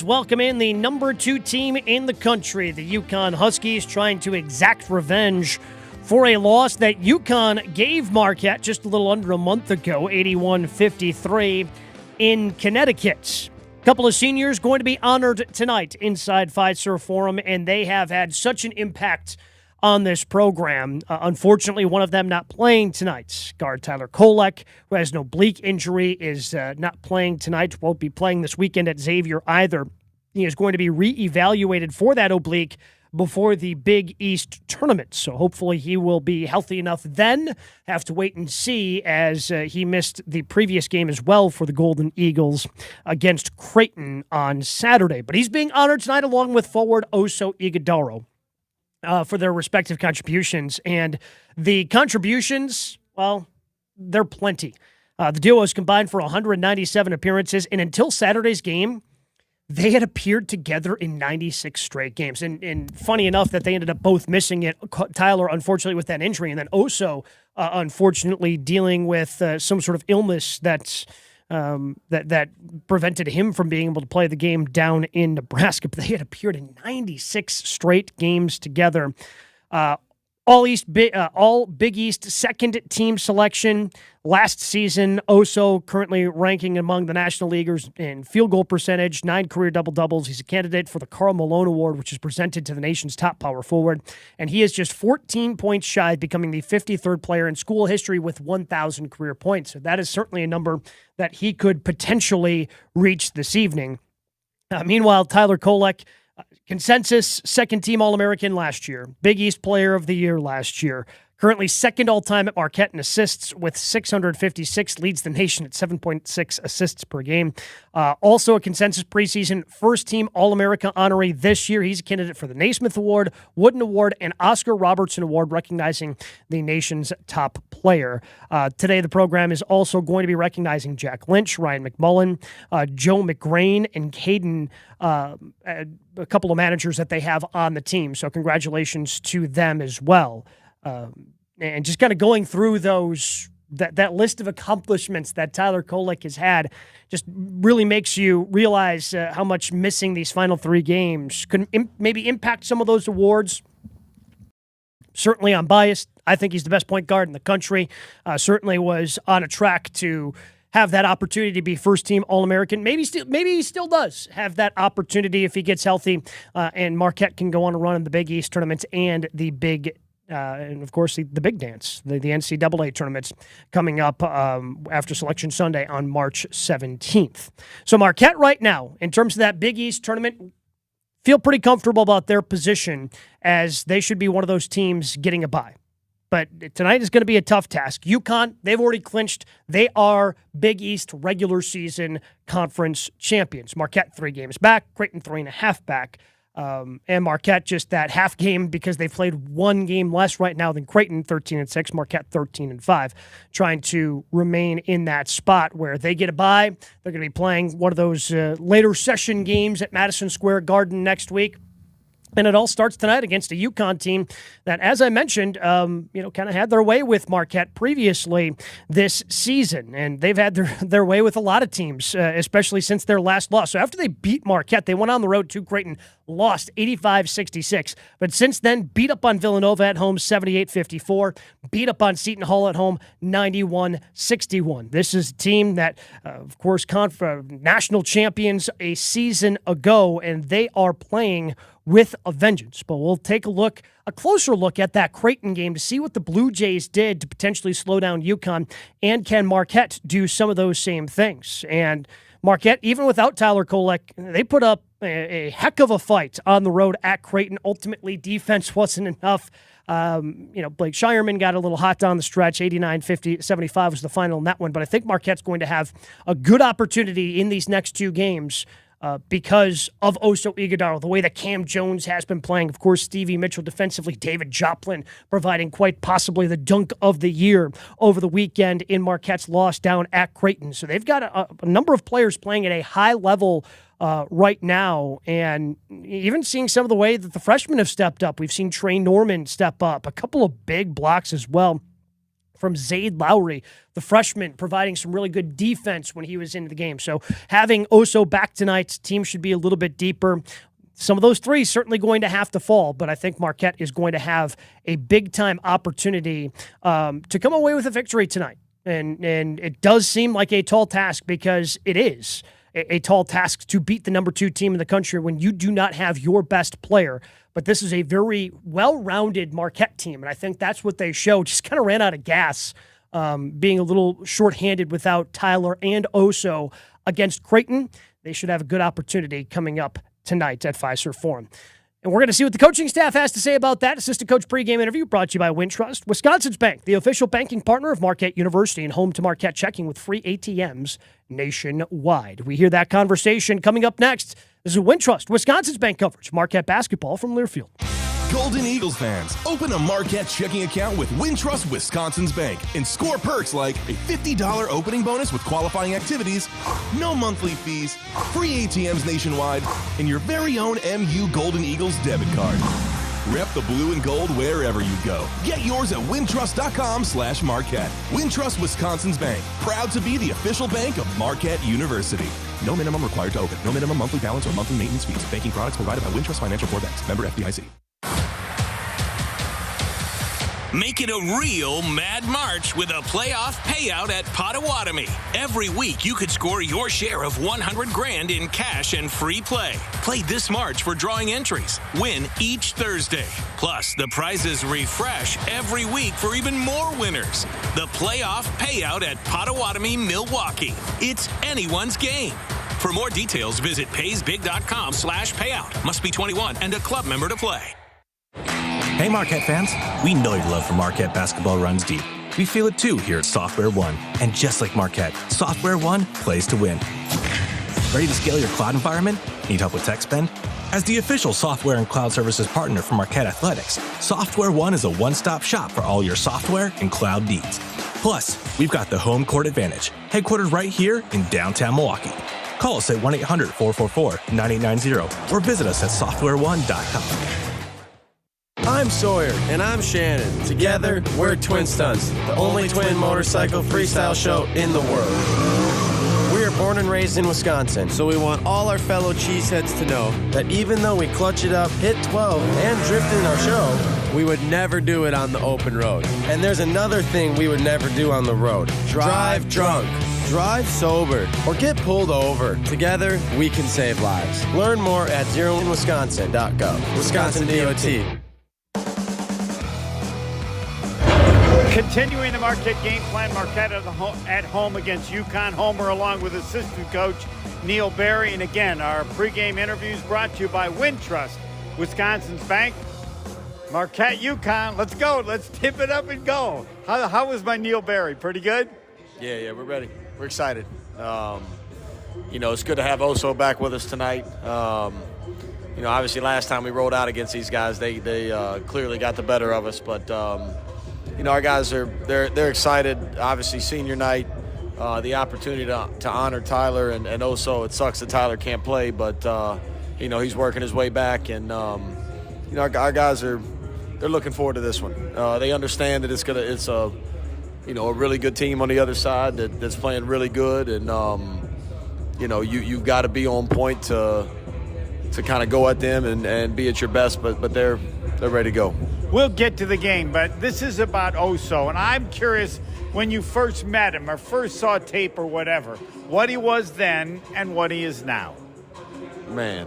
Welcome in the number 2 team in the country, the UConn Huskies, trying to exact revenge for a loss that UConn gave Marquette just a little under a month ago, 81-53 in Connecticut. A couple of seniors going to be honored tonight inside Fiserv Forum, and they have had such an impact on this program. Unfortunately, one of them not playing tonight. Guard Tyler Kolek, who has an oblique injury, is not playing tonight, won't be playing this weekend at Xavier either. He is going to be reevaluated for that oblique before the Big East tournament. So hopefully he will be healthy enough then. Have to wait and see, as he missed the previous game as well for the Golden Eagles against Creighton on Saturday. But he's being honored tonight along with forward Oso Ighodaro for their respective contributions. And the contributions, well, they're plenty. The duos combined for 197 appearances, and until Saturday's game, they had appeared together in 96 straight games. And funny enough that they ended up both missing it. Tyler, unfortunately, with that injury, and then Oso, unfortunately, dealing with some sort of illness that prevented him from being able to play the game down in Nebraska. But they had appeared in 96 straight games together. All Big East second team selection last season. Oso currently ranking among the national leaguers in field goal percentage, 9 career double-doubles. He's a candidate for the Karl Malone Award, which is presented to the nation's top power forward. And he is just 14 points shy of becoming the 53rd player in school history with 1,000 career points. So that is certainly a number that he could potentially reach this evening. Meanwhile, Tyler Kolek, consensus second-team All-American last year. Big East Player of the Year last year. Currently second all-time at Marquette in assists with 656, leads the nation at 7.6 assists per game. Also a consensus preseason first-team All-America honoree this year. He's a candidate for the Naismith Award, Wooden Award, and Oscar Robertson Award, recognizing the nation's top player. Today, the program is also going to be recognizing Jack Lynch, Ryan McMullen, Joe McGrain, and Caden, a couple of managers that they have on the team. So congratulations to them as well. And just kind of going through that list of accomplishments that Tyler Kolek has had just really makes you realize how much missing these final 3 games could maybe impact some of those awards. Certainly I'm biased. I think he's the best point guard in the country. Certainly was on a track to have that opportunity to be first-team All-American. Maybe he still does have that opportunity if he gets healthy, and Marquette can go on a run in the Big East tournaments and the and of course, the big dance, the NCAA tournaments coming up after Selection Sunday on March 17th. So Marquette right now, in terms of that Big East tournament, feel pretty comfortable about their position, as they should be one of those teams getting a bye. But tonight is going to be a tough task. UConn, they've already clinched. They are Big East regular season conference champions. Marquette 3 games back, Creighton 3.5 back. And Marquette just that half game because they've played 1 game less right now than Creighton, 13-6, Marquette 13-5, trying to remain in that spot where they get a bye. They're going to be playing one of those later session games at Madison Square Garden next week. And it all starts tonight against a UConn team that, as I mentioned, kind of had their way with Marquette previously this season. And they've had their way with a lot of teams, especially since their last loss. So after they beat Marquette, they went on the road to Creighton, lost 85-66. But since then, beat up on Villanova at home, 78-54. Beat up on Seton Hall at home, 91-61. This is a team that, of course, national champions a season ago, and they are playing with a vengeance. But we'll take a closer look at that Creighton game to see what the Blue Jays did to potentially slow down UConn, and can Marquette do some of those same things. And Marquette, even without Tyler Kolek, they put up a heck of a fight on the road at Creighton. Ultimately, defense wasn't enough. Blake Shireman got a little hot down the stretch. 89-75 was the final in that one. But I think Marquette's going to have a good opportunity in these next 2 games because of Oso Ighodaro, the way that Cam Jones has been playing. Of course, Stevie Mitchell defensively, David Joplin providing quite possibly the dunk of the year over the weekend in Marquette's loss down at Creighton. So they've got a number of players playing at a high level right now, and even seeing some of the way that the freshmen have stepped up. We've seen Trey Norman step up, a couple of big blocks as well. from Zayd Lowry, the freshman, providing some really good defense when he was in the game. So having Oso back tonight, team should be a little bit deeper. Some of those threes certainly going to have to fall, but I think Marquette is going to have a big-time opportunity to come away with a victory tonight. And it does seem like a tall task, because it is a tall task to beat the number 2 team in the country when you do not have your best player. But this is a very well-rounded Marquette team, and I think that's what they showed. Just kind of ran out of gas, being a little shorthanded without Tyler and Oso against Creighton. They should have a good opportunity coming up tonight at Fiserv Forum. And we're going to see what the coaching staff has to say about that. Assistant coach pregame interview brought to you by Wintrust, Wisconsin's bank, the official banking partner of Marquette University and home to Marquette checking with free ATMs nationwide. We hear that conversation coming up next. This is Wintrust, Wisconsin's bank coverage, Marquette basketball from Learfield. Golden Eagles fans, open a Marquette checking account with Wintrust Wisconsin's Bank and score perks like a $50 opening bonus with qualifying activities, no monthly fees, free ATMs nationwide, and your very own MU Golden Eagles debit card. Rep the blue and gold wherever you go. Get yours at wintrust.com/Marquette. Wintrust Wisconsin's Bank, proud to be the official bank of Marquette University. No minimum required to open. No minimum monthly balance or monthly maintenance fees. Banking products provided by Wintrust Financial Corp. Banks. Member FDIC. Make it a real Mad March with a playoff payout at Potawatomi. Every week, you could score your share of $100,000 in cash and free play. Play this March for drawing entries. Win each Thursday. Plus, the prizes refresh every week for even more winners. The playoff payout at Potawatomi, Milwaukee. It's anyone's game. For more details, visit paysbig.com/payout. Must be 21 and a club member to play. Hey Marquette fans, we know your love for Marquette basketball runs deep. We feel it too here at Software One. And just like Marquette, Software One plays to win. Ready to scale your cloud environment? Need help with tech spend? As the official software and cloud services partner for Marquette Athletics, Software One is a one-stop shop for all your software and cloud needs. Plus, we've got the home court advantage, headquartered right here in downtown Milwaukee. Call us at 1-800-444-9890 or visit us at softwareone.com. I'm Sawyer. And I'm Shannon. Together, we're Twin Stunts, the only twin motorcycle freestyle show in the world. We are born and raised in Wisconsin, so we want all our fellow cheeseheads to know that even though we clutch it up, hit 12, and drift in our show, we would never do it on the open road. And there's another thing we would never do on the road. Drive drunk. Drive sober or get pulled over. Together, we can save lives. Learn more at zeroinwisconsin.gov. Wisconsin DOT. Continuing the Marquette game plan, Marquette at home against UConn. Homer along with assistant coach Neil Berry. And again, our pregame interviews brought to you by Wintrust, Wisconsin's bank. Marquette, UConn, let's go. Let's tip it up and go. How was my Neil Berry? Pretty good? Yeah, we're ready. We're excited. It's good to have Oso back with us tonight. Obviously last time we rolled out against these guys, they clearly got the better of us, but our guys they're excited. Obviously, senior night, the opportunity to honor Tyler and Oso. It sucks that Tyler can't play, but he's working his way back, and our guys they're looking forward to this one. They understand that it's a really good team on the other side that's playing really good, and you've got to be on point to kind of go at them and be at your best, but they're ready to go. We'll get to the game, but this is about Oso, and I'm curious, when you first met him or first saw tape or whatever, what he was then and what he is now. Man,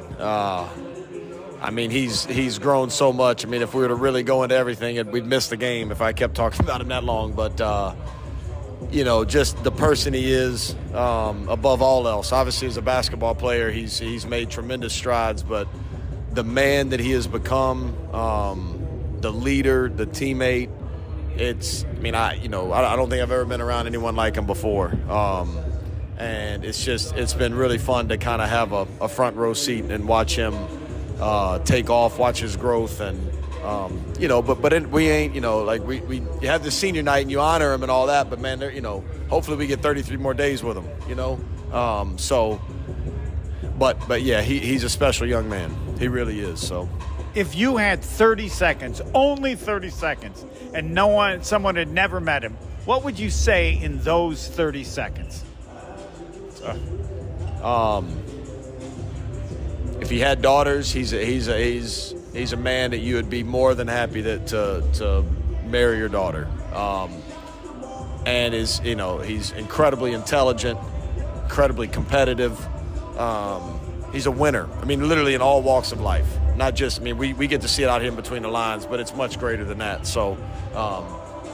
he's grown so much. If we were to really go into everything, we'd miss the game if I kept talking about him that long. But, just the person he is above all else. Obviously, as a basketball player, he's made tremendous strides, but the man that he has become, the leader, the teammate, I don't think I've ever been around anyone like him before. And it's been really fun to kind of have a front row seat and watch him take off, watch his growth, and we ain't, we have the senior night and you honor him and all that, but man, hopefully we get 33 more days with him, but yeah, he's a special young man. He really is. So if you had 30 seconds, only 30 seconds, and someone had never met him, What would you say in those 30 seconds? If he had daughters, he's a man that you would be more than happy to marry your daughter. And he's incredibly intelligent, incredibly competitive. He's a winner. I mean, literally in all walks of life. Not just, we get to see it out here in between the lines, but it's much greater than that. So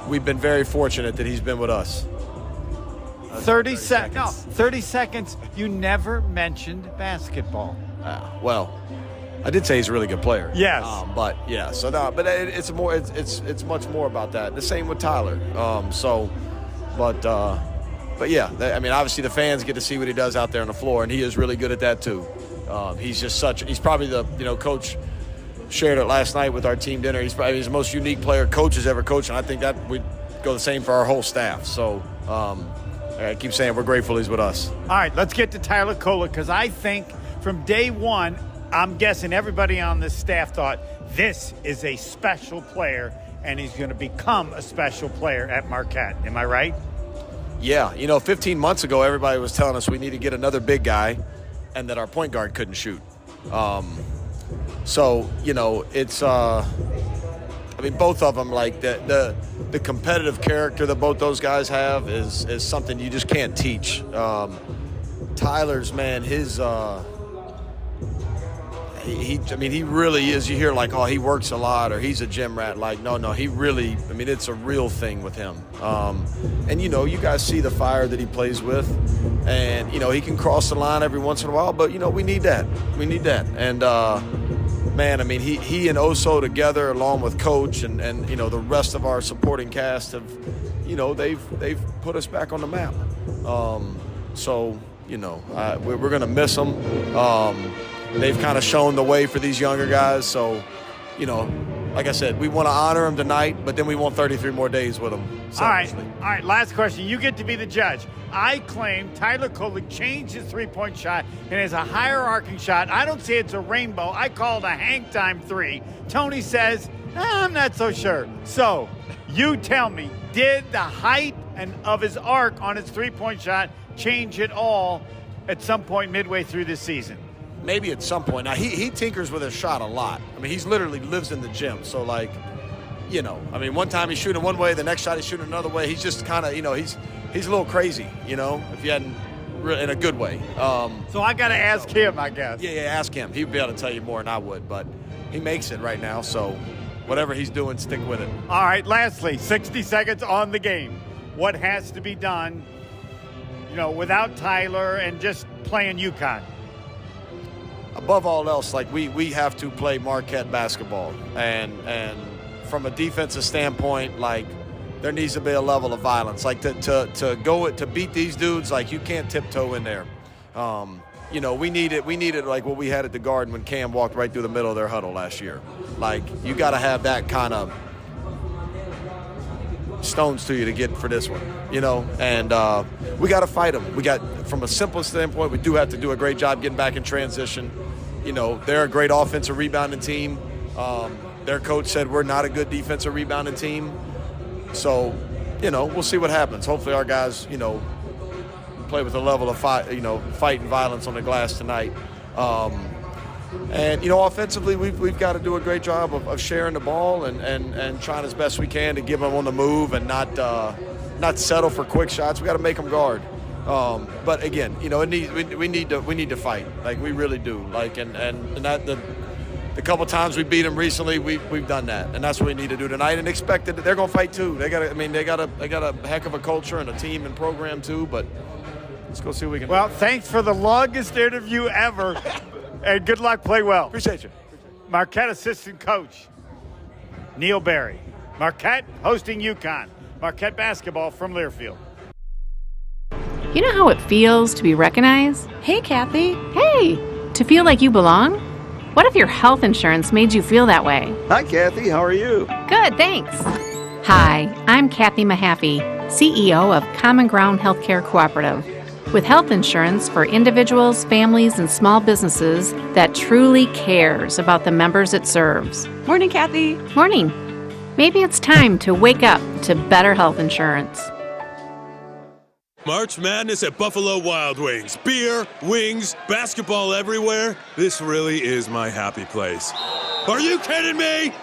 we've been very fortunate that he's been with us. 30 seconds. No, 30 seconds. You never mentioned basketball. Well, I did say he's a really good player. Yes. But it's much more about that. The same with Tyler. But yeah, obviously the fans get to see what he does out there on the floor, and he is really good at that too. He's probably Coach shared it last night with our team dinner. He's probably the most unique player Coach has ever coached, and I think that would go the same for our whole staff. So I keep saying we're grateful he's with us. All right, let's get to Tyler Kolek, because I think from day one, I'm guessing everybody on this staff thought this is a special player, and he's going to become a special player at Marquette. Am I right? Yeah. 15 months ago, everybody was telling us we need to get another big guy and that our point guard couldn't shoot. It's both of them, like the competitive character that both those guys have is something you just can't teach. Tyler's, man, he really is. You hear like, oh, he works a lot or he's a gym rat. Like, no, he really, it's a real thing with him. And you guys see the fire that he plays with, and he can cross the line every once in a while, but we need that. And man, he and Oso together, along with Coach and the rest of our supporting cast have, they've put us back on the map. We're going to miss them. They've kind of shown the way for these younger guys. So, like I said, we want to honor them tonight, but then we want 33 more days with them. All right. Last question. You get to be the judge. I claim Tyler Kolek changed his three-point shot and is a hierarchy shot. I don't say it's a rainbow. I call it a hang time three. Tony says, I'm not so sure. So you tell me, did the height of his arc on his three-point shot change at all at some point midway through this season? Maybe at some point. Now, he tinkers with his shot a lot. He's literally lives in the gym. So, one time he's shooting one way, the next shot he's shooting another way. He's just kind of, he's a little crazy, if you hadn't, in a good way. So I got to ask him, I guess. Yeah, ask him. He'd be able to tell you more than I would, but he makes it right now. So whatever he's doing, stick with it. All right, lastly, 60 seconds on the game. What has to be done, without Tyler and just playing UConn? Above all else, we have to play Marquette basketball, and from a defensive standpoint, there needs to be a level of violence. To beat these dudes, you can't tiptoe in there. We need it like what we had at the Garden when Cam walked right through the middle of their huddle last year. You got to have that kind of stones to you to get for this one, and we got to fight them. We got, from a simple standpoint, we do have to do a great job getting back in transition. They're a great offensive rebounding team. Their coach said we're not a good defensive rebounding team. So, we'll see what happens. Hopefully our guys, play with a level of fight and violence on the glass tonight. And offensively, we've got to do a great job of sharing the ball and trying as best we can to give them on the move and not settle for quick shots. We got to make them guard. But again, we need to fight. We really do. And that the couple times we beat them recently, we've done that, and that's what we need to do tonight. And expect that they're going to fight too. They got a heck of a culture and a team and program too. But let's go see what we can do. Well, thanks for the longest interview ever. And good luck. Play well. Appreciate you. Marquette assistant coach Neil Berry. Marquette hosting UConn. Marquette basketball from Learfield. You know how it feels to be recognized? Hey, Kathy. Hey, to feel like you belong? What if your health insurance made you feel that way? Hi, Kathy. How are you? Good, thanks. Hi, I'm Kathy Mahaffey, CEO of Common Ground Healthcare Cooperative, with health insurance for individuals, families, and small businesses that truly cares about the members it serves. Morning, Kathy. Morning. Maybe it's time to wake up to better health insurance. March Madness at Buffalo Wild Wings. Beer, wings, basketball everywhere. This really is my happy place. Are you kidding me?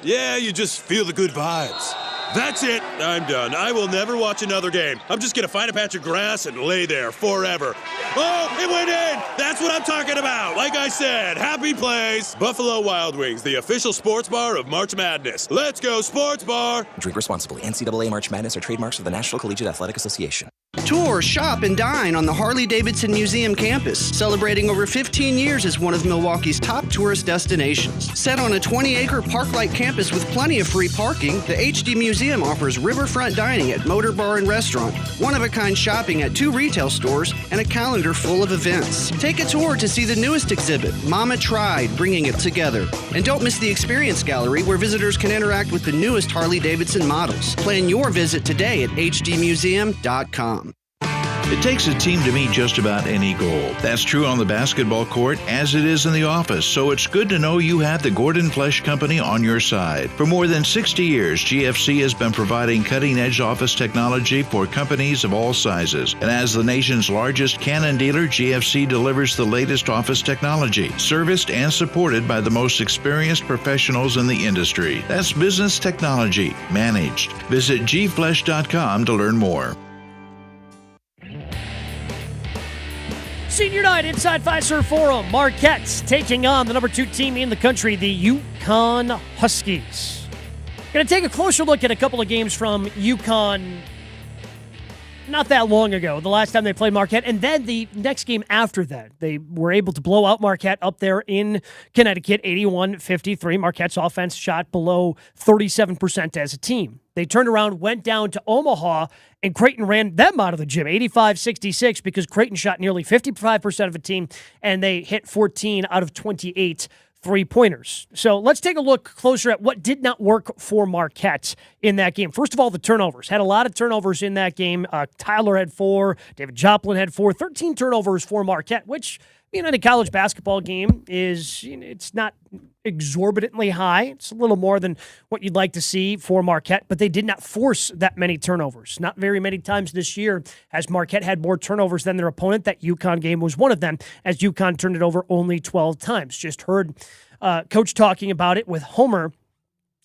Yeah, you just feel the good vibes. That's it. I'm done. I will never watch another game. I'm just going to find a patch of grass and lay there forever. Oh, it went in. That's what I'm talking about. Like I said, happy place. Buffalo Wild Wings, the official sports bar of March Madness. Let's go, sports bar. Drink responsibly. NCAA March Madness are trademarks of the National Collegiate Athletic Association. Tour, shop, and dine on the Harley-Davidson Museum campus, celebrating over 15 years as one of Milwaukee's top tourist destinations. Set on a 20-acre park-like campus with plenty of free parking, the HD Museum offers riverfront dining at Motor Bar and Restaurant, one-of-a-kind shopping at 2 retail stores, and a calendar full of events. Take a tour to see the newest exhibit, Mama Tried, bringing it together. And don't miss the Experience Gallery, where visitors can interact with the newest Harley-Davidson models. Plan your visit today at hdmuseum.com. It takes a team to meet just about any goal. That's true on the basketball court as it is in the office, so it's good to know you have the Gordon Flesh Company on your side. For more than 60 years, GFC has been providing cutting-edge office technology for companies of all sizes. And as the nation's largest Canon dealer, GFC delivers the latest office technology, serviced and supported by the most experienced professionals in the industry. That's business technology, managed. Visit gflesh.com to learn more. Senior night inside Fiserv Forum. Marquette taking on the number 2 team in the country, the UConn Huskies. Going to take a closer look at a couple of games from UConn not that long ago, the last time they played Marquette, and then the next game after that. They were able to blow out Marquette up there in Connecticut, 81-53. Marquette's offense shot below 37% as a team. They turned around, went down to Omaha, and Creighton ran them out of the gym, 85-66, because Creighton shot nearly 55% of a team, and they hit 14 out of 28 three-pointers. So let's take a look closer at what did not work for Marquette in that game. First of all, the turnovers. Had a lot of turnovers in that game. Tyler had 4. David Joplin had 4. 13 turnovers for Marquette, which, in a college basketball game is, it's not exorbitantly high. It's a little more than what you'd like to see for Marquette, but they did not force that many turnovers. Not very many times this year has Marquette had more turnovers than their opponent. That UConn game was one of them, as UConn turned it over only 12 times. Just heard Coach talking about it with Homer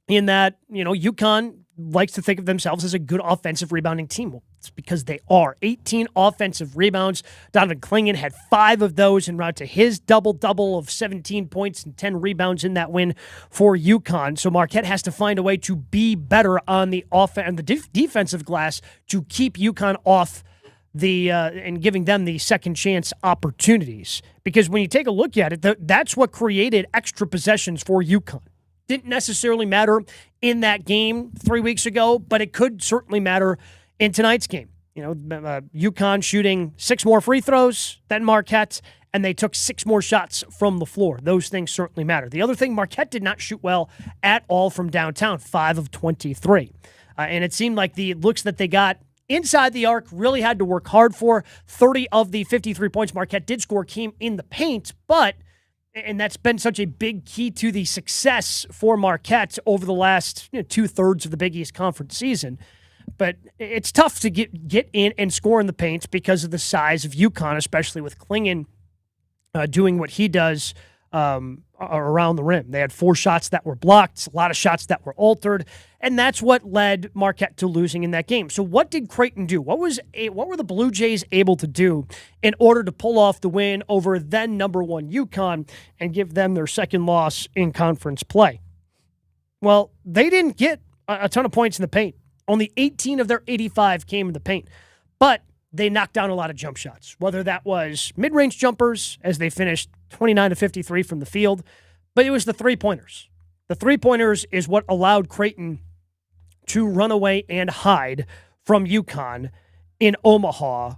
in that, UConn likes to think of themselves as a good offensive rebounding team. Well, it's because they are. 18 offensive rebounds. Donovan Clingan had 5 of those en route to his double-double of 17 points and 10 rebounds in that win for UConn. So Marquette has to find a way to be better on the defensive glass to keep UConn off and giving them the second chance opportunities. Because when you take a look at it, that's what created extra possessions for UConn. Didn't necessarily matter in that game 3 weeks ago, but it could certainly matter in tonight's game. UConn shooting 6 more free throws than Marquette, and they took 6 more shots from the floor. Those things certainly matter. The other thing, Marquette did not shoot well at all from downtown, 5 of 23. And it seemed like the looks that they got inside the arc really had to work hard for. 30 of the 53 points Marquette did score came in the paint, and that's been such a big key to the success for Marquette over the last 2/3 of the Big East Conference season. But it's tough to get in and score in the paint because of the size of UConn, especially with Clingan doing what he does around the rim. They had 4 shots that were blocked, a lot of shots that were altered, and that's what led Marquette to losing in that game. So what did Creighton do? What were the Blue Jays able to do in order to pull off the win over then number 1 UConn and give them their second loss in conference play? Well, they didn't get a ton of points in the paint. Only 18 of their 85 came in the paint, but they knocked down a lot of jump shots, whether that was mid-range jumpers as they finished 29 of 53 from the field, but it was the three-pointers. The three-pointers is what allowed Creighton to run away and hide from UConn in Omaha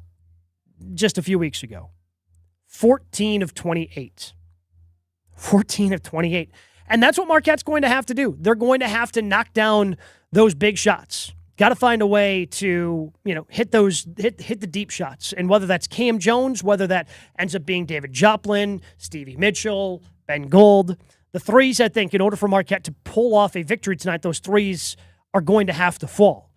just a few weeks ago. 14 of 28. 14 of 28. And that's what Marquette's going to have to do. They're going to have to knock down those big shots. Got to find a way to, hit the deep shots. And whether that's Cam Jones, whether that ends up being David Joplin, Stevie Mitchell, Ben Gold, the threes, I think, in order for Marquette to pull off a victory tonight, those threes are going to have to fall.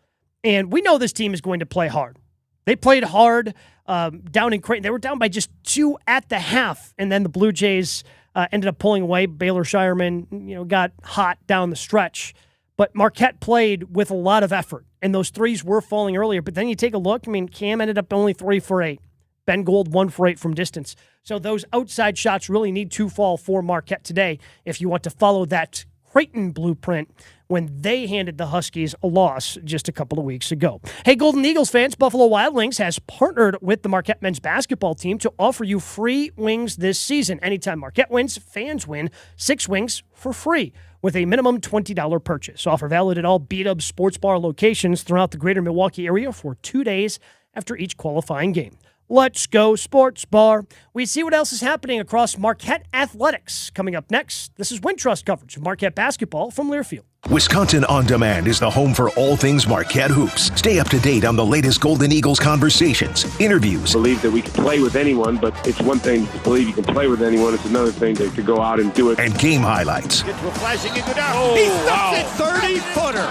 And we know this team is going to play hard. They played hard down in Creighton. They were down by just 2 at the half, and then the Blue Jays ended up pulling away. Baylor Shireman, got hot down the stretch. But Marquette played with a lot of effort, and those threes were falling earlier. But then you take a look, Cam ended up only 3 for 8. Ben Gold 1 for 8 from distance. So those outside shots really need to fall for Marquette today if you want to follow that Creighton blueprint when they handed the Huskies a loss just a couple of weeks ago. Hey, Golden Eagles fans, Buffalo Wild Wings has partnered with the Marquette men's basketball team to offer you free wings this season. Anytime Marquette wins, fans win 6 wings for free with a minimum $20 purchase. Offer valid at all B-Dubs sports bar locations throughout the greater Milwaukee area for 2 days after each qualifying game. Let's go sports bar. We see what else is happening across Marquette athletics. Coming up next, this is Wintrust coverage of Marquette basketball from Learfield. Wisconsin On Demand is the home for all things Marquette hoops. Stay up to date on the latest Golden Eagles conversations, interviews. I believe that we can play with anyone, but it's one thing to believe you can play with anyone. It's another thing to go out and do it. And game highlights. Get to a flashing Iguodala. He stuffs it, 30-footer.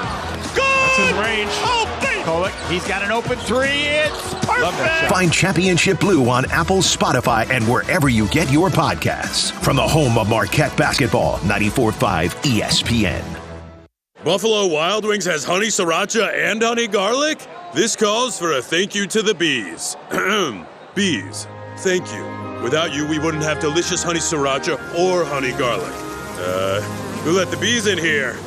Good! That's in range. Oh, Kolek, he's got an open 3. It's perfect. Find Championship Blue on Apple, Spotify, and wherever you get your podcasts. From the home of Marquette basketball, 94.5 ESPN. Buffalo Wild Wings has honey sriracha and honey garlic? This calls for a thank you to the bees. Bees, thank you. Without you, we wouldn't have delicious honey sriracha or honey garlic. Who let the bees in here?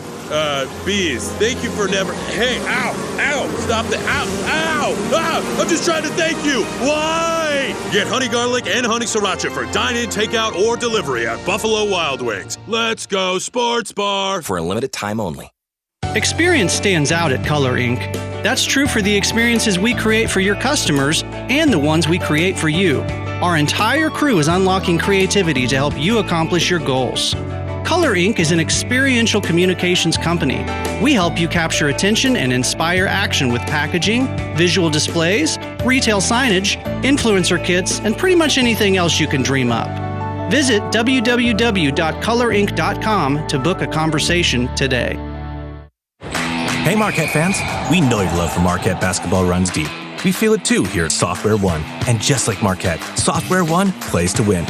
Bees, thank you for never... Hey, ow, stop the... Ow, I'm just trying to thank you. Why? Get honey garlic and honey sriracha for dine-in, takeout, or delivery at Buffalo Wild Wings. Let's go sports bar. For a limited time only. Experience stands out at Color Inc. That's true for the experiences we create for your customers and the ones we create for you. Our entire crew is unlocking creativity to help you accomplish your goals. Color Inc. is an experiential communications company. We help you capture attention and inspire action with packaging, visual displays, retail signage, influencer kits, and pretty much anything else you can dream up. Visit www.colorinc.com to book a conversation today. Hey Marquette fans, we know your love for Marquette basketball runs deep. We feel it too here at Software One. And just like Marquette, Software One plays to win.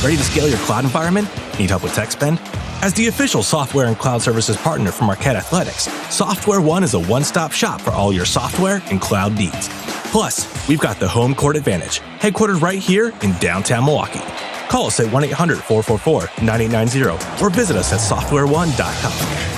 Ready to scale your cloud environment? Need help with tech spend? As the official software and cloud services partner for Marquette Athletics, Software One is a one-stop shop for all your software and cloud needs. Plus, we've got the home court advantage, headquartered right here in downtown Milwaukee. Call us at 1-800-444-9890 or visit us at softwareone.com.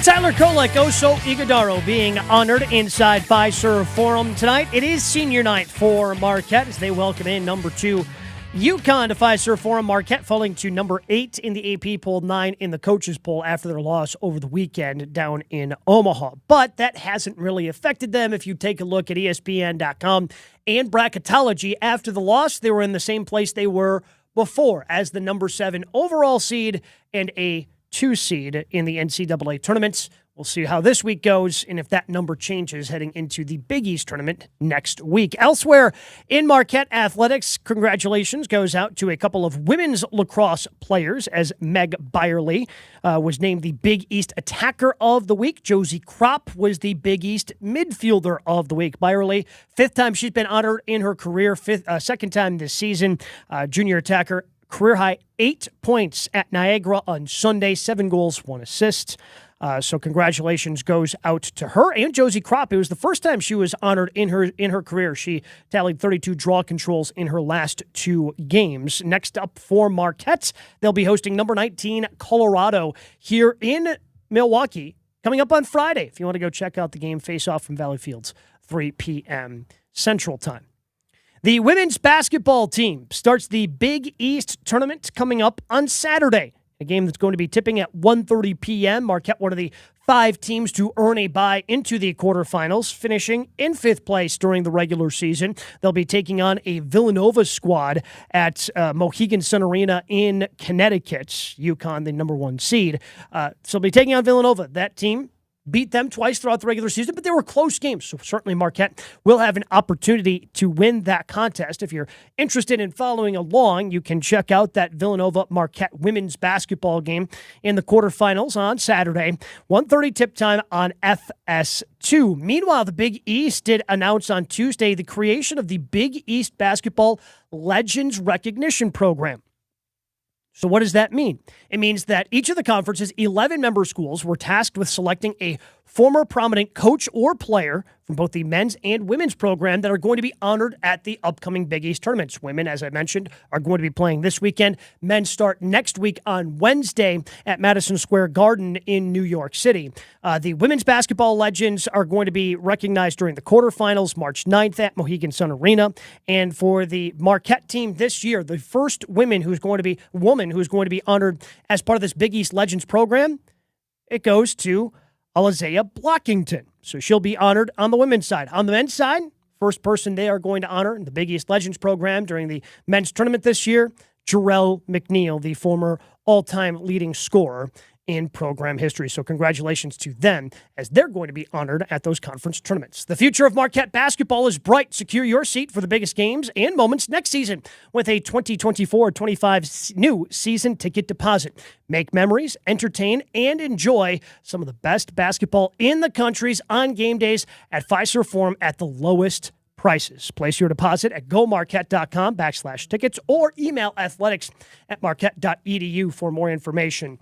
Tyler Kolek, Oso Iguodala being honored inside Fiserv Forum tonight. It is senior night for Marquette as they welcome in number 2 UConn to Fiserv Forum. Marquette falling to number 8 in the AP poll, 9 in the coaches poll after their loss over the weekend down in Omaha. But that hasn't really affected them. If you take a look at ESPN.com and Bracketology, after the loss, they were in the same place they were before as the number 7 overall seed and a 2 seed in the NCAA tournaments. We'll see how this week goes and if that number changes heading into the Big East tournament next week. Elsewhere in Marquette athletics, congratulations goes out to a couple of women's lacrosse players as Meg Byerly was named the Big East Attacker of the Week. Josie Kropp was the Big East Midfielder of the Week. Byerly, 5th time she's been honored in her career, 2nd time this season. Junior attacker, career high 8 points at Niagara on Sunday, 7 goals, 1 assist. So congratulations goes out to her and Josie Kropp. It was the first time she was honored in her career. She tallied 32 draw controls in her last 2 games. Next up for Marquette, they'll be hosting number 19 Colorado here in Milwaukee coming up on Friday. If you want to go check out the game, face off from Valley Fields, 3 p.m. Central Time. The women's basketball team starts the Big East tournament coming up on Saturday. A game that's going to be tipping at 1:30 p.m. Marquette, one of the 5 teams to earn a bye into the quarterfinals, finishing in 5th place during the regular season. They'll be taking on a Villanova squad at Mohegan Sun Arena in Connecticut. UConn, the number 1 seed. So they'll be taking on Villanova. That team beat them twice throughout the regular season, but they were close games. So certainly Marquette will have an opportunity to win that contest. If you're interested in following along, you can check out that Villanova-Marquette women's basketball game in the quarterfinals on Saturday, 1:30 tip time on FS2. Meanwhile, the Big East did announce on Tuesday the creation of the Big East Basketball Legends Recognition Program. So what does that mean? It means that each of the conference's 11 member schools were tasked with selecting a former prominent coach or player from both the men's and women's program that are going to be honored at the upcoming Big East tournaments. Women, as I mentioned, are going to be playing this weekend. Men start next week on Wednesday at Madison Square Garden in New York City. The women's basketball legends are going to be recognized during the quarterfinals, March 9th at Mohegan Sun Arena. And for the Marquette team this year, the first woman who's going to be honored as part of this Big East Legends program, it goes to Alizea Blockington. So she'll be honored on the women's side. On the men's side, first person they are going to honor in the Big East Legends program during the men's tournament this year, Jarrell McNeil, the former all-time leading scorer in program history. So congratulations to them as they're going to be honored at those conference tournaments. The future of Marquette basketball is bright. Secure your seat for the biggest games and moments next season with a 2024-25 new season ticket deposit. Make memories, entertain, and enjoy some of the best basketball in the country's on game days at Fiserv Forum at the lowest prices. Place your deposit at gomarquette.com/tickets or email athletics@marquette.edu for more information.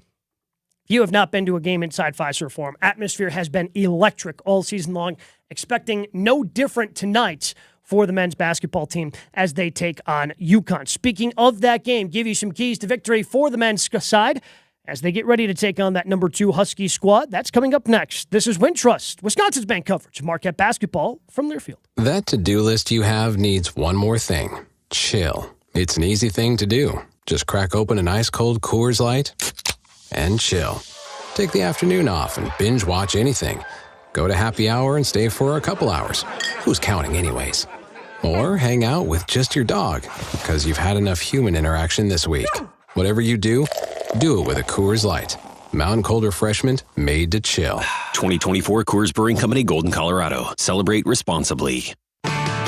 If you have not been to a game inside Fiserv Forum, atmosphere has been electric all season long. Expecting no different tonight for the men's basketball team as they take on UConn. Speaking of that game, give you some keys to victory for the men's side as they get ready to take on that number 2 Husky squad. That's coming up next. This is Wintrust, Wisconsin's bank coverage of Marquette basketball from Learfield. That to-do list you have needs one more thing. Chill. It's an easy thing to do. Just crack open an ice-cold Coors Light and chill. Take the afternoon off and binge watch anything. Go to happy hour and stay for a couple hours. Who's counting anyways? Or hang out with just your dog because you've had enough human interaction this week. Whatever you do it with a Coors Light. Mountain cold refreshment made to chill. 2024 Coors Brewing Company, Golden, Colorado. Celebrate responsibly.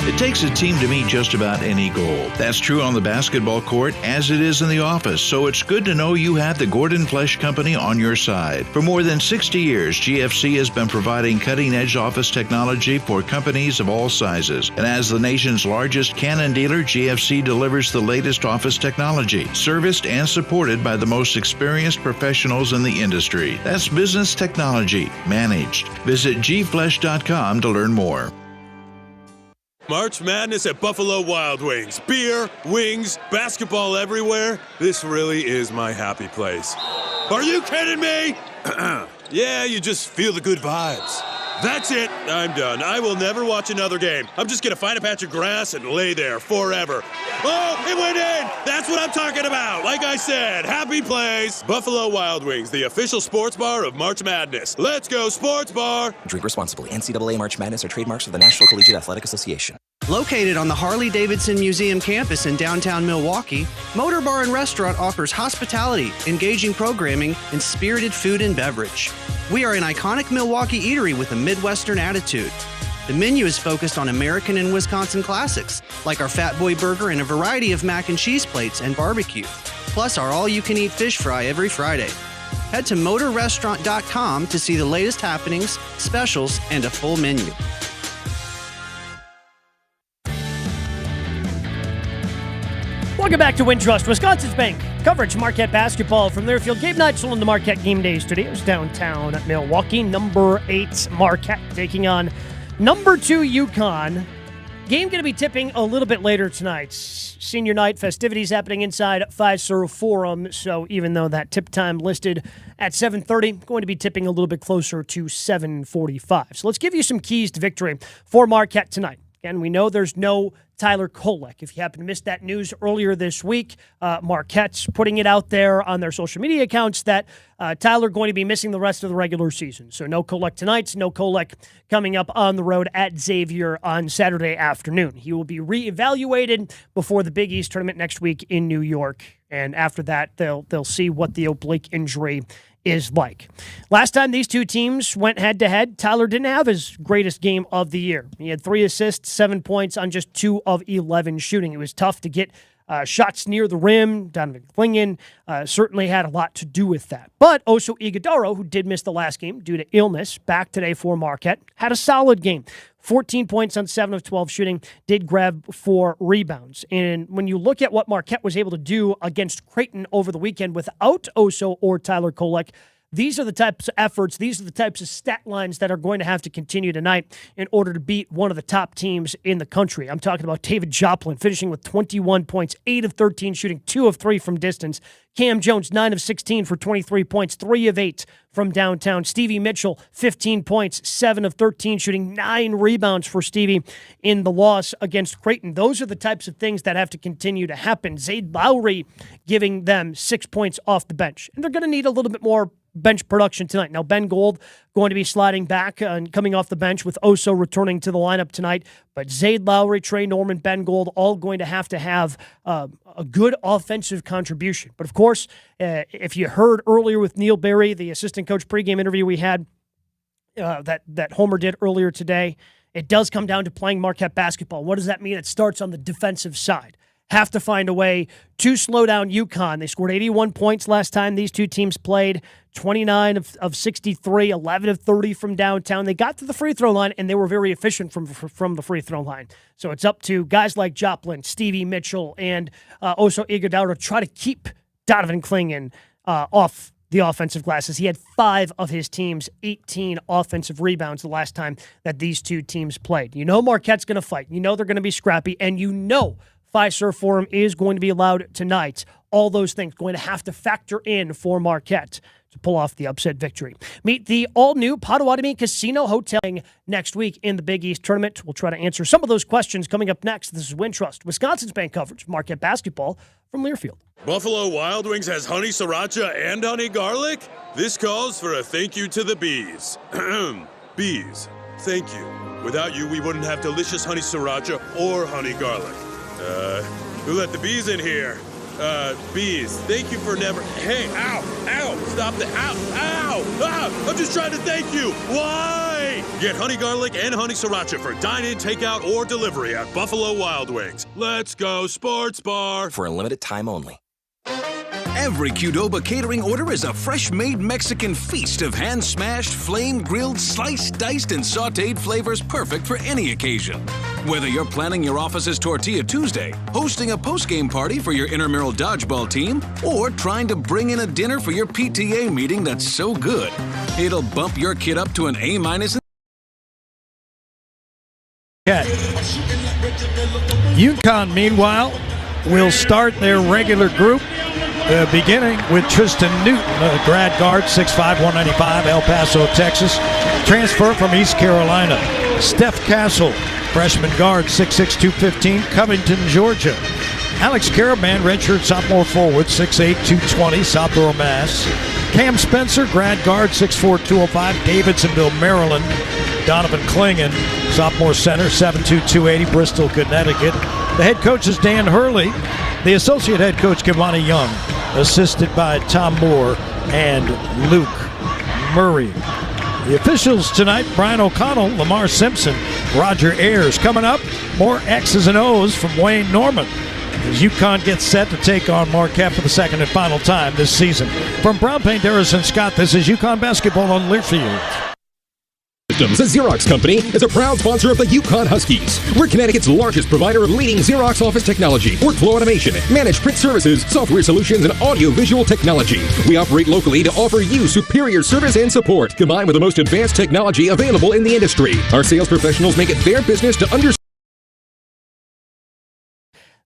It takes a team to meet just about any goal. That's true on the basketball court as it is in the office, so it's good to know you have the Gordon Flesch Company on your side. For more than 60 years, GFC has been providing cutting-edge office technology for companies of all sizes. And as the nation's largest Canon dealer, GFC delivers the latest office technology, serviced and supported by the most experienced professionals in the industry. That's business technology, managed. Visit gflesch.com to learn more. March Madness at Buffalo Wild Wings. Beer, wings, basketball everywhere. This really is my happy place. Are you kidding me? Yeah, you just feel the good vibes. That's it. I'm done. I will never watch another game. I'm just going to find a patch of grass and lay there forever. Oh, it went in. That's what I'm talking about. Like I said, happy place. Buffalo Wild Wings, the official sports bar of March Madness. Let's go, sports bar. Drink responsibly. NCAA March Madness are trademarks of the National Collegiate Athletic Association. Located on the Harley-Davidson Museum campus in downtown Milwaukee, Motor Bar and Restaurant offers hospitality, engaging programming, and spirited food and beverage. We are an iconic Milwaukee eatery with a Midwestern attitude. The menu is focused on American and Wisconsin classics, like our Fat Boy Burger and a variety of mac and cheese plates and barbecue, plus our all-you-can-eat fish fry every Friday. Head to motorrestaurant.com to see the latest happenings, specials, and a full menu. Welcome back to Wintrust, Wisconsin's bank coverage Marquette basketball from Learfield. Gabe Neitzel in the Marquette Game Day Studios downtown at Milwaukee. Number 8 Marquette taking on number 2 UConn. Game going to be tipping a little bit later tonight. Senior night festivities happening inside Fiserv Forum. So even though that tip time listed at 7:30, going to be tipping a little bit closer to 7:45. So let's give you some keys to victory for Marquette tonight. Again, we know there's no Tyler Kolek. If you happen to miss that news earlier this week, Marquette's putting it out there on their social media accounts that Tyler going to be missing the rest of the regular season. So no Kolek tonight, no Kolek coming up on the road at Xavier on Saturday afternoon. He will be reevaluated before the Big East tournament next week in New York. And after that, they'll see what the oblique injury is like. Last time these two teams went head-to-head, Tyler didn't have his greatest game of the year. He had 3 assists, 7 points on just 2 of 11 shooting. It was tough to get shots near the rim. Donovan Clingan certainly had a lot to do with that. But Oso Ighodaro, who did miss the last game due to illness, back today for Marquette, had a solid game. 14 points on 7 of 12 shooting, did grab 4 rebounds. And when you look at what Marquette was able to do against Creighton over the weekend without Oso or Tyler Kolek, these are the types of efforts, these are the types of stat lines that are going to have to continue tonight in order to beat one of the top teams in the country. I'm talking about David Joplin finishing with 21 points, 8 of 13 shooting, 2 of 3 from distance. Cam Jones, 9 of 16 for 23 points, 3 of 8 from downtown. Stevie Mitchell, 15 points, 7 of 13 shooting, 9 rebounds for Stevie in the loss against Creighton. Those are the types of things that have to continue to happen. Zayd Lowry giving them 6 points off the bench. And they're going to need a little bit more bench production tonight. Now, Ben Gold going to be sliding back and coming off the bench with Oso returning to the lineup tonight. But Zayd Lowry, Trey Norman, Ben Gold, all going to have a good offensive contribution. But, of course, if you heard earlier with Neil Berry, the assistant coach pregame interview we had that Homer did earlier today, it does come down to playing Marquette basketball. What does that mean? It starts on the defensive side. Have to find a way to slow down UConn. They scored 81 points last time these two teams played, 29 of 63, 11 of 30 from downtown. They got to the free throw line, and they were very efficient from the free throw line. So it's up to guys like Joplin, Stevie Mitchell, and Oso Ighodaro to try to keep Donovan Clingan off the offensive glasses. He had 5 of his team's 18 offensive rebounds the last time that these two teams played. You know Marquette's going to fight. You know they're going to be scrappy, and you know Fiserv Forum is going to be allowed tonight. All those things going to have to factor in for Marquette to pull off the upset victory. Meet the all-new Potawatomi Casino Hotel next week in the Big East Tournament. We'll try to answer some of those questions coming up next. This is Wintrust, Wisconsin's bank coverage of Marquette basketball from Learfield. Buffalo Wild Wings has honey sriracha and honey garlic? This calls for a thank you to the bees. Bees, thank you. Without you, we wouldn't have delicious honey sriracha or honey garlic. Who let the bees in here? Bees, thank you for never... Hey, ow, stop the... Ow, I'm just trying to thank you. Why? Get honey garlic and honey sriracha for dine-in, takeout, or delivery at Buffalo Wild Wings. Let's go sports bar. For a limited time only. Every Qdoba catering order is a fresh-made Mexican feast of hand-smashed, flame-grilled, sliced, diced, and sautéed flavors perfect for any occasion. Whether you're planning your office's Tortilla Tuesday, hosting a post-game party for your intramural dodgeball team, or trying to bring in a dinner for your PTA meeting that's so good, it'll bump your kid up to an A-. UConn, meanwhile, will start their regular group, beginning with Tristan Newton, a grad guard, 6'5", 195, El Paso, Texas, transfer from East Carolina. Steph Castle, freshman guard, 6'6", 215, Covington, Georgia. Alex Caravan, redshirt sophomore forward, 6'8", 220, Southborough, Mass. Cam Spencer, grad guard, 6'4", 205, Davidsonville, Maryland. Donovan Clingan, sophomore center, 7'2", 280, Bristol, Connecticut. The head coach is Dan Hurley. The associate head coach, Giovanni Young, assisted by Tom Moore and Luke Murray. The officials tonight, Brian O'Connell, Lamar Simpson, Roger Ayers. Coming up, more X's and O's from Wayne Norman as UConn gets set to take on Marquette for the second and final time this season. From Brown Paint, Harrison Scott, this is UConn basketball on Learfield. The Xerox Company is a proud sponsor of the UConn Huskies. We're Connecticut's largest provider of leading Xerox office technology, workflow automation, managed print services, software solutions, and audio-visual technology. We operate locally to offer you superior service and support, combined with the most advanced technology available in the industry. Our sales professionals make it their business to understand.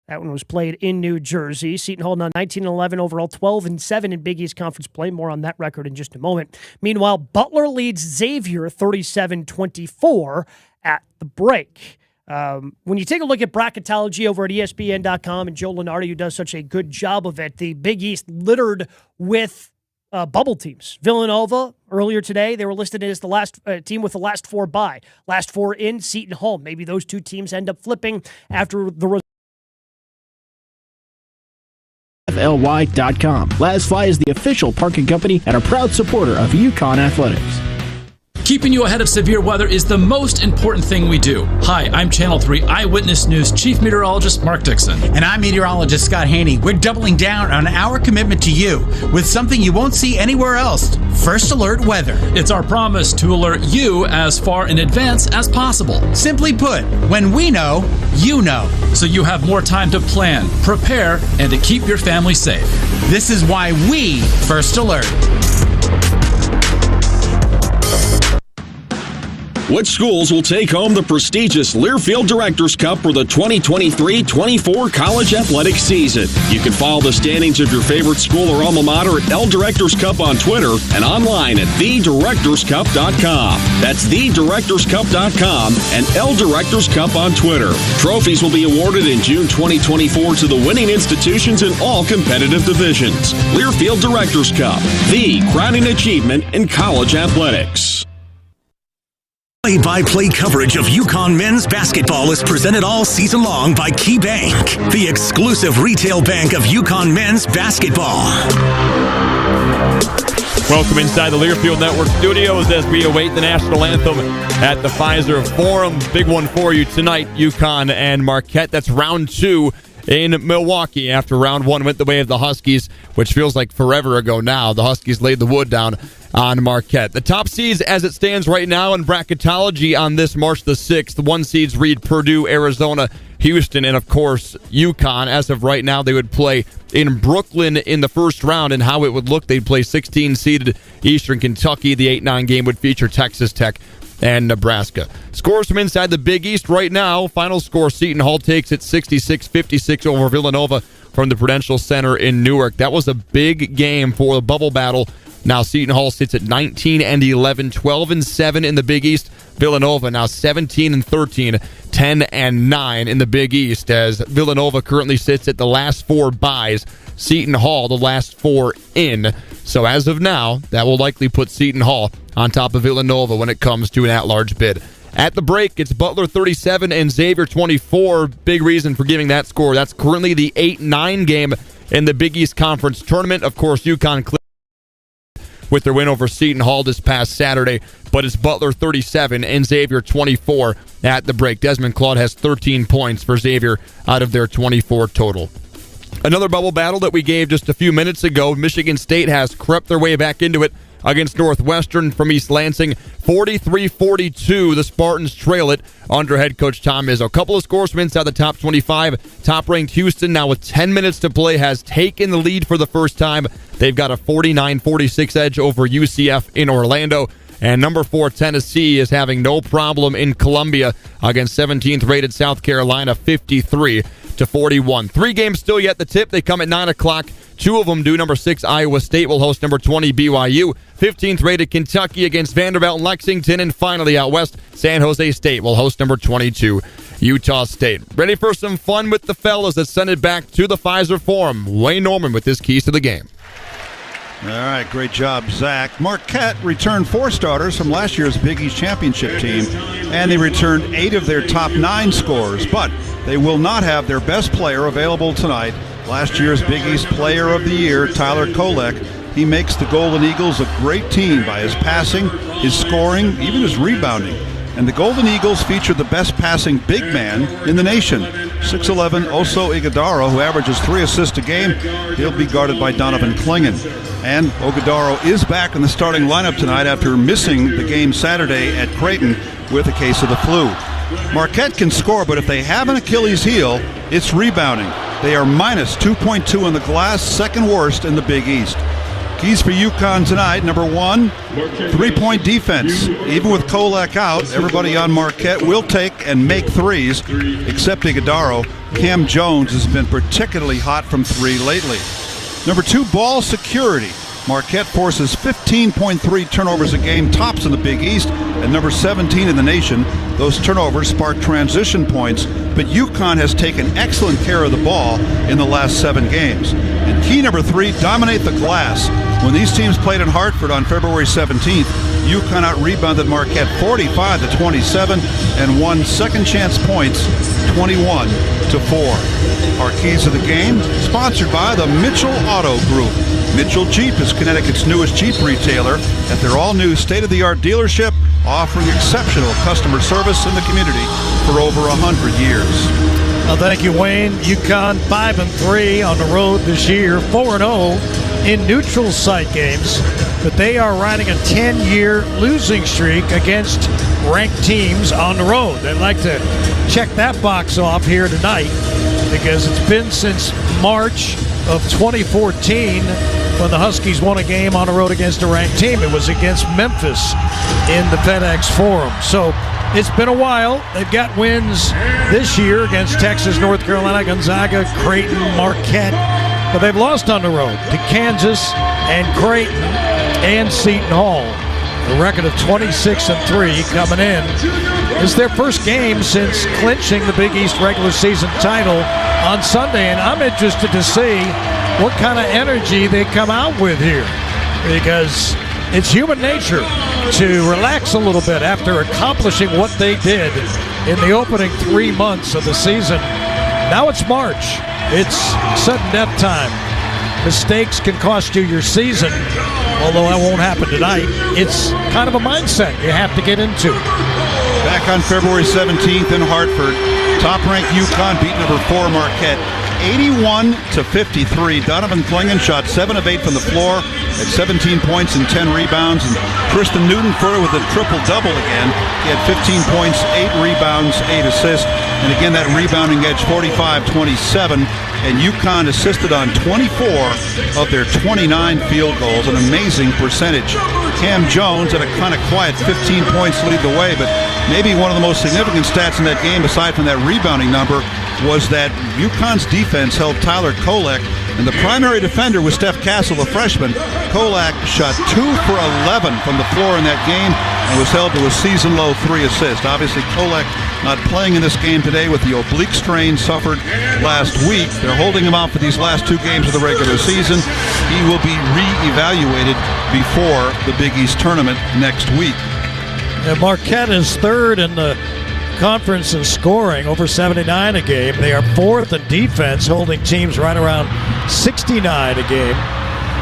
That one was played in New Jersey. Seton Hall now 19-11 overall, 12-7 in Big East Conference play. More on that record in just a moment. Meanwhile, Butler leads Xavier 37-24 at the break. When you take a look at bracketology over at ESPN.com and Joe Lunardi, who does such a good job of it, the Big East littered with bubble teams. Villanova, earlier today, they were listed as the last team with the last 4 bye. Last 4 in, Seton Hall. Maybe those two teams end up flipping after the FLY.com. LazFly is the official parking company and a proud supporter of UConn Athletics. Keeping you ahead of severe weather is the most important thing we do. Hi, I'm Channel 3 Eyewitness News Chief Meteorologist Mark Dixon. And I'm Meteorologist Scott Haney. We're doubling down on our commitment to you with something you won't see anywhere else. First Alert Weather. It's our promise to alert you as far in advance as possible. Simply put, when we know, you know. So you have more time to plan, prepare, and to keep your family safe. This is why we First Alert. Which schools will take home the prestigious Learfield Directors Cup for the 2023-24 college athletics season? You can follow the standings of your favorite school or alma mater at L Directors Cup on Twitter and online at thedirectorscup.com. That's thedirectorscup.com and L Directors Cup on Twitter. Trophies will be awarded in June 2024 to the winning institutions in all competitive divisions. Learfield Directors Cup, the crowning achievement in college athletics. Play-by-play coverage of UConn men's basketball is presented all season long by Key Bank, the exclusive retail bank of UConn men's basketball. Welcome inside the Learfield Network studios as we await the national anthem at the Pfizer Forum. Big one for you tonight, UConn and Marquette. That's round 2 in Milwaukee after round 1 went the way of the Huskies, which feels like forever ago now. The Huskies laid the wood down on Marquette. The top seeds as it stands right now in bracketology on this March the 6th. 1 seeds read Purdue, Arizona, Houston, and of course UConn. As of right now, they would play in Brooklyn in the first round, and how it would look, they'd play 16-seeded Eastern Kentucky. The 8-9 game would feature Texas Tech and Nebraska. Scores from inside the Big East right now. Final score, Seton Hall takes it 66-56 over Villanova from the Prudential Center in Newark. That was a big game for the bubble battle. Now Seton Hall sits at 19-11, 12-7 in the Big East. Villanova now 17-13, 10-9 in the Big East, as Villanova currently sits at the last 4 byes. Seton Hall the last 4 in. So as of now, that will likely put Seton Hall on top of Villanova when it comes to an at-large bid. At the break, it's Butler 37 and Xavier 24. Big reason for giving that score. That's currently the 8-9 game in the Big East Conference Tournament. Of course, UConn cleared with their win over Seton Hall this past Saturday, but it's Butler 37 and Xavier 24 at the break. Desmond Claude has 13 points for Xavier out of their 24 total. Another bubble battle that we gave just a few minutes ago, Michigan State has crept their way back into it against Northwestern from East Lansing. 43-42, the Spartans trail it under head coach Tom Izzo. A couple of scores from inside the top 25. Top-ranked Houston, now with 10 minutes to play, has taken the lead for the first time. They've got a 49-46 edge over UCF in Orlando. And number 4, Tennessee, is having no problem in Columbia against 17th-rated South Carolina, 53-41. 3 games still yet the tip. They come at 9 o'clock. 2 of them do. Number 6, Iowa State will host number 20, BYU. 15th-rated Kentucky against Vanderbilt and Lexington. And finally, out west, San Jose State will host number 22, Utah State. Ready for some fun with the fellas? Let's send it back to the Pfizer Forum. Wayne Norman with his keys to the game. All right, great job, Zach. Marquette returned 4 starters from last year's Big East Championship team, and they returned 8 of their top 9 scorers, but they will not have their best player available tonight. Last year's Big East Player of the Year, Tyler Kolek. He makes the Golden Eagles a great team by his passing, his scoring, even his rebounding. And the Golden Eagles feature the best passing big man in the nation, 6'11" Oso Ighodaro, who averages 3 assists a game. He'll be guarded by Donovan Clingan. And Ighodaro is back in the starting lineup tonight after missing the game Saturday at Creighton with a case of the flu. Marquette can score, but if they have an Achilles heel, it's rebounding. They are minus 2.2 on the glass, second worst in the Big East. Keys for UConn tonight, number 1, 3-point defense. Even with Kolek out, everybody on Marquette will take and make threes, except Ighodaro. Cam Jones has been particularly hot from 3 lately. Number 2, ball security. Marquette forces 15.3 turnovers a game, tops in the Big East, and number 17 in the nation. Those turnovers spark transition points, but UConn has taken excellent care of the ball in the last 7 games. And key number 3, dominate the glass. When these teams played in Hartford on February 17th, UConn out-rebounded Marquette 45-27 and won second chance points 21-4. Our keys of the game, sponsored by the Mitchell Auto Group. Mitchell Jeep is Connecticut's newest Jeep retailer at their all-new state-of-the-art dealership, offering exceptional customer service in the community for over 100 years. Well, thank you, Wayne. UConn 5-3 on the road this year, 4-0 in neutral site games, but they are riding a 10-year losing streak against ranked teams on the road. They'd like to check that box off here tonight because it's been since March of 2014 when the Huskies won a game on the road against a ranked team. It was against Memphis in the FedEx Forum. So it's been a while. They've got wins this year against Texas, North Carolina, Gonzaga, Creighton, Marquette. But they've lost on the road to Kansas and Creighton and Seton Hall. A record of 26-3 coming in. It's their first game since clinching the Big East regular season title on Sunday. And I'm interested to see what kind of energy they come out with here, because it's human nature to relax a little bit after accomplishing what they did in the opening 3 months of the season. Now it's March. It's sudden death time. Mistakes can cost you your season, although that won't happen tonight. It's kind of a mindset you have to get into. Back on February 17th in Hartford, top-ranked UConn beat number 4 Marquette 81-53. Donovan Clingan shot 7 of 8 from the floor at 17 points and 10 rebounds. And Tristan Newton further with a triple-double again. He had 15 points, 8 rebounds, 8 assists. And again, that rebounding edge, 45-27. And UConn assisted on 24 of their 29 field goals, an amazing percentage. Cam Jones had a kind of quiet 15 points to lead the way, but maybe one of the most significant stats in that game, aside from that rebounding number, was that UConn's defense held Tyler Kolek, and the primary defender was Steph Castle, the freshman. Kolek shot 2 for 11 from the floor in that game and was held to a season-low 3 assists. Obviously, Kolek not playing in this game today with the oblique strain suffered last week. They're holding him out for these last 2 games of the regular season. He will be re-evaluated before the Big East tournament next week. And Marquette is third in the conference in scoring, over 79 a game. They are fourth in defense, holding teams right around 69 a game.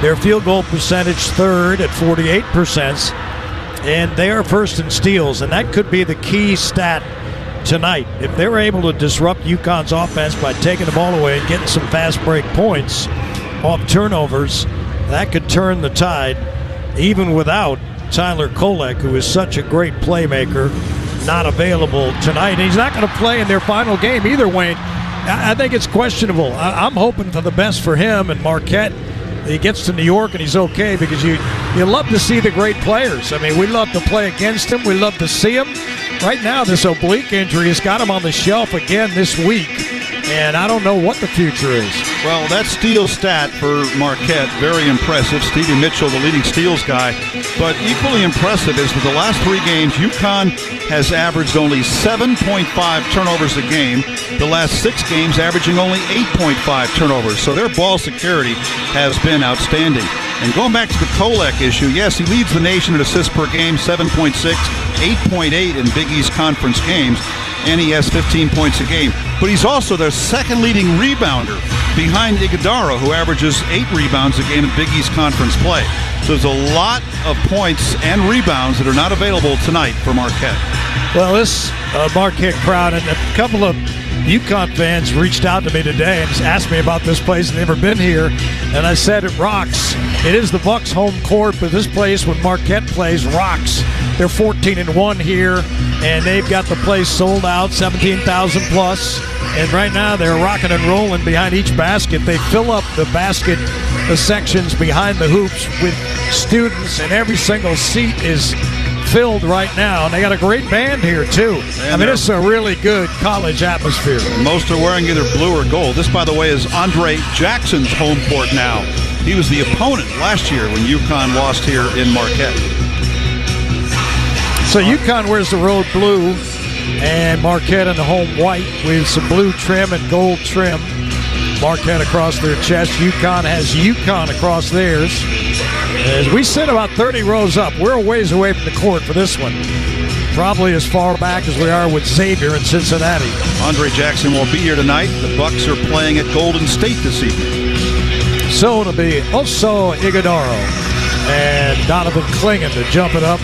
Their field goal percentage third at 48%, and they are first in steals, and that could be the key stat tonight. If they're able to disrupt UConn's offense by taking the ball away and getting some fast break points off turnovers, that could turn the tide, even without Tyler Kolek, who is such a great playmaker, not available tonight. And he's not going to play in their final game either, Wayne. I think it's questionable. I'm hoping for the best for him and Marquette. He gets to New York and he's okay, because you love to see the great players. I mean, we love to play against him. We love to see him. Right now, this oblique injury has got him on the shelf again this week, and I don't know what the future is. Well, that steal stat for Marquette, very impressive. Stevie Mitchell, the leading steals guy. But equally impressive is that the last 3 games, UConn has averaged only 7.5 turnovers a game. The last 6 games averaging only 8.5 turnovers. So their ball security has been outstanding. And going back to the Kolek issue, yes, he leads the nation in assists per game, 7.6, 8.8 in Big East Conference games, and he has 15 points a game. But he's also their second leading rebounder behind Iguodala, who averages 8 rebounds a game in Big East Conference play. So there's a lot of points and rebounds that are not available tonight for Marquette. Well, this Marquette crowd, and a couple of UConn fans reached out to me today and asked me about this place. They've never been here, and I said it rocks. It is the Bucks' home court, but this place, when Marquette plays, rocks. They're 14-1 here, and they've got the place sold out, 17,000 plus. And right now they're rocking and rolling behind each basket. They fill up the basket, the sections behind the hoops with students, and every single seat is filled right now, and they got a great band here too. I mean, it's a really good college atmosphere. Most are wearing either blue or gold. This, by the way, is Andre Jackson's home court now. He was the opponent last year when UConn lost here in Marquette. So UConn wears the road blue, and Marquette in the home white with some blue trim and gold trim. Marquette across their chest. UConn has UConn across theirs. As we sit about 30 rows up, we're a ways away from the court for this one. Probably as far back as we are with Xavier in Cincinnati. Andre Jackson won't be here tonight. The Bucks are playing at Golden State this evening. So it'll be Oso Iguodaro and Donovan Clingan to jump it up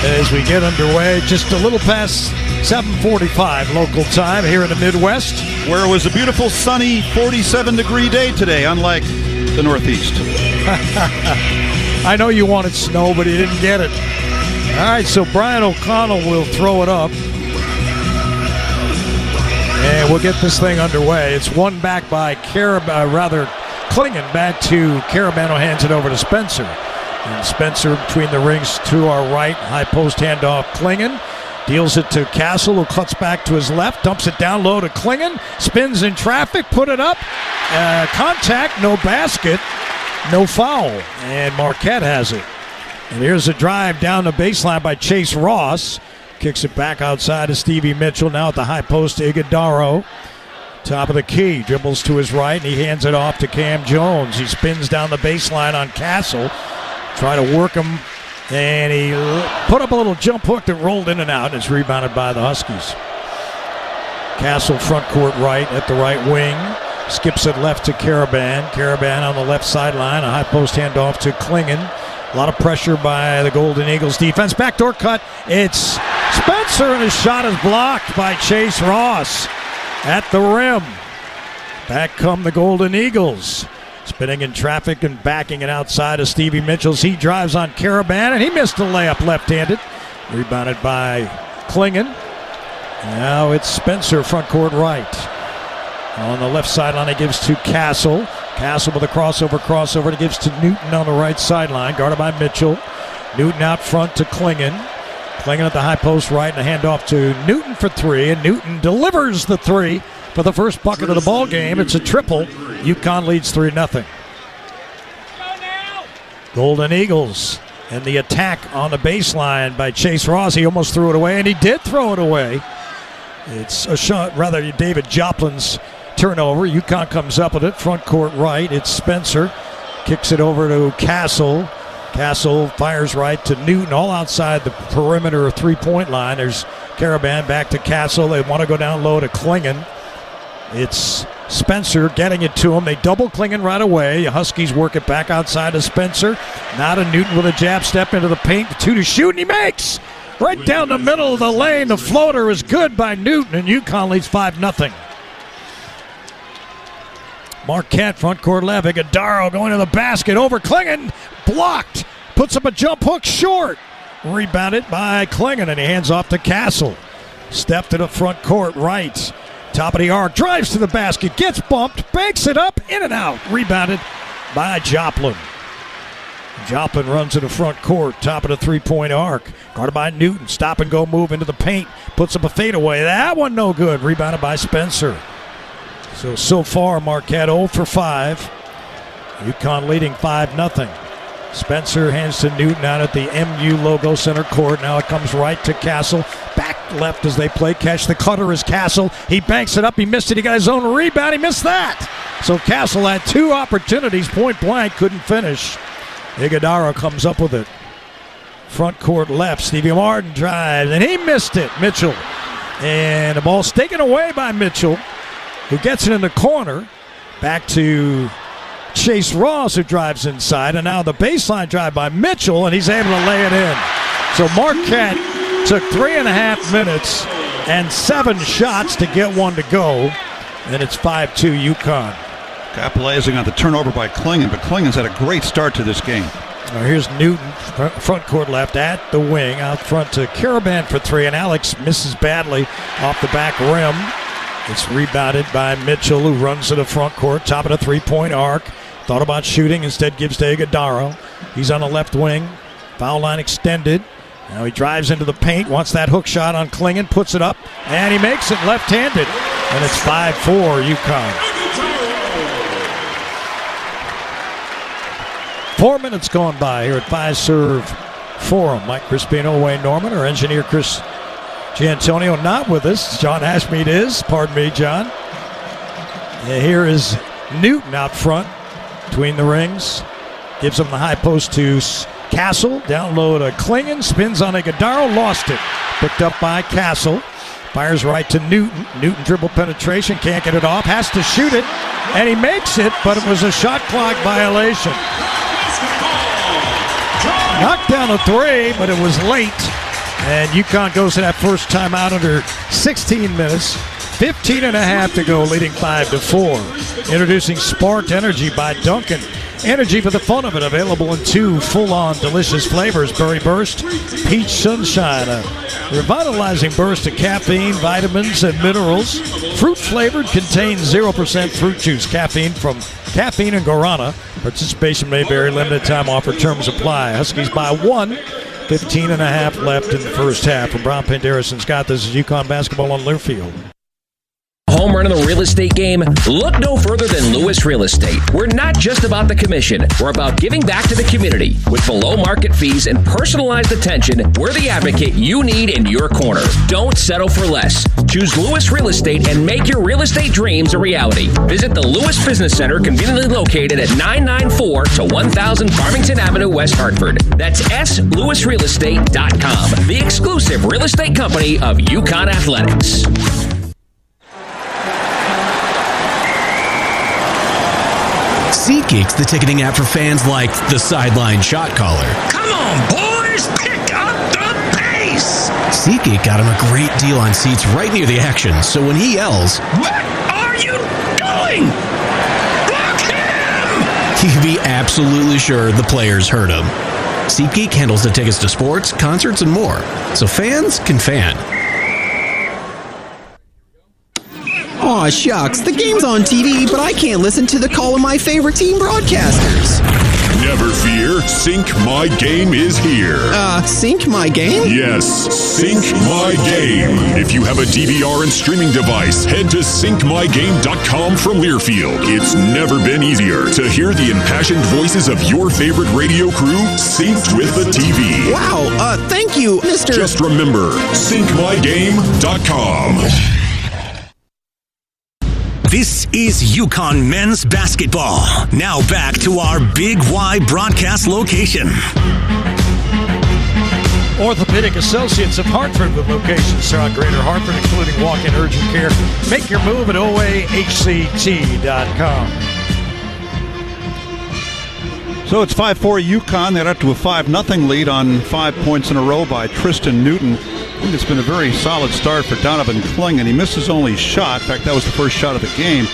as we get underway. Just a little past 7:45 local time here in the Midwest. Where it was a beautiful, sunny, 47-degree day today, unlike the Northeast. I know you wanted snow, but you didn't get it. All right, so Brian O'Connell will throw it up. And we'll get this thing underway. It's one back by Clingan back to Carabano, hands it over to Spencer. And Spencer between the rings to our right. High post handoff Clingan. Deals it to Castle, who cuts back to his left. Dumps it down low to Clingan. Spins in traffic, put it up. Contact, no basket, no foul. And Marquette has it. And here's a drive down the baseline by Chase Ross. Kicks it back outside to Stevie Mitchell. Now at the high post to Iguodaro. Top of the key. Dribbles to his right, and he hands it off to Cam Jones. He spins down the baseline on Castle. Try to work him. And he put up a little jump hook that rolled in and out. And it's rebounded by the Huskies. Castle front court right at the right wing. Skips it left to Caraban. Caraban on the left sideline. A high post handoff to Clingan. A lot of pressure by the Golden Eagles defense. Backdoor cut. It's Spencer, and his shot is blocked by Chase Ross at the rim. Back come the Golden Eagles. Spinning in traffic and backing it outside of Stevie Mitchell's. He drives on Caraban, and he missed a layup left-handed. Rebounded by Clingan. Now it's Spencer, front court right. On the left sideline, he gives to Castle. Castle with a crossover. He gives to Newton on the right sideline, guarded by Mitchell. Newton out front to Clingan. Clingan at the high post right, and a handoff to Newton for three. And Newton delivers the three for the first bucket of the ball game. It's a triple. UConn leads 3-0. Golden Eagles and the attack on the baseline by Chase Ross. He almost threw it away, and he did throw it away. It's a shot, rather David Joplin's turnover. UConn comes up with it, front court right. It's Spencer. Kicks it over to Castle. Castle fires right to Newton, all outside the perimeter three-point line. There's Caraban back to Castle. They want to go down low to Clingan. It's Spencer getting it to him. They double Clingan right away. The Huskies work it back outside to Spencer. Now to Newton with a jab step into the paint. 2 to shoot, and he makes! Right down the middle of the lane. The floater is good by Newton, and UConn leads 5-0. Marquette, front court left. Iguodaro going to the basket. Over Clingan. Blocked. Puts up a jump hook short. Rebounded by Clingan, and he hands off to Castle. Step to the front court right. Top of the arc. Drives to the basket. Gets bumped. Banks it up. In and out. Rebounded by Joplin. Joplin runs to the front court. Top of the three-point arc. Guarded by Newton. Stop and go move into the paint. Puts up a fadeaway. That one no good. Rebounded by Spencer. So far, Marquette 0 for 5. UConn leading 5-0. Spencer hands to Newton out at the MU logo center court. Now it comes right to Castle. Back left as they play catch. The cutter is Castle. He banks it up. He missed it. He got his own rebound. He missed that. So Castle had 2 opportunities. Point blank. Couldn't finish. Iguodaro comes up with it. Front court left. Stevie Martin drives, and he missed it. Mitchell. And the ball's taken away by Mitchell, who gets it in the corner. Back to Chase Ross, who drives inside. And now the baseline drive by Mitchell, and he's able to lay it in. So Marquette took 3.5 minutes and 7 shots to get one to go. And it's 5-2 UConn. Capitalizing on the turnover by Clingan, but Clingan's had a great start to this game. Now here's Newton, front court left at the wing, out front to Caraban for 3, and Alex misses badly off the back rim. It's rebounded by Mitchell, who runs to the front court, top of the three-point arc. Thought about shooting, instead gives to Iguodaro. He's on the left wing, foul line extended. Now he drives into the paint, wants that hook shot on Clingan, puts it up, and he makes it left-handed. And it's 5-4 UConn. 4 minutes gone by here at Fiserv Forum. Mike Crispino, Wayne Norman, our engineer Chris Giantonio not with us. John Ashmead is. Pardon me, John. And here is Newton out front between the rings. Gives him the high post to Castle. Down low to Klingon. Spins on Iguodaro. Lost it. Picked up by Castle. Fires right to Newton. Newton dribble penetration. Can't get it off. Has to shoot it. And he makes it, but it was a shot clock violation. Knocked down a three, but it was late. And UConn goes to that first timeout under 16 minutes. 15 and a half to go, leading 5-4. Introducing Sparked Energy by Dunkin'. Energy for the fun of it, available in 2 full-on delicious flavors. Berry Burst, Peach Sunshine. A revitalizing burst of caffeine, vitamins, and minerals. Fruit-flavored, contains 0% fruit juice. Caffeine and guarana. Participation may vary. Limited time offer. Terms apply. Huskies by 1. 15 and a half left in the first half. From Brown, Penderas, and Scott, this is UConn basketball on Learfield. Home run of the real estate game? Look no further than Lewis Real Estate. We're not just about the commission. We're about giving back to the community. With below market fees and personalized attention, we're the advocate you need in your corner. Don't settle for less. Choose Lewis Real Estate and make your real estate dreams a reality. Visit the Lewis Business Center, conveniently located at 994 to 1000 Farmington Avenue, West Hartford. That's SLewisRealEstate.com, the exclusive real estate company of UConn Athletics. SeatGeek's the ticketing app for fans like the sideline shot caller. Come on, boys, pick up the pace! SeatGeek got him a great deal on seats right near the action, so when he yells, "What are you doing? Block him!" he can be absolutely sure the players heard him. SeatGeek handles the tickets to sports, concerts, and more, so fans can fan. Aw, shucks. The game's on TV, but I can't listen to the call of my favorite team broadcasters. Never fear, Sync My Game is here. Sync My Game? Yes, Sync My Game. If you have a DVR and streaming device, head to syncmygame.com from Learfield. It's never been easier to hear the impassioned voices of your favorite radio crew synced with the TV. Wow, thank you, Mr. Just remember, syncmygame.com. This is UConn men's basketball. Now back to our Big Y broadcast location. Orthopedic Associates of Hartford with locations throughout Greater Hartford, including walk-in urgent care. Make your move at oahct.com. So it's 5-4 UConn. They're up to a 5-0 lead on 5 points in a row by Tristan Newton. I think it's been a very solid start for Donovan Klingon. He missed his only shot. In fact, that was the first shot of the game.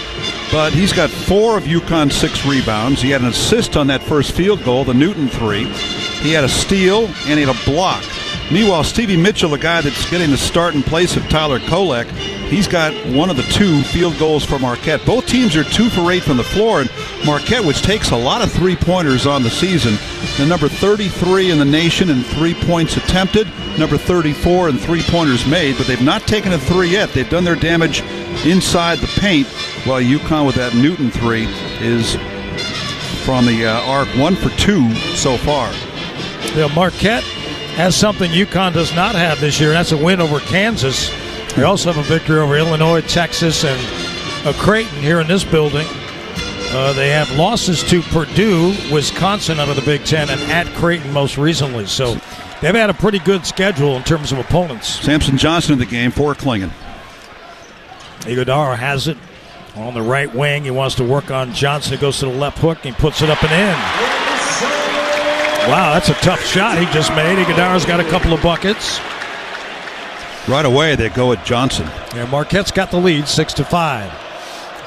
But he's got 4 of UConn's 6 rebounds. He had an assist on that first field goal, the Newton 3. He had a steal, and he had a block. Meanwhile, Stevie Mitchell, a guy that's getting the start in place of Tyler Kolek, he's got one of the 2 field goals for Marquette. Both teams are 2 for 8 from the floor, and Marquette, which takes a lot of three-pointers on the season, they're number 33 in the nation in 3 points attempted, number 34 in three-pointers made, but they've not taken a 3 yet. They've done their damage inside the paint, while UConn with that Newton 3 is from the arc 1 for 2 so far. Yeah, Marquette has something UConn does not have this year, and that's a win over Kansas. They also have a victory over Illinois, Texas, and Creighton here in this building. They have losses to Purdue, Wisconsin out of the Big Ten, and at Creighton most recently. So they've had a pretty good schedule in terms of opponents. Samson Johnson in the game for Klingon. Iguodaro has it on the right wing. He wants to work on Johnson. He goes to the left hook, and he puts it up and in. Wow, that's a tough shot he just made. Iguodaro's got a couple of buckets. Right away, they go at Johnson. Yeah, Marquette's got the lead, 6-5.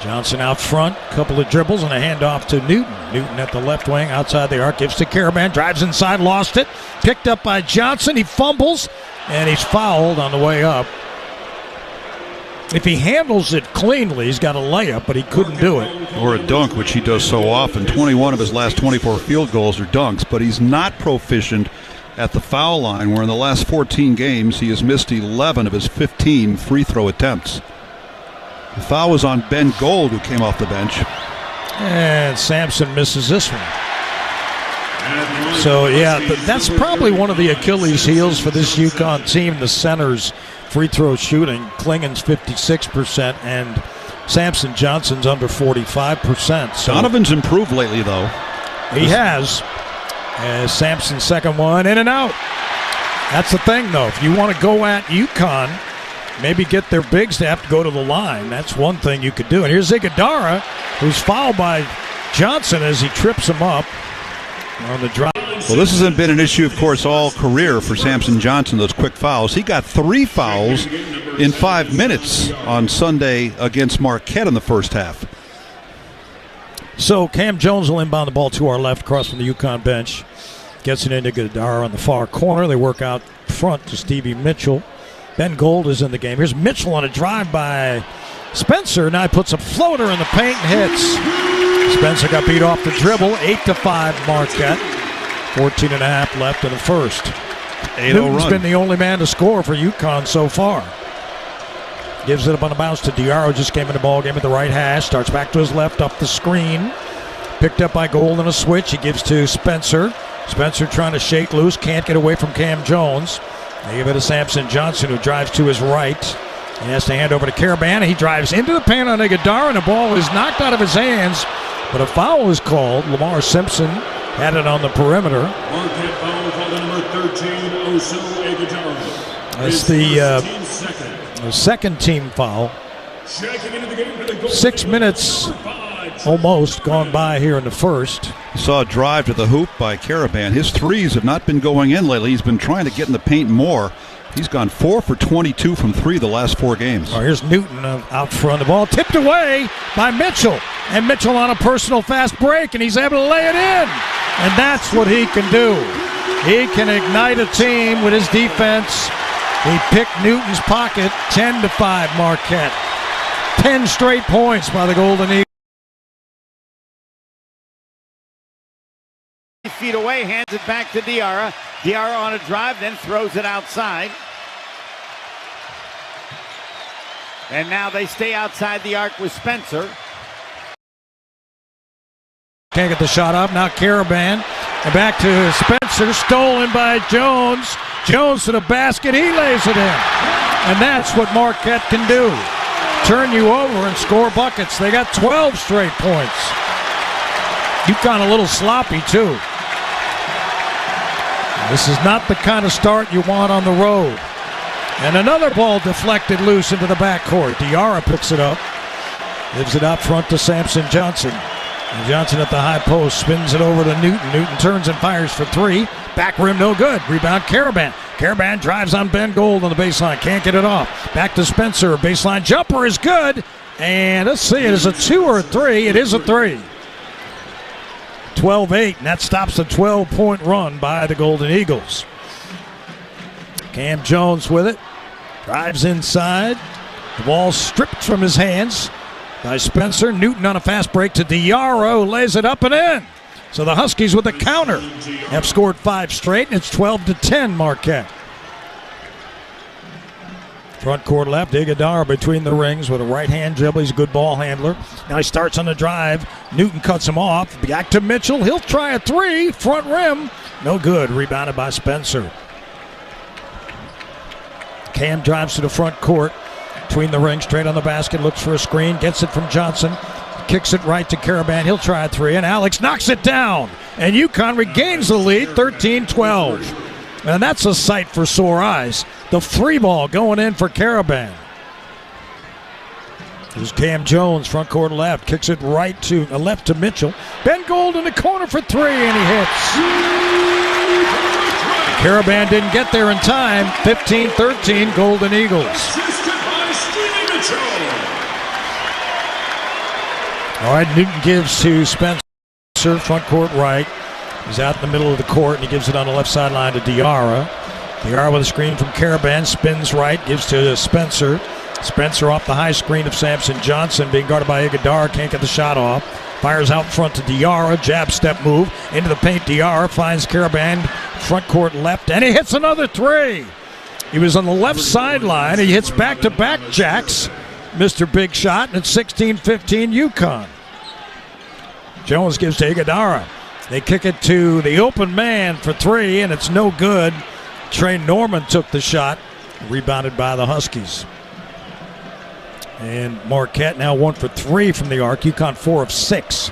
Johnson out front, couple of dribbles and a handoff to Newton. Newton at the left wing, outside the arc, gives to Caravan, drives inside, lost it. Picked up by Johnson, he fumbles, and he's fouled on the way up. If he handles it cleanly, he's got a layup, but he couldn't do it. Or a dunk, which he does so often. 21 of his last 24 field goals are dunks, but he's not proficient at the foul line, where in the last 14 games he has missed 11 of his 15 free throw attempts. The foul was on Ben Gold, who came off the bench. And Sampson misses this one. So, yeah, that's probably one of the Achilles heels for this UConn team, the centers free throw shooting. Klingen's 56% and Samson Johnson's under 45%. So Donovan's improved lately, though. He has. Sampson's second one, in and out. That's the thing, though. If you want to go at UConn, maybe get their bigs to have to go to the line. That's one thing you could do. And here's Iguodala, who's fouled by Johnson as he trips him up on the drive. Well, this hasn't been an issue, of course, all career for Samson Johnson, those quick fouls. He got 3 fouls in 5 minutes on Sunday against Marquette in the first half. So Cam Jones will inbound the ball to our left across from the UConn bench. Gets it into Iguodala on the far corner. They work out front to Stevie Mitchell. Ben Gold is in the game. Here's Mitchell on a drive by Spencer. Now he puts a floater in the paint and hits. Spencer got beat off the dribble. 8-5 Marquette. 14.5 left in the first. 8-0 Newton's run. been the only man to score for UConn so far. Gives it up on the bounce to Diarra. Just came in the ball game at the right hash. Starts back to his left up the screen. Picked up by Gold on a switch. He gives to Spencer. Spencer trying to shake loose. Can't get away from Cam Jones. They give it to Samson Johnson, who drives to his right. He has to hand over to Caravan. He drives into the paint on Iguodala, and the ball is knocked out of his hands. But a foul is called. Lamar Simpson had it on the perimeter. Marquette foul called on number 13, Oso Iguodala. That's the second team foul. 6 minutes almost gone by here in the first. Saw a drive to the hoop by Caravan. His threes have not been going in lately. He's been trying to get in the paint more. He's gone 4 for 22 from 3 the last 4 games. Oh, here's Newton out front. The ball tipped away by Mitchell. And Mitchell on a personal fast break, and he's able to lay it in. And that's what he can do. He can ignite a team with his defense. He picked Newton's pocket. 10-5 Marquette. 10 straight points by the Golden Eagles. Feet away, hands it back to Diarra. Diarra on a drive, then throws it outside. And now they stay outside the arc with Spencer. Can't get the shot up. Now Caravan. And back to Spencer. Stolen by Jones. Jones to the basket. He lays it in. And that's what Marquette can do. Turn you over and score buckets. They got 12 straight points. UConn a little sloppy, too. This is not the kind of start you want on the road. And another ball deflected loose into the backcourt. Diarra picks it up. Gives it out front to Samson Johnson. And Johnson at the high post spins it over to Newton. Newton turns and fires for 3. Back rim, no good. Rebound, Caravan. Caravan drives on Ben Gold on the baseline. Can't get it off. Back to Spencer. Baseline jumper is good. And let's see, it is a 2 or a 3. It is a 3. 12-8, and that stops a 12-point run by the Golden Eagles. Cam Jones with it. Drives inside. The ball stripped from his hands by Spencer. Newton on a fast break to Diarra, lays it up and in. So the Huskies with a counter have scored 5 straight, and it's 12-10 Marquette. Front court left, Iguodala between the rings with a right-hand dribble. He's a good ball handler. Now he starts on the drive. Newton cuts him off. Back to Mitchell. He'll try a 3. Front rim. No good. Rebounded by Spencer. Cam drives to the front court. Between the rings, straight on the basket. Looks for a screen. Gets it from Johnson. Kicks it right to Caravan. He'll try a 3. And Alex knocks it down. And UConn regains the lead, 13-12. And that's a sight for sore eyes. The 3 ball going in for Caravan. There's Cam Jones, front court left. Kicks it right to left to Mitchell. Ben Gold in the corner for 3, and he hits. Caravan didn't get there in time. 15-13, Golden Eagles. All right, Newton gives to Spencer, front court right. He's out in the middle of the court, and he gives it on the left sideline to Diarra. Diarra with a screen from Caravan, spins right, gives to Spencer. Spencer off the high screen of Samson Johnson, being guarded by Iguodala, can't get the shot off. Fires out front to Diarra, jab step move, into the paint. Diarra finds Caravan, front court left, and he hits another 3. He was on the left sideline. He hits back-to-back jacks, Mr. Big Shot, and it's 16-15 UConn. Jones gives to Iguodala. They kick it to the open man for three, and it's no good. Trey Norman took the shot, rebounded by the Huskies. And Marquette now 1 for 3 from the arc. UConn 4 of 6.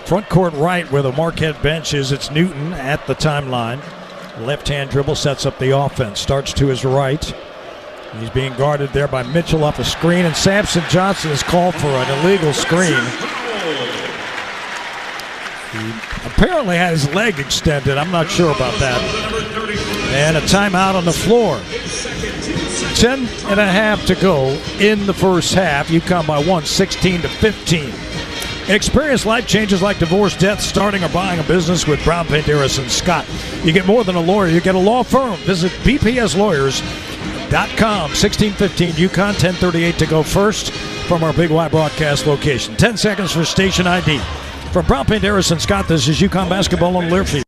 Front court right where the Marquette bench is, it's Newton at the timeline. Left-hand dribble sets up the offense. Starts to his right. He's being guarded there by Mitchell off a screen, and Samson Johnson is called for an illegal screen. He apparently had his leg extended. I'm not sure about that. And a timeout on the floor. 10 and a half to go in the first half. UConn by 1, 16-15. Experience life changes like divorce, death, starting or buying a business with Brown Paint Harrison Scott. You get more than a lawyer. You get a law firm. Visit bpslawyers.com. 16-15 UConn, 10:38 to go first from our Big Y broadcast location. 10 seconds for station ID. From Brown Paint Harrison Scott, this is UConn basketball on Learfield.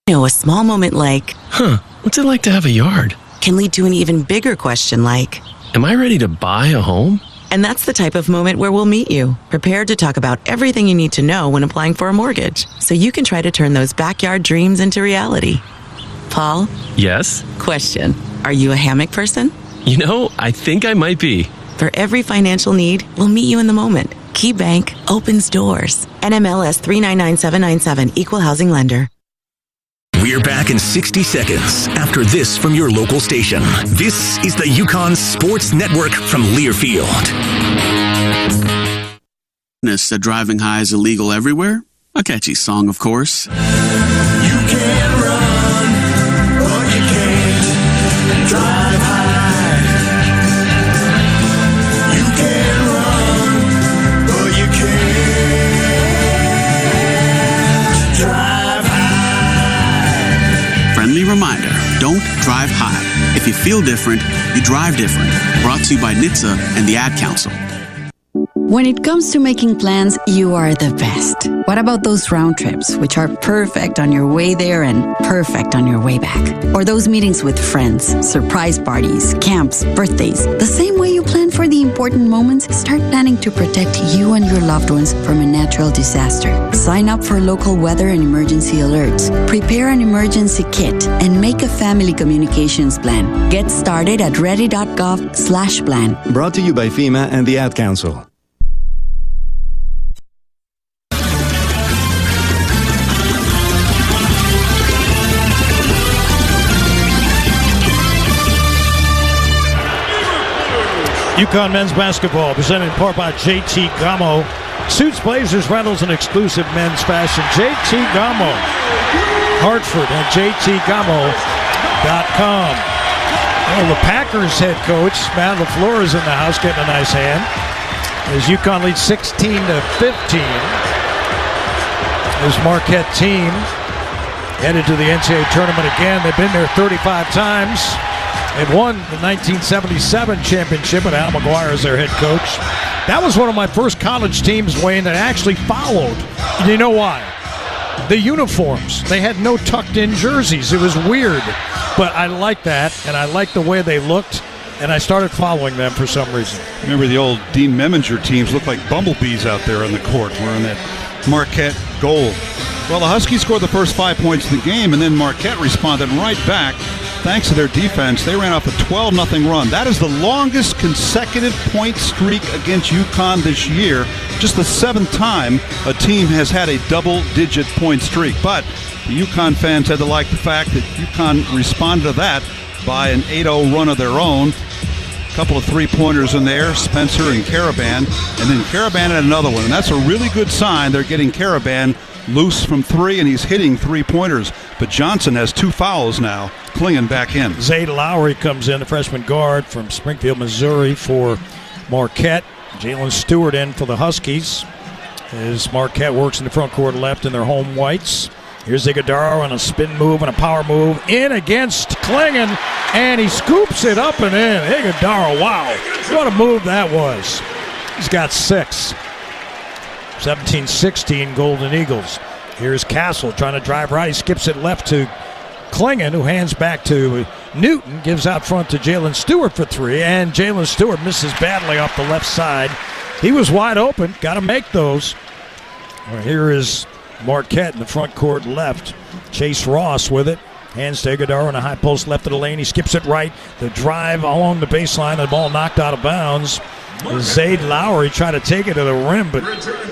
A small moment like, what's it like to have a yard? Can lead to an even bigger question like, am I ready to buy a home? And that's the type of moment where we'll meet you, prepared to talk about everything you need to know when applying for a mortgage, so you can try to turn those backyard dreams into reality. Paul? Yes? Question. Are you a hammock person? You know, I think I might be. For every financial need, we'll meet you in the moment. KeyBank opens doors. NMLS 399797, Equal Housing Lender. We're back in 60 seconds after this from your local station. This is the UConn Sports Network from Learfield. That driving high is illegal everywhere? A catchy song, of course. You can run, but you can't drive high. You can run, but you can't drive high. Friendly reminder, don't drive high. If you feel different, you drive different. Brought to you by NHTSA and the Ad Council. When it comes to making plans, you are the best. What about those round trips, which are perfect on your way there and perfect on your way back? Or those meetings with friends, surprise parties, camps, birthdays. The same way you plan for the important moments, start planning to protect you and your loved ones from a natural disaster. Sign up for local weather and emergency alerts. Prepare an emergency kit and make a family communications plan. Get started at ready.gov/plan. Brought to you by FEMA and the Ad Council. UConn men's basketball presented in part by JT Gamo. Suits, blazers, rentals, and exclusive men's fashion. JT Gamo. Hartford at jtgamo.com. Well, the Packers head coach, Matt LaFleur, is in the house getting a nice hand. As UConn leads 16-15. This Marquette team headed to the NCAA tournament again. They've been there 35 times. They've won the 1977 championship with Al McGuire as their head coach. That was one of my first college teams, Wayne, that actually followed. And you know why? The uniforms. They had no tucked-in jerseys. It was weird. But I liked that, and I liked the way they looked, and I started following them for some reason. Remember the old Dean Meminger teams looked like bumblebees out there on the court wearing that Marquette gold. Well, the Huskies scored the first 5 points in the game, and then Marquette responded right back. Thanks to their defense, they ran off a 12-0 run. That is the longest consecutive point streak against UConn this year. Just the 7th time a team has had a double-digit point streak. But the UConn fans had to like the fact that UConn responded to that by an 8-0 run of their own. A couple of three-pointers in there, Spencer and Caravan. And then Caravan had another one. And that's a really good sign. They're getting Caravan loose from three, and he's hitting three-pointers. But Johnson has 2 fouls now. Klingen back in. Zayd Lowry comes in, the freshman guard from Springfield, Missouri for Marquette. Jalen Stewart in for the Huskies as Marquette works in the front court left in their home whites. Here's Iguodala on a spin move and a power move in against Klingen, and he scoops it up and in. Iguodala, wow, what a move that was. He's got 6. 17-16 Golden Eagles. Here's Castle trying to drive right. He skips it left to Klingon, who hands back to Newton, gives out front to Jalen Stewart for three, and Jalen Stewart misses badly off the left side. He was wide open. Got to make those. Here is Marquette in the front court left. Chase Ross with it. Hands to Iguodala in a high post left of the lane. He skips it right. The drive along the baseline. The ball knocked out of bounds. Zayd Lowry tried to take it to the rim, but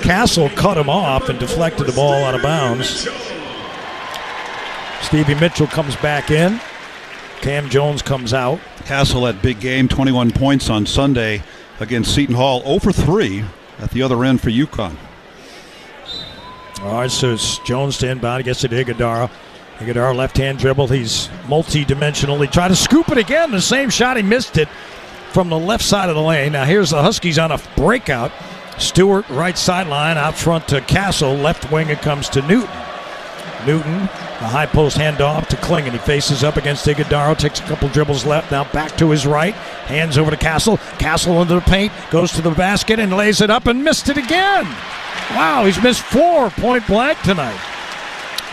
Castle cut him off and deflected the ball out of bounds. Stevie Mitchell comes back in. Cam Jones comes out. Castle had big game, 21 points on Sunday against Seton Hall. 0 for 3 at the other end for UConn. All right, so it's Jones to inbound. He gets it to Iguodala. Iguodala left-hand dribble. He's multi-dimensional. He tried to scoop it again. The same shot. He missed it from the left side of the lane. Now here's the Huskies on a breakout. Stewart, right sideline, out front to Castle. Left wing, it comes to Newton. Newton, the high post handoff to Klingon. He faces up against Iguodala, takes a couple dribbles left, now back to his right. Hands over to Castle. Castle into the paint, goes to the basket and lays it up and missed it again. Wow, he's missed 4 point blank tonight.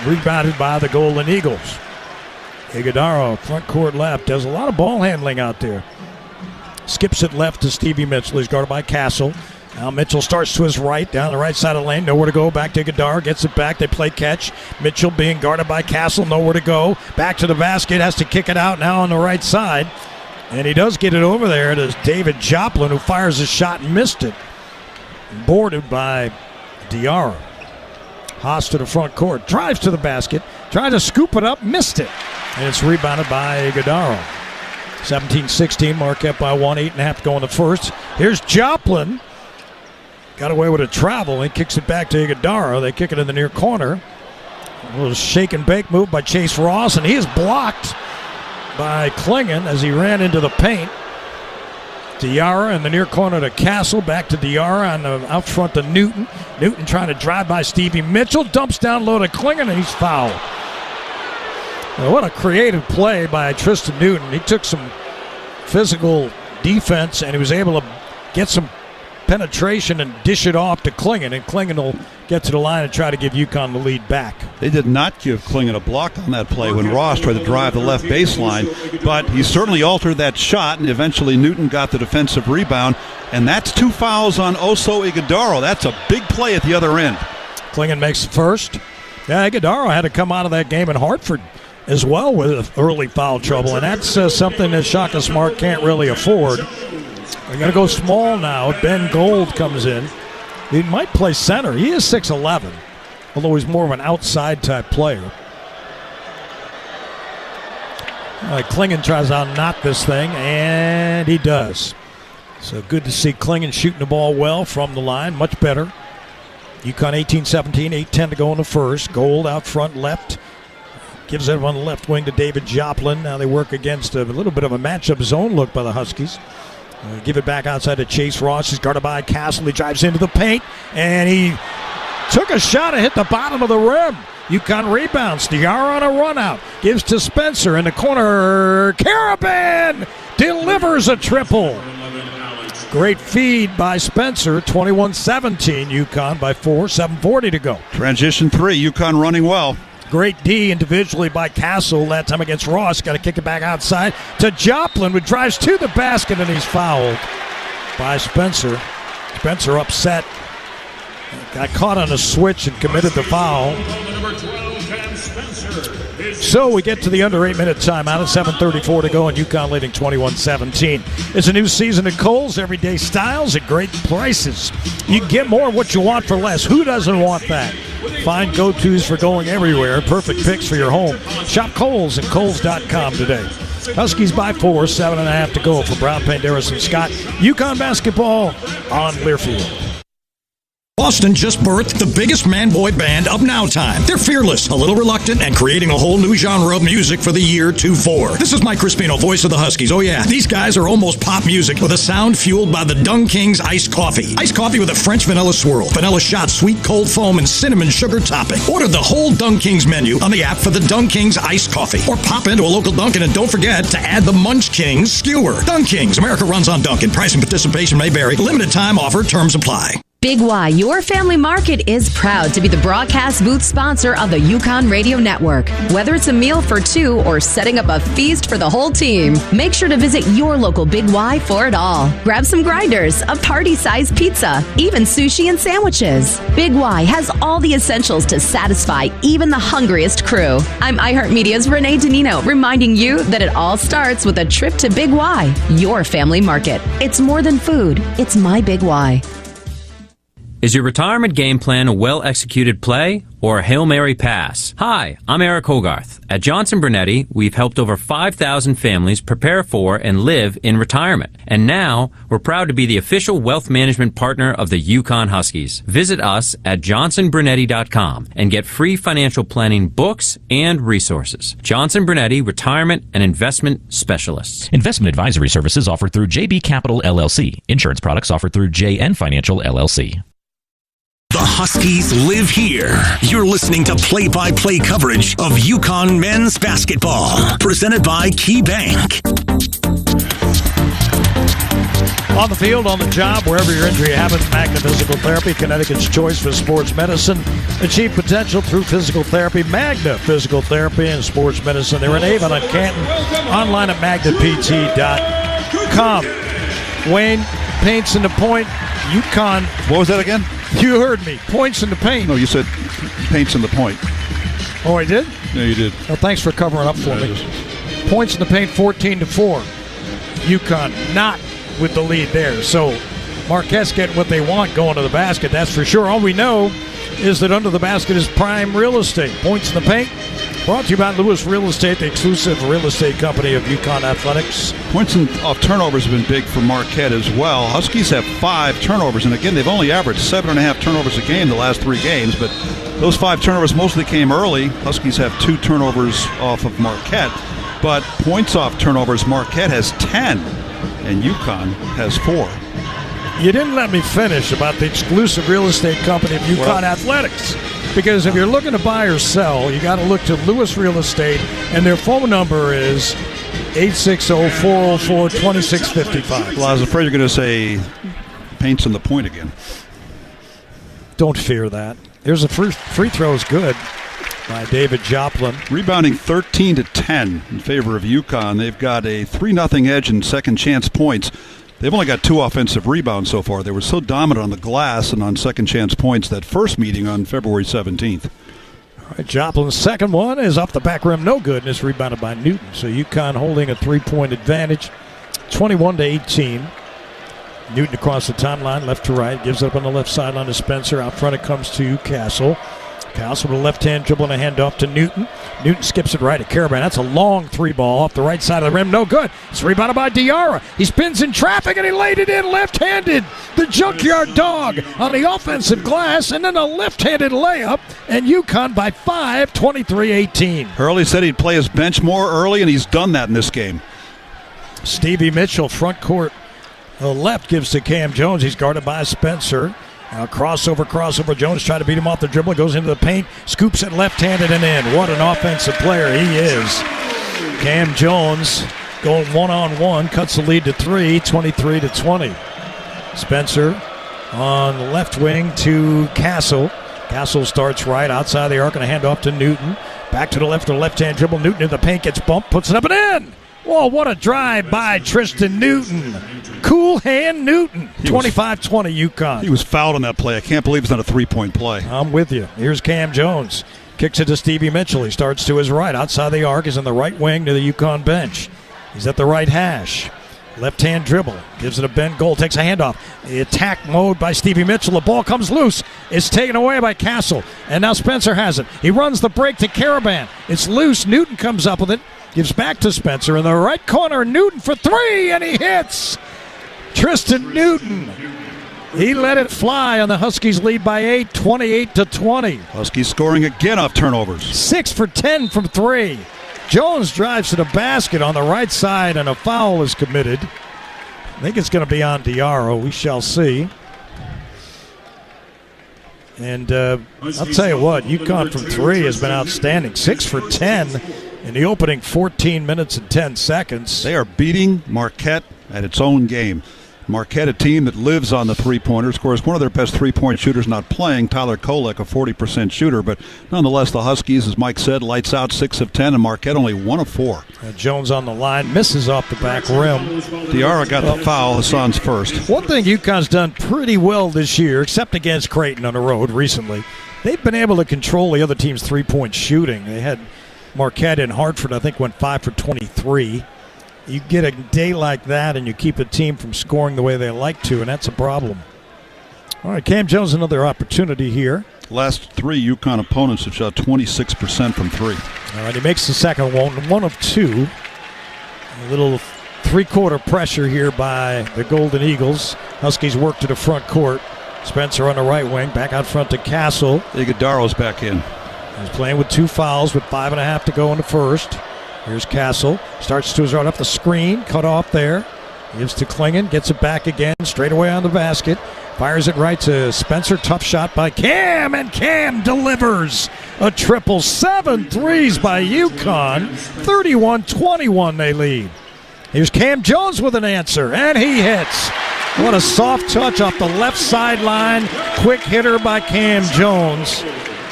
Rebounded by the Golden Eagles. Iguodala, front court left, does a lot of ball handling out there. Skips it left to Stevie Mitchell. He's guarded by Castle. Now Mitchell starts to his right, down the right side of the lane. Nowhere to go. Back to Iguodala. Gets it back. They play catch. Mitchell being guarded by Castle. Nowhere to go. Back to the basket. Has to kick it out now on the right side. And he does get it over there to David Joplin, who fires a shot and missed it. Boarded by Diarra. Haas to the front court, drives to the basket, tried to scoop it up, missed it. And it's rebounded by Iguodala. 17-16, Marquette by 1, 8.5 to go in the first. Here's Joplin. Got away with a travel. He kicks it back to Iguodala. They kick it in the near corner. A little shake and bake move by Chase Ross, and he is blocked by Klingon as he ran into the paint. Diarra in the near corner to Castle, back to Diarra on the out front to Newton. Newton trying to drive by Stevie Mitchell, dumps down low to Klingon, and he's fouled. Well, what a creative play by Tristan Newton. He took some physical defense, and he was able to get some penetration and dish it off to Klingon, and Klingon will get to the line and try to give UConn the lead back. They did not give Klingon a block on that play when Ross tried to drive the left baseline, but he certainly altered that shot, and eventually Newton got the defensive rebound, and that's 2 fouls on Oso Iguodala. That's a big play at the other end. Klingon makes the first. Yeah, Iguodala had to come out of that game in Hartford as well with early foul trouble, and that's something that Shaka Smart can't really afford. They're going to go small now. Ben Gold comes in. He might play center. He is 6'11", although he's more of an outside type player. Klingon tries to knot this thing, and he does. So good to see Klingon shooting the ball well from the line, much better. UConn 18-17, 8:10 to go in the first. Gold out front left. Gives it on the left wing to David Joplin. Now they work against a little bit of a matchup zone look by the Huskies. Give it back outside to Chase Ross. He's guarded by Castle. He drives into the paint, and he took a shot and hit the bottom of the rim. UConn rebounds. Diarra on a run out. Gives to Spencer in the corner. Carabin delivers a triple. Great feed by Spencer. 21-17. UConn by 4. 7:40 to go. Transition 3. UConn running well. Great D individually by Castle that time against Ross. Got to kick it back outside to Joplin, who drives to the basket, and he's fouled by Spencer. Spencer upset. Got caught on a switch and committed the foul. So we get to the under 8-minute timeout at 7:34 to go, and UConn leading 21-17. It's a new season at Kohl's. Everyday styles at great prices. You can get more of what you want for less. Who doesn't want that? Find go-tos for going everywhere. Perfect picks for your home. Shop Kohl's at Kohl's.com today. Huskies by 4, 7.5 to go for Brown, Panderas, and Scott. UConn basketball on Learfield. Boston just birthed the biggest man-boy band of now time. They're fearless, a little reluctant, and creating a whole new genre of music for the year 24. This is Mike Crispino, voice of the Huskies. Oh yeah, these guys are almost pop music with a sound fueled by the Dung King's iced coffee. Iced coffee with a French vanilla swirl, vanilla shot, sweet cold foam, and cinnamon sugar topping. Order the whole Dung King's menu on the app for the Dung King's iced coffee. Or pop into a local Dunkin' and don't forget to add the Munch King's skewer. Dung King's, America runs on Dunkin'. Price and participation may vary. Limited time offer, terms apply. Big Y, your family market, is proud to be the broadcast booth sponsor of the Yukon Radio Network. Whether it's a meal for two or setting up a feast for the whole team, make sure to visit your local Big Y for it all. Grab some grinders, a party-sized pizza, even sushi and sandwiches. Big Y has all the essentials to satisfy even the hungriest crew. I'm iHeartMedia's Renee Danino, reminding you that it all starts with a trip to Big Y, your family market. It's more than food. It's my Big Y. Is your retirement game plan a well-executed play or a Hail Mary pass? Hi, I'm Eric Hogarth. At Johnson Brunetti, we've helped over 5,000 families prepare for and live in retirement. And now, we're proud to be the official wealth management partner of the Yukon Huskies. Visit us at johnsonbrunetti.com and get free financial planning books and resources. Johnson Brunetti, Retirement and Investment Specialists. Investment advisory services offered through JB Capital LLC. Insurance products offered through JN Financial LLC. The Huskies live here. You're listening to play-by-play coverage of Yukon men's basketball, presented by Key Bank. On the field, on the job, wherever your injury happens, Magna Physical Therapy, Connecticut's choice for sports medicine. Achieve potential through physical therapy. Magna Physical Therapy and Sports Medicine. They're in Avon and Canton. Online at magnapt.com. Wayne paints in the point. Yukon. What was that again? You heard me. Points in the paint. No, you said paints in the point. Oh, I did? Yeah, you did. Well, thanks for covering up for me. Points in the paint, 14-4. Yukon not with the lead there. So Marquette's getting what they want going to the basket, that's for sure. All we know is that under the basket is prime real estate. Points in the paint. Brought to you by Lewis Real Estate, the exclusive real estate company of Yukon Athletics. Points off turnovers have been big for Marquette as well. Huskies have 5 turnovers, and again, they've only averaged 7.5 turnovers a game the last 3 games, but those 5 turnovers mostly came early. Huskies have 2 turnovers off of Marquette, but points off turnovers, Marquette has 10, and Yukon has 4. You didn't let me finish about the exclusive real estate company of Yukon Athletics. Because if you're looking to buy or sell, you got to look to Lewis Real Estate, and their phone number is 860-404-2655. Well, I was afraid you're going to say paints in the point again. Don't fear that. There's a free throw is good by David Joplin. Rebounding 13-10 in favor of Yukon. They've got a 3-0 edge in second chance points. They've only got 2 offensive rebounds so far. They were so dominant on the glass and on second chance points that first meeting on February 17th. All right, Joplin's second one is off the back rim, no good, and it's rebounded by Newton. So Yukon holding a 3-point advantage, 21-18. Newton across the timeline, left to right, gives it up on the left sideline to Spencer. Out front it comes to Castle. Castle with a left-hand dribble and a handoff to Newton. Newton skips it right at Caravan. That's a long 3-ball off the right side of the rim. No good. It's rebounded by Diarra. He spins in traffic and he laid it in left-handed. The Junkyard Dog on the offensive glass, and then a left-handed layup, and Yukon by 5, 23-18. Hurley said he'd play his bench more early, and he's done that in this game. Stevie Mitchell, front court. The left gives to Cam Jones. He's guarded by Spencer. Now crossover. Jones trying to beat him off the dribble. Goes into the paint. Scoops it left-handed and in. What an offensive player he is. Cam Jones going one-on-one. Cuts the lead to 3, 23-20. Spencer on the left wing to Castle. Castle starts right outside the arc and a handoff to Newton. Back to the left, left-hand dribble. Newton in the paint, gets bumped, puts it up and in. Whoa, what a drive by Tristan Newton. Cool hand Newton. 25-20 Yukon. He was fouled on that play. I can't believe it's not a 3-point play. I'm with you. Here's Cam Jones. Kicks it to Stevie Mitchell. He starts to his right. Outside the arc is in the right wing to the Yukon bench. He's at the right hash. Left-hand dribble. Gives it a bend goal. Takes a handoff. The attack mode by Stevie Mitchell. The ball comes loose. It's taken away by Castle. And now Spencer has it. He runs the break to Caravan. It's loose. Newton comes up with it. Gives back to Spencer in the right corner. Newton for 3, and he hits. Tristan Newton. He let it fly on the Huskies lead by 8, 28-20. Huskies scoring again off turnovers. 6 for 10 from 3. Jones drives to the basket on the right side, and a foul is committed. I think it's going to be on Diarra. We shall see. And I'll tell you what, Yukon from 3 has been outstanding. 6 for 10 in the opening 14 minutes and 10 seconds. They are beating Marquette at its own game. Marquette, a team that lives on the three-pointers. Of course, one of their best three-point shooters not playing, Tyler Kolek, a 40% shooter. But nonetheless, the Huskies, as Mike said, lights out 6 of 10, and Marquette only 1 of 4. Jones on the line, misses off the back rim. Diarra got the foul, Hassan's first. One thing UConn's done pretty well this year, except against Creighton on the road recently, they've been able to control the other team's three-point shooting. They had Marquette in Hartford, I think, went 5 for 23. You get a day like that and you keep a team from scoring the way they like to, and that's a problem. All right, Cam Jones, another opportunity here. Last 3 UConn opponents have shot 26% from 3. All right, he makes the second one of 2. A little three-quarter pressure here by the Golden Eagles. Huskies work to the front court. Spencer on the right wing, back out front to Castle. Iguodaro's back in. He's playing with 2 fouls with 5.5 to go in the first. Here's Castle. Starts to his right up the screen. Cut off there. Gives to Klingon. Gets it back again. Straight away on the basket. Fires it right to Spencer. Tough shot by Cam. And Cam delivers a triple. 7 threes by UConn. 31-21 they lead. Here's Cam Jones with an answer. And he hits. What a soft touch off the left sideline. Quick hitter by Cam Jones.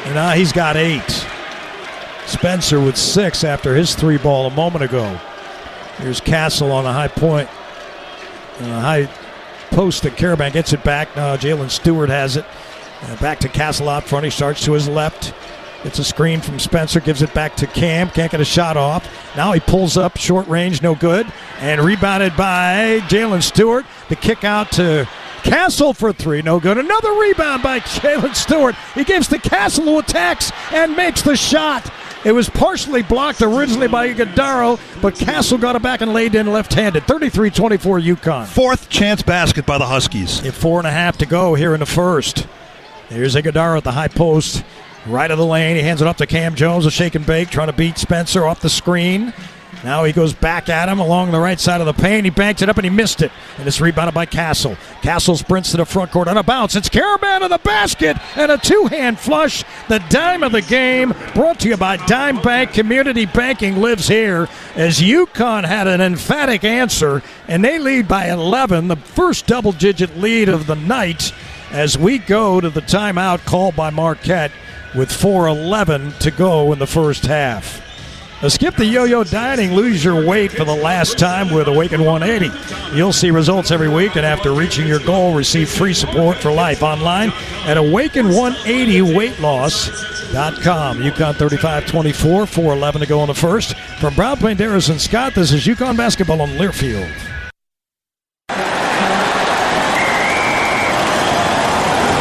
And now he's got 8. Spencer with 6 after his 3-ball a moment ago. Here's Castle on a high point. And a high post that Karaban gets it back. Now Jalen Stewart has it. Back to Castle out front. He starts to his left. Gets a screen from Spencer. Gives it back to Cam. Can't get a shot off. Now he pulls up. Short range. No good. And rebounded by Jalen Stewart. The kick out to Castle for 3, no good. Another rebound by Jalen Stewart. He gives to Castle, who attacks and makes the shot. It was partially blocked originally by Iguodaro, but Castle got it back and laid in left-handed. 33-24 UConn. 4th chance basket by the Huskies. 4.5 to go here in the first. Here's Iguodaro at the high post. Right of the lane. He hands it up to Cam Jones, a shake and bake, trying to beat Spencer off the screen. Now he goes back at him along the right side of the paint. He banked it up and he missed it. And it's rebounded by Castle. Castle sprints to the front court on a bounce. It's Karaban to the basket and a 2-hand flush. The dime of the game brought to you by Dime Bank. Community banking lives here as UConn had an emphatic answer and they lead by 11. The first double-digit lead of the night as we go to the timeout called by Marquette with 4:11 to go in the first half. Skip the Yo-Yo Dining. Lose your weight for the last time with Awaken 180. You'll see results every week, and after reaching your goal, receive free support for life online at Awaken180weightloss.com. UConn 35-24, 4:11 to go in the first. From Brown Plain, Darris and Scott, this is UConn basketball on Learfield.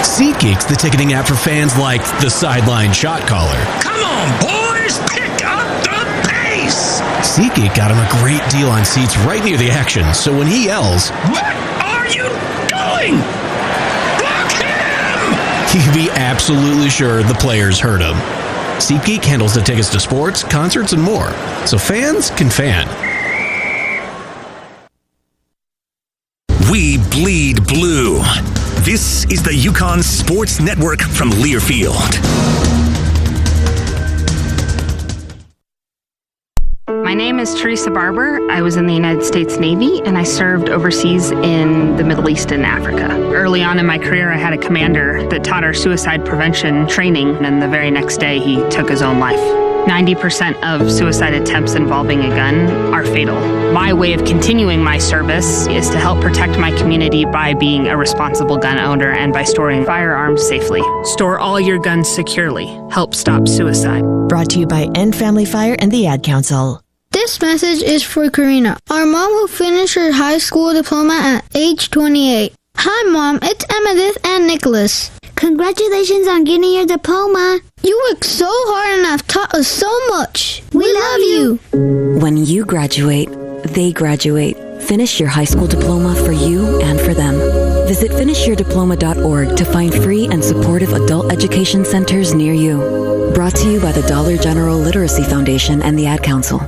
SeatGeek's the ticketing app for fans like the sideline shot caller. Come on, boys, pick up the pace! SeatGeek got him a great deal on seats right near the action, so when he yells, "What are you doing? Block him!" he can be absolutely sure the players heard him. SeatGeek handles the tickets to sports, concerts, and more, so fans can fan. We bleed blue. This is the UConn Sports Network from Learfield. My name is Teresa Barber. I was in the United States Navy and I served overseas in the Middle East and Africa. Early on in my career, I had a commander that taught our suicide prevention training, and the very next day he took his own life. 90% of suicide attempts involving a gun are fatal. My way of continuing my service is to help protect my community by being a responsible gun owner and by storing firearms safely. Store all your guns securely. Help stop suicide. Brought to you by End Family Fire and the Ad Council. This message is for Karina, our mom who finished her high school diploma at age 28. Hi, Mom. It's Emmettith and Nicholas. Congratulations on getting your diploma. You worked so hard and have taught us so much. We love you. When you graduate, they graduate. Finish your high school diploma for you and for them. Visit finishyourdiploma.org to find free and supportive adult education centers near you. Brought to you by the Dollar General Literacy Foundation and the Ad Council.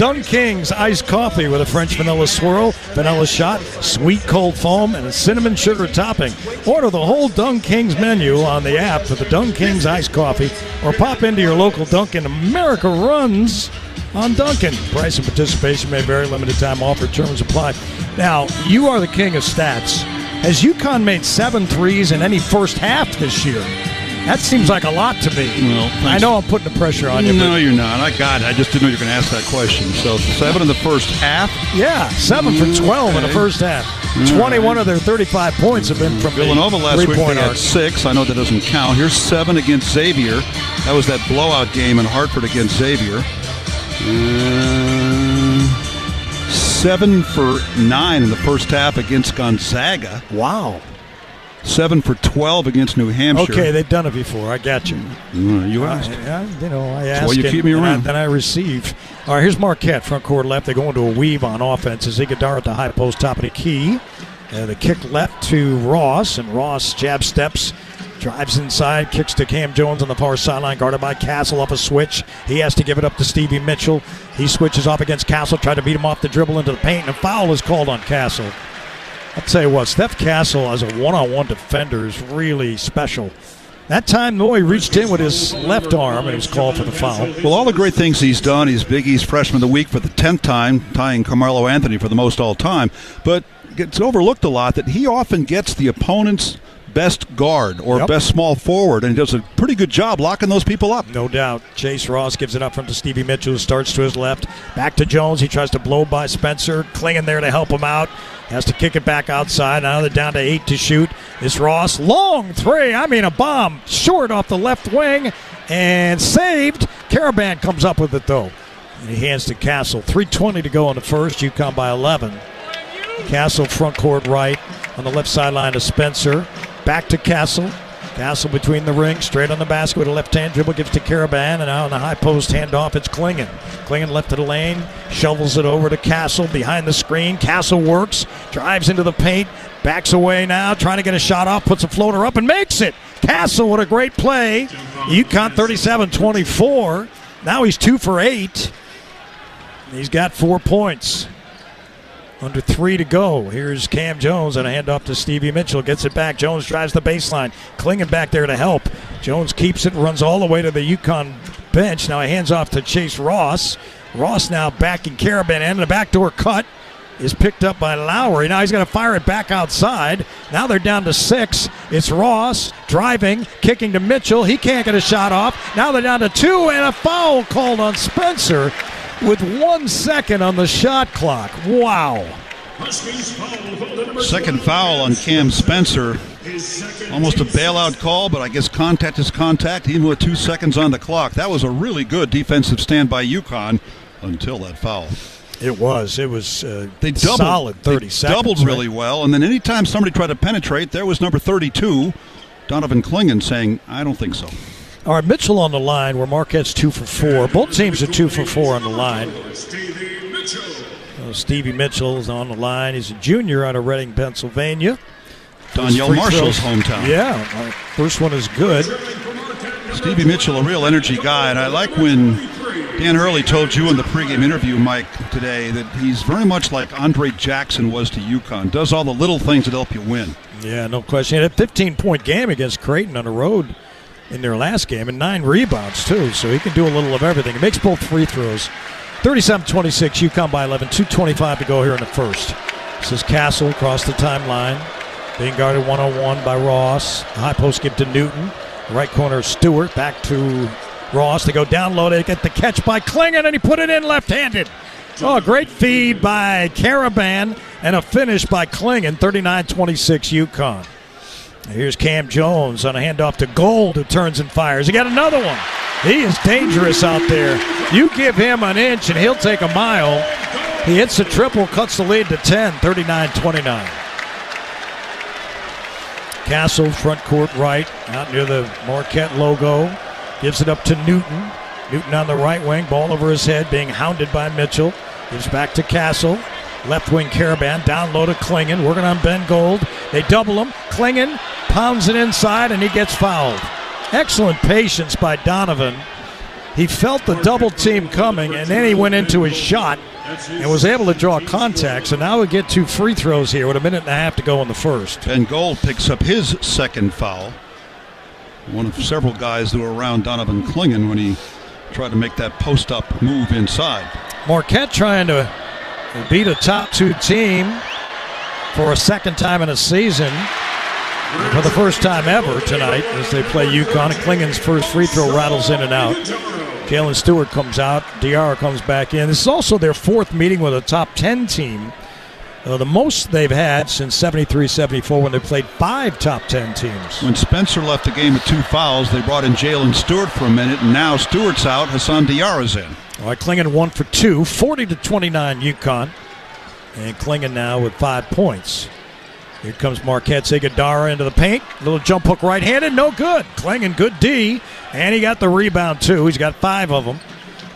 Dunk King's iced coffee with a French vanilla swirl, vanilla shot, sweet cold foam, and a cinnamon sugar topping. Order the whole Dunk King's menu on the app for the Dunk King's iced coffee, or pop into your local Dunkin'. America runs on Dunkin'. Price and participation may vary. Limited time offer. Terms apply. Now, you are the king of stats. Has UConn made 7 threes in any first half this year? That seems like a lot to me. Well, I know I'm putting the pressure on you. No, you're not. I got it. I just didn't know you were going to ask that question. So 7 in the first half? Yeah, 7 for 12 in the first half. 21 of their 35 points have been from Villanova last week. They arc. had 6. I know that doesn't count. Here's 7 against Xavier. That was that blowout game in Hartford against Xavier. 7 for 9 in the first half against Gonzaga. Wow. 7 for 12 against New Hampshire. Okay, they've done it before. I got you. You asked. I asked. That's why you keep me around. Then I receive. All right, here's Marquette, front court left. They go into a weave on offense. Iguodala at the high post, top of the key. The kick left to Ross, and Ross jab steps, drives inside, kicks to Cam Jones on the far sideline, guarded by Castle off a switch. He has to give it up to Stevie Mitchell. He switches off against Castle, tried to beat him off the dribble into the paint, and a foul is called on Castle. I'll tell you what, Steph Castle as a one-on-one defender is really special. That time, though, he reached in with his left arm, and he was called for the foul. Well, all the great things he's done. He's Big East Freshman of the Week for the 10th time, tying Carmelo Anthony for the most all-time. But it's overlooked a lot that he often gets the opponent's best guard or best small forward, and he does a pretty good job locking those people up. No doubt. Chase Ross gives it up front to Stevie Mitchell, who starts to his left. Back to Jones. He tries to blow by Spencer. Clinging there to help him out. Has to kick it back outside. Now they're down to 8 to shoot. It's Ross. Long three. I mean, a bomb. Short off the left wing. And saved. Caravan comes up with it, though. And he hands to Castle. 3:20 to go in the first. UConn by 11. Castle front court right. On the left sideline to Spencer. Back to Castle. Castle between the rings, straight on the basket with a left-hand dribble, gives to Caravan, and now on the high post handoff, it's Klingon. Klingon left of the lane, shovels it over to Castle behind the screen. Castle works, drives into the paint, backs away now, trying to get a shot off, puts a floater up and makes it. Castle with a great play. UConn 37-24. Now he's 2 for 8. He's got 4 points. Under 3 to go. Here's Cam Jones and a handoff to Stevie Mitchell. Gets it back. Jones drives the baseline. Clinging back there to help. Jones keeps it, runs all the way to the UConn bench. Now he hands off to Chase Ross. Ross now backing Caravan in. The backdoor cut is picked up by Lowry. Now he's going to fire it back outside. Now they're down to 6. It's Ross driving, kicking to Mitchell. He can't get a shot off. Now they're down to 2, and a foul called on Spencer with 1 second on the shot clock. Wow. Second foul on Cam Spencer. Almost a bailout call, but I guess contact is contact, even with 2 seconds on the clock. That was a really good defensive stand by UConn until that foul. It was. They doubled, solid 30 seconds. Doubled really well, and then anytime somebody tried to penetrate, there was number 32, Donovan Klingon, saying, I don't think so. All right, Mitchell on the line, where Marquette's 2 for 4. Both teams are 2 for 4 on the line. Stevie Mitchell is on the line. He's a junior out of Reading, Pennsylvania. Danielle Marshall's hometown. Yeah, first one is good. Stevie Mitchell, a real energy guy, and I like when Dan Hurley told you in the pregame interview, Mike, today, that he's very much like Andre Jackson was to UConn. Does all the little things that help you win. Yeah, no question. He had a 15-point game against Creighton on the road in their last game, and 9 rebounds, too, so he can do a little of everything. He makes both free throws. 37-26, UConn by 11, 2:25 to go here in the first. This is Castle across the timeline, being guarded one-on-one by Ross. The high post give to Newton. The right corner, Stewart, back to Ross. They go down low, they get the catch by Klingon, and he put it in left-handed. Oh, great feed by Caravan, and a finish by Klingon, 39-26 UConn. Here's Cam Jones on a handoff to Gold, who turns and fires. He got another one. He is dangerous out there. You give him an inch and he'll take a mile. He hits a triple, cuts the lead to 10, 39-29. Castle, front court right, out near the Marquette logo. Gives it up to Newton. Newton on the right wing, ball over his head, being hounded by Mitchell. Gives back to Castle. Left wing Caravan, down low to Klingon, working on Ben Gold. They double him. Klingon pounds it inside, and he gets fouled. Excellent patience by Donovan. He felt the double team coming, and then he went into his shot and was able to draw contact. So now we get 2 free throws here with a minute and a half to go in the first. Ben Gold picks up his second foul. One of several guys that were around Donovan Clingan when he tried to make that post-up move inside. Marquette trying to beat a top 2 team for a second time in a season. For the first time ever tonight as they play UConn. And Clingan's first free throw rattles in and out. Jalen Stewart comes out. Diarra comes back in. This is also their 4th meeting with a top 10 team. The most they've had since 73-74 when they played 5 top 10 teams. When Spencer left the game with 2 fouls, they brought in Jalen Stewart for a minute, and now Stewart's out. Hassan Diarra's in. All right, Clingan 1 for 2, 40-29 UConn. And Clingan now with 5 points. Here comes Marquette's Iguodala into the paint. Little jump hook right-handed, no good. Clingan, good D. And he got the rebound, too. He's got 5 of them.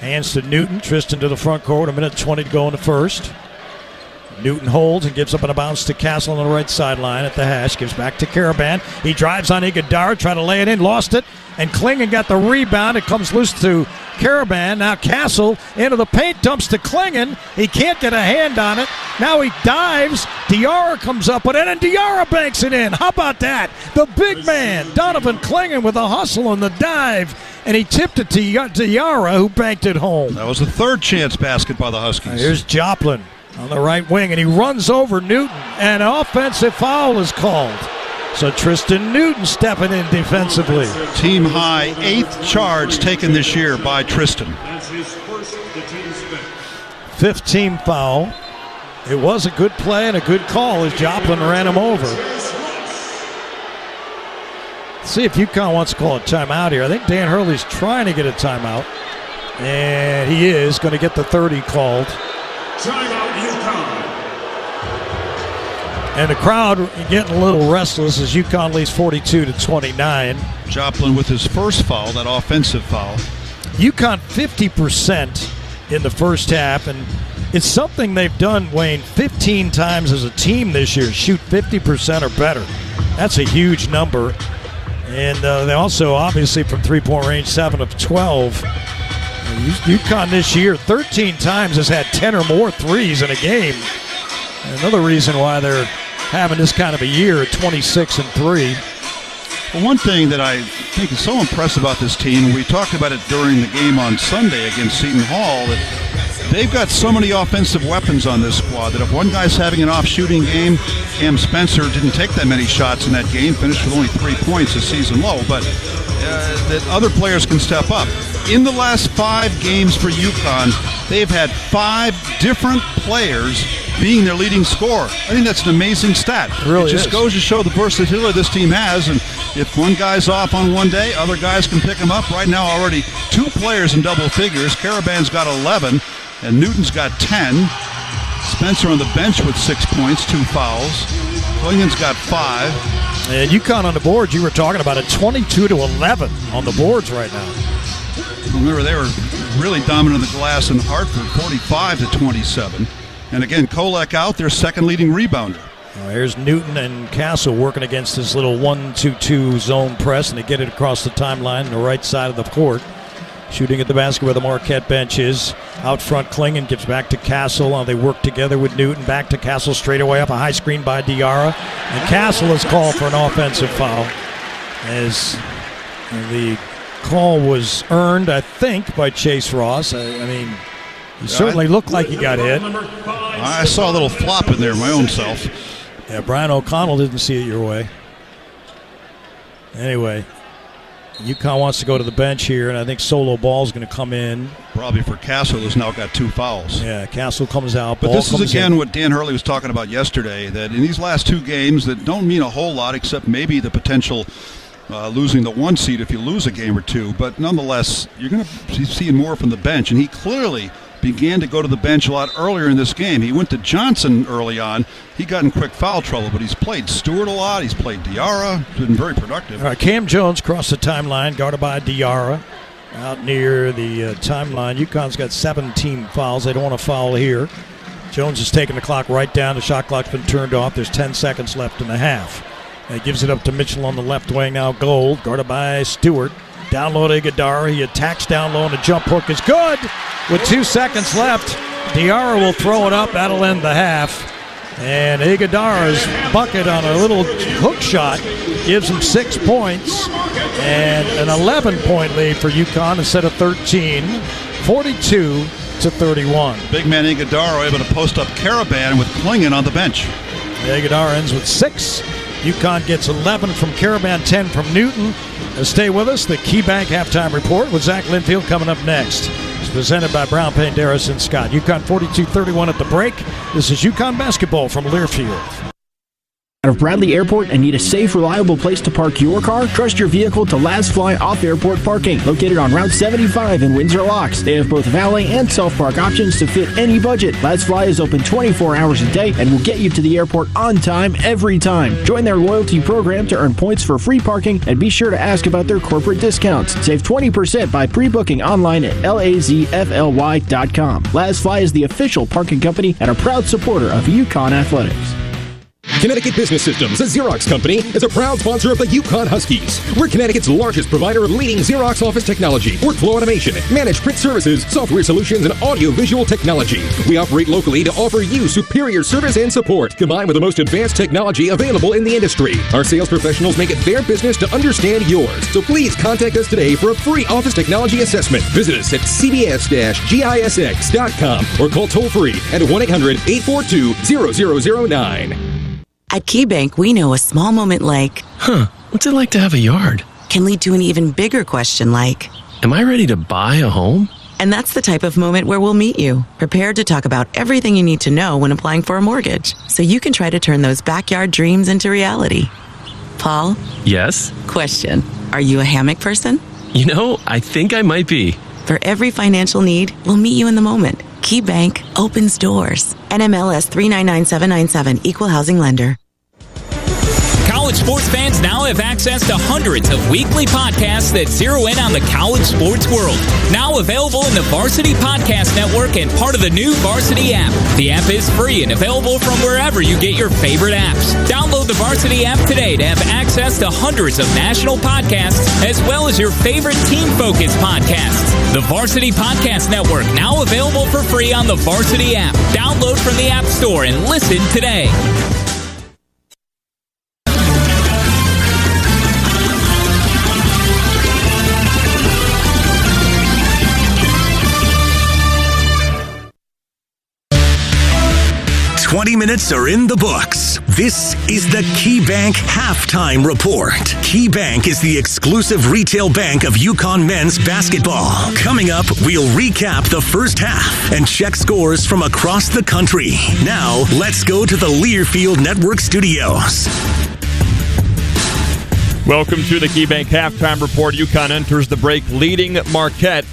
Hands to Newton. Tristan to the front court. 1:20 to go in the first. Newton holds and gives up on a bounce to Castle on the right sideline at the hash. Gives back to Caravan. He drives on Iguodala, try to lay it in, lost it. And Clingan got the rebound. It comes loose to Caravan. Now Castle into the paint, dumps to Clingan. He can't get a hand on it. Now he dives. Diarra comes up with it, and Diarra banks it in. How about that? The big man, Donovan Clingan, with a hustle on the dive. And he tipped it to Diarra, who banked it home. That was the 3rd chance basket by the Huskies. Here's Joplin on the right wing, and he runs over Newton. And an offensive foul is called. So Tristan Newton stepping in defensively. Team high 8th charge taken this year by Tristan. That's his first, the team's 5th. 5th team foul. It was a good play and a good call as Joplin ran him over. Let's see if UConn wants to call a timeout here. I think Dan Hurley's trying to get a timeout. And he is going to get the 30 called. Timeout UConn. And the crowd getting a little restless as UConn leads 42-29. Joplin with his first foul, that offensive foul. UConn 50% in the first half, and it's something they've done, Wayne, 15 times as a team this year, shoot 50% or better. That's a huge number. And they also, obviously, from three-point range, 7 of 12. UConn this year, 13 times has had 10 or more threes in a game. Another reason why they're having this kind of a year at 26-3. Well, one thing that I think is so impressive about this team, we talked about it during the game on Sunday against Seton Hall, that they've got so many offensive weapons on this squad that if one guy's having an off-shooting game, Cam Spencer didn't take that many shots in that game, finished with only 3 points, a season low, but that other players can step up. In the last 5 games for UConn, they've had 5 different players being their leading scorer. I think that's an amazing stat. It just goes to show the versatility this team has, and if one guy's off on one day, other guys can pick him up. Right now, already 2 players in double figures. Caravan's got 11, and Newton's got 10. Spencer on the bench with 6 points, 2 fouls. Clingan's got 5. And UConn on the boards, you were talking about it, 22-11 on the boards right now. Remember, they were really dominant on the glass in Hartford, 45-27. And again, Kolek out, their second leading rebounder. Here's Newton and Castle working against this little 1-2-2 zone press, and they get it across the timeline on the right side of the court. Shooting at the basket where the Marquette bench is. Out front, Clingan gives back to Castle. They work together with Newton. Back to Castle straight away up a high screen by Diarra. And Castle is called for an offensive foul as the call was earned, I think, by Chase Ross. I mean, he certainly looked like he got hit. I saw a little flop in there my own self. Yeah, Brian O'Connell didn't see it your way. Anyway, UConn wants to go to the bench here, and I think Solo Ball's going to come in. Probably for Castle, who's now got 2 fouls. Yeah, Castle comes out. But this is, again, what Dan Hurley was talking about yesterday, that in these last 2 games that don't mean a whole lot except maybe the potential losing the 1 seed if you lose a game or 2. But nonetheless, you're going to be seeing more from the bench, and he clearly began to go to the bench a lot earlier in this game. He went to Johnson early on. He got in quick foul trouble, but he's played Stewart a lot. He's played Diarra. He's been very productive. All right, Cam Jones crossed the timeline, guarded by Diarra. Out near the timeline. UConn's got 17 fouls. They don't want to foul here. Jones is taking the clock right down. The shot clock's been turned off. There's 10 seconds left in the half. Gives it up to Mitchell on the left wing. Now Gold, guarded by Stewart. Down low to Iguodala. He attacks down low, and a jump hook is good. With 2 seconds left, Diarra will throw it up. That'll end the half. And Iguodala's bucket on a little hook shot gives him 6 points and an 11-point lead for UConn instead of 13, 42-31. Big man Iguodala able to post up Caravan with Klingon on the bench. Iguodala ends with 6. UConn gets 11 from Caravan, 10 from Newton. Stay with us. The KeyBank Halftime Report with Zach Linfield coming up next. It's presented by Brown Payne, Darris, and Scott. UConn 42-31 at the break. This is UConn basketball from Learfield. Out of Bradley Airport and need a safe, reliable place to park your car? Trust your vehicle to Laz Fly Off-Airport Parking, located on Route 75 in Windsor Locks. They have both valet and self-park options to fit any budget. Laz Fly is open 24 hours a day and will get you to the airport on time every time. Join their loyalty program to earn points for free parking, and be sure to ask about their corporate discounts. Save 20% by pre-booking online at lazfly.com. Laz Fly is the official parking company and a proud supporter of UConn athletics. Connecticut Business Systems, a Xerox company, is a proud sponsor of the UConn Huskies. We're Connecticut's largest provider of leading Xerox office technology, workflow automation, managed print services, software solutions, and audio-visual technology. We operate locally to offer you superior service and support, combined with the most advanced technology available in the industry. Our sales professionals make it their business to understand yours. So please contact us today for a free office technology assessment. Visit us at cbs-gisx.com or call toll-free at 1-800-842-0009. At KeyBank, we know a small moment like, what's it like to have a yard? Can lead to an even bigger question like, am I ready to buy a home? And that's the type of moment where we'll meet you, prepared to talk about everything you need to know when applying for a mortgage, so you can try to turn those backyard dreams into reality. Paul? Yes? Question. Are you a hammock person? You know, I think I might be. For every financial need, we'll meet you in the moment. KeyBank opens doors. NMLS 399797, Equal Housing Lender. College sports fans now have access to hundreds of weekly podcasts that zero in on the college sports world. Now available in the Varsity Podcast Network and part of the new Varsity app. The app is free and available from wherever you get your favorite apps. Download the Varsity app today to have access to hundreds of national podcasts as well as your favorite team-focused podcasts. The Varsity Podcast Network, now available for free on the Varsity app. Download from the App Store and listen today. $20 minutes are in the books. This is the KeyBank Halftime Report. KeyBank is the exclusive retail bank of UConn men's basketball. Coming up, we'll recap the first half and check scores from across the country. Now, let's go to the Learfield Network studios. Welcome to the KeyBank Halftime Report. UConn enters the break leading Marquette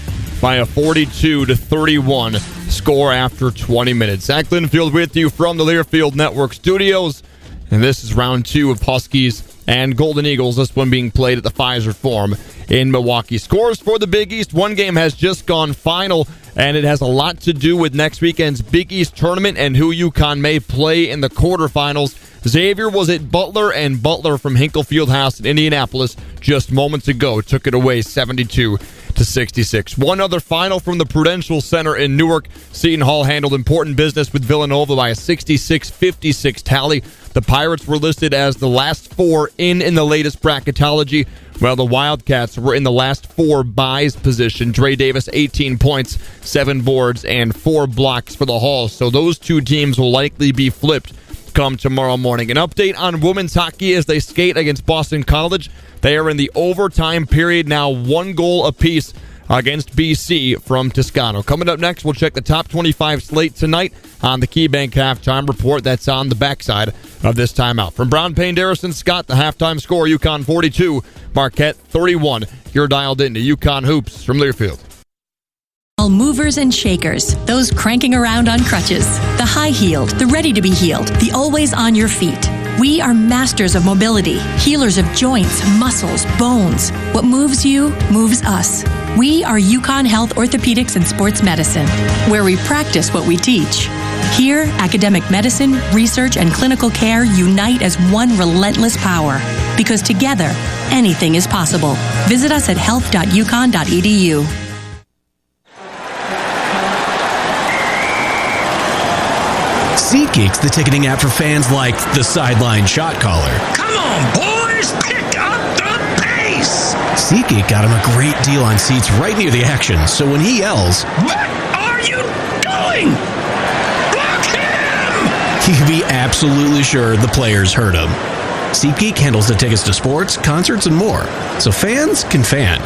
by a 42-31 score after 20 minutes. Zach Linfield with you from the Learfield Network studios. And this is round 2 of Huskies and Golden Eagles, this one being played at the Pfizer Forum in Milwaukee. Scores for the Big East. One game has just gone final, and it has a lot to do with next weekend's Big East tournament and who UConn may play in the quarterfinals. Xavier was at Butler, and Butler from Hinkle Fieldhouse in Indianapolis just moments ago took it away 72-66. One other final from the Prudential Center in Newark. Seton Hall handled important business with Villanova by a 66-56 tally. The Pirates were listed as the last 4 in the latest bracketology, while the Wildcats were in the last 4 buys position. Dre Davis, 18 points, 7 boards, and 4 blocks for the Hall. So those two teams will likely be flipped come tomorrow morning. An update on women's hockey as they skate against Boston College. They are in the overtime period now, 1 goal apiece against BC from Toscano. Coming up next, we'll check the top 25 slate tonight on the KeyBank Halftime Report. That's on the backside of this timeout. From Brown, Payne, Darris, and Scott, the halftime score, UConn 42, Marquette 31. You're dialed into UConn Hoops from Learfield. All movers and shakers, those cranking around on crutches, the high-heeled, the ready-to-be-healed, the always on your feet. We are masters of mobility, healers of joints, muscles, bones. What moves you, moves us. We are UConn Health Orthopedics and Sports Medicine, where we practice what we teach. Here, academic medicine, research, and clinical care unite as one relentless power. Because together, anything is possible. Visit us at health.uconn.edu. SeatGeek's the ticketing app for fans like the sideline shot caller. Come on, boys, pick up the pace! SeatGeek got him a great deal on seats right near the action, so when he yells, "What are you doing? Block him!" he can be absolutely sure the players heard him. SeatGeek handles the tickets to sports, concerts, and more, so fans can fan.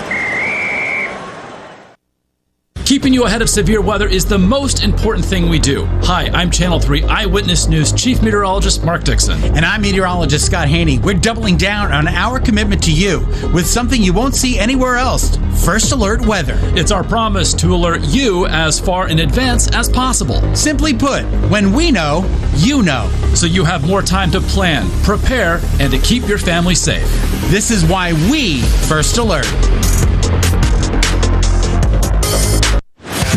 Keeping you ahead of severe weather is the most important thing we do. Hi, I'm Channel 3 Eyewitness News Chief Meteorologist Mark Dixon. And I'm Meteorologist Scott Haney. We're doubling down on our commitment to you with something you won't see anywhere else. First Alert Weather. It's our promise to alert you as far in advance as possible. Simply put, when we know, you know. So you have more time to plan, prepare, and to keep your family safe. This is why we First Alert.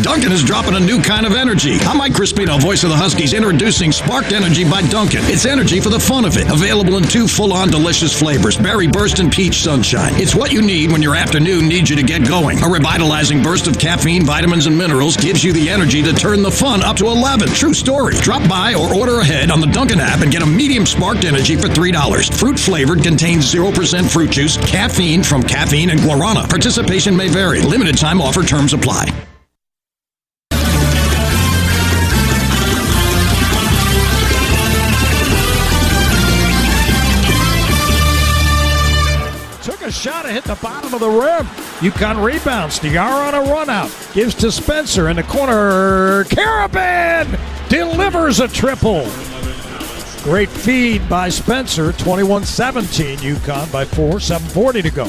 Dunkin' is dropping a new kind of energy. I'm Mike Crispino, voice of the Huskies, introducing Sparked Energy by Dunkin'. It's energy for the fun of it. Available in 2 full-on delicious flavors, Berry Burst and Peach Sunshine. It's what you need when your afternoon needs you to get going. A revitalizing burst of caffeine, vitamins, and minerals gives you the energy to turn the fun up to 11. True story. Drop by or order ahead on the Dunkin' app and get a medium Sparked Energy for $3. Fruit-flavored, contains 0% fruit juice, caffeine from caffeine and guarana. Participation may vary. Limited time offer, terms apply. Shot to hit the bottom of the rim. UConn rebounds. Diarra on a run out. Gives to Spencer in the corner. Carabin delivers a triple. Great feed by Spencer. 21-17. UConn by 4. 7:40 to go.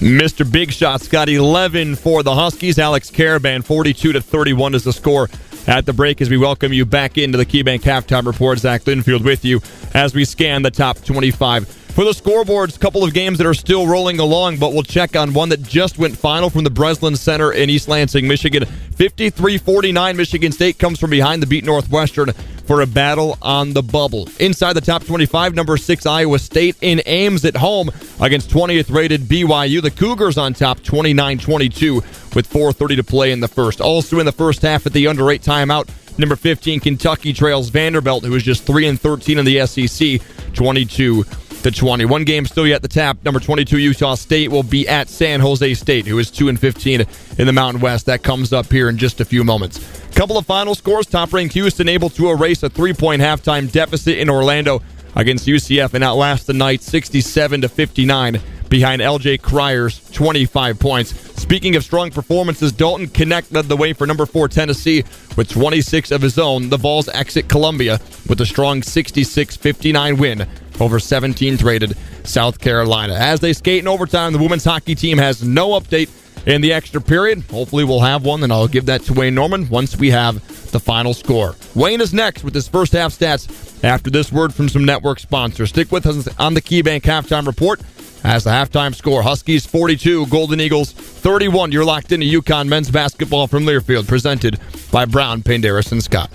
Mr. Big Shot's got 11 for the Huskies. Alex Carabin, 42-31 is the score at the break as we welcome you back into the KeyBank Halftime Report. Zach Linfield with you as we scan the top 25. For the scoreboards, a couple of games that are still rolling along, but we'll check on one that just went final from the Breslin Center in East Lansing, Michigan. 53-49, Michigan State comes from behind to beat Northwestern for a battle on the bubble. Inside the top 25, number 6 Iowa State in Ames at home against 20th rated BYU. The Cougars on top 29-22 with 4:30 to play in the first. Also in the first half at the under 8 timeout, number 15 Kentucky trails Vanderbilt, who is just 3-13 in the SEC, 22-20. One game still yet to tap. Number 22 Utah State will be at San Jose State, who is 2-15 in the Mountain West. That comes up here in just a few moments. Couple of final scores. Top-ranked Houston able to erase a 3-point halftime deficit in Orlando against UCF and outlast the Knights 67-59 behind LJ Cryer's 25 points. Speaking of strong performances, Dalton Knecht led the way for number 4 Tennessee with 26 of his own. The Vols exit Columbia with a strong 66-59 win over 17th rated South Carolina. As they skate in overtime, the women's hockey team has no update in the extra period. Hopefully we'll have one, and I'll give that to Wayne Norman once we have the final score. Wayne is next with his first half stats after this word from some network sponsors. Stick with us on the KeyBank Halftime Report. As the halftime score, Huskies 42, Golden Eagles 31. You're locked into UConn men's basketball from Learfield, presented by Brown, Penderis, and Scott.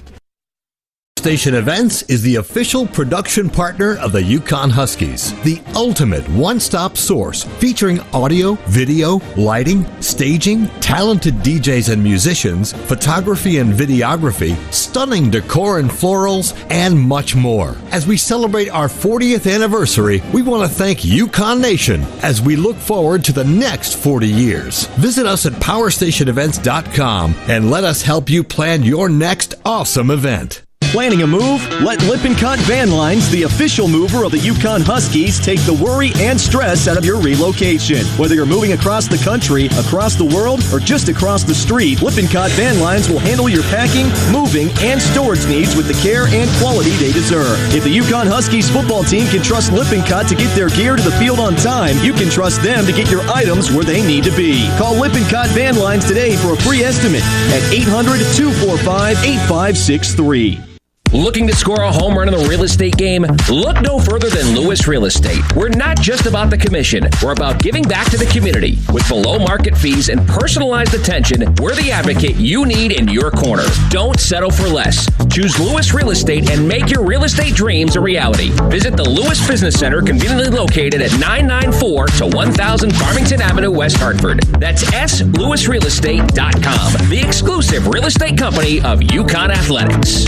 Station Events is the official production partner of the UConn Huskies, the ultimate one-stop source featuring audio, video, lighting, staging, talented DJs and musicians, photography and videography, stunning decor and florals, and much more. As we celebrate our 40th anniversary, we want to thank UConn Nation as we look forward to the next 40 years. Visit us at powerstationevents.com and let us help you plan your next awesome event. Planning a move? Let Lippincott Van Lines, the official mover of the UConn Huskies, take the worry and stress out of your relocation. Whether you're moving across the country, across the world, or just across the street, Lippincott Van Lines will handle your packing, moving, and storage needs with the care and quality they deserve. If the UConn Huskies football team can trust Lippincott to get their gear to the field on time, you can trust them to get your items where they need to be. Call Lippincott Van Lines today for a free estimate at 800-245-8563. Looking to score a home run in the real estate game? Look no further than Lewis Real Estate. We're not just about the commission. We're about giving back to the community. With below market fees and personalized attention, we're the advocate you need in your corner. Don't settle for less. Choose Lewis Real Estate and make your real estate dreams a reality. Visit the Lewis Business Center, conveniently located at 994 to 1000 Farmington Avenue, West Hartford. That's SLewisRealEstate.com, the exclusive real estate company of UConn Athletics.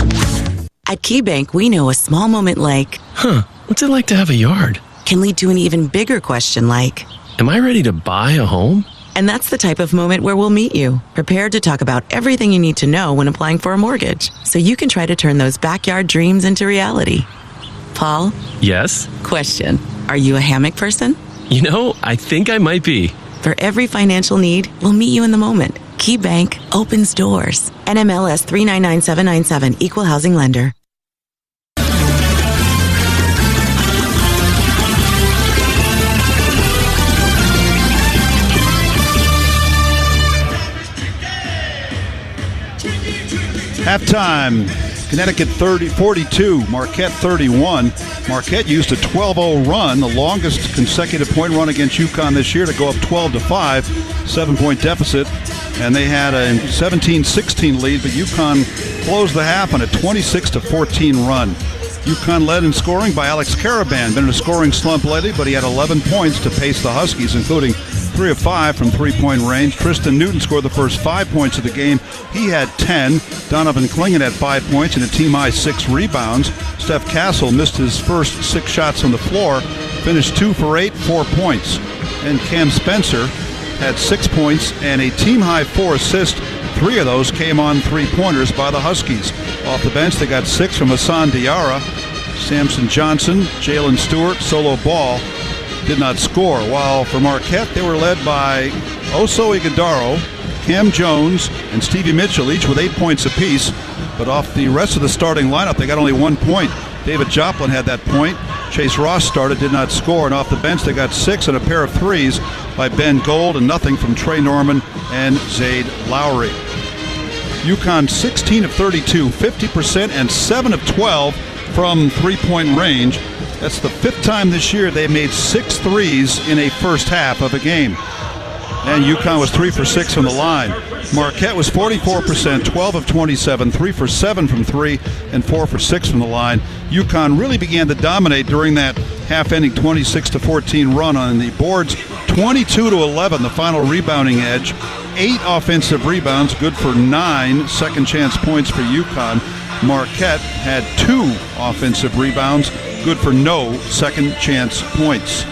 At KeyBank, we know a small moment like, what's it like to have a yard? Can lead to an even bigger question like, am I ready to buy a home? And that's the type of moment where we'll meet you, prepared to talk about everything you need to know when applying for a mortgage, so you can try to turn those backyard dreams into reality. Paul? Yes? Question. Are you a hammock person? You know, I think I might be. For every financial need, we'll meet you in the moment. KeyBank opens doors. NMLS 399797, Equal Housing Lender. Halftime, Connecticut 42, Marquette 31. Marquette used a 12-0 run, the longest consecutive point run against UConn this year, to go up 12-5, 7-point deficit. And they had a 17-16 lead, but UConn closed the half on a 26-14 run. UConn led in scoring by Alex Karaban. Been in a scoring slump lately, but he had 11 points to pace the Huskies, including 3 of 5 from three-point range. Tristan Newton scored the first 5 points of the game. He had 10. Donovan Klingen had 5 points and a team-high 6 rebounds. Steph Castle missed his first 6 shots on the floor, finished 2 for 8, 4 points. And Cam Spencer had 6 points and a team-high 4 assists. 3 of those came on three-pointers by the Huskies. Off the bench, they got 6 from Hassan Diarra. Samson Johnson, Jalen Stewart, solo ball, did not score. While for Marquette, they were led by Oso Ighodaro, Cam Jones, and Stevie Mitchell, each with 8 points apiece. But off the rest of the starting lineup, they got only 1 point. David Joplin had that point. Chase Ross started, did not score. And off the bench, they got 6 and a pair of threes by Ben Gold and nothing from Trey Norman and Zayd Lowry. UConn 16 of 32, 50%, and 7 of 12 from three-point range. That's the 5th time this year they made 6 threes in a first half of a game. And UConn was 3 for 6 from the line. Marquette was 44%, 12 of 27, 3 for 7 from 3, and 4 for 6 from the line. UConn really began to dominate during that half-ending 26-14 run on the boards. 22-11, the final rebounding edge. 8 offensive rebounds, good for 9 second-chance points for UConn. Marquette had 2 offensive rebounds, good for no second-chance points.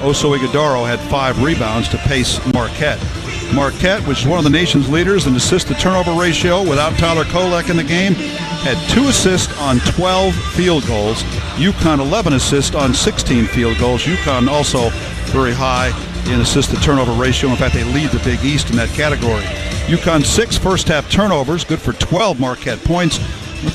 Oso Ighodaro had 5 rebounds to pace Marquette. Marquette, which is one of the nation's leaders in assist-to-turnover ratio without Tyler Kolek in the game, had 2 assists on 12 field goals. UConn 11 assists on 16 field goals. UConn also very high in assist-to-turnover ratio. In fact, they lead the Big East in that category. UConn 6 first-half turnovers, good for 12 Marquette points.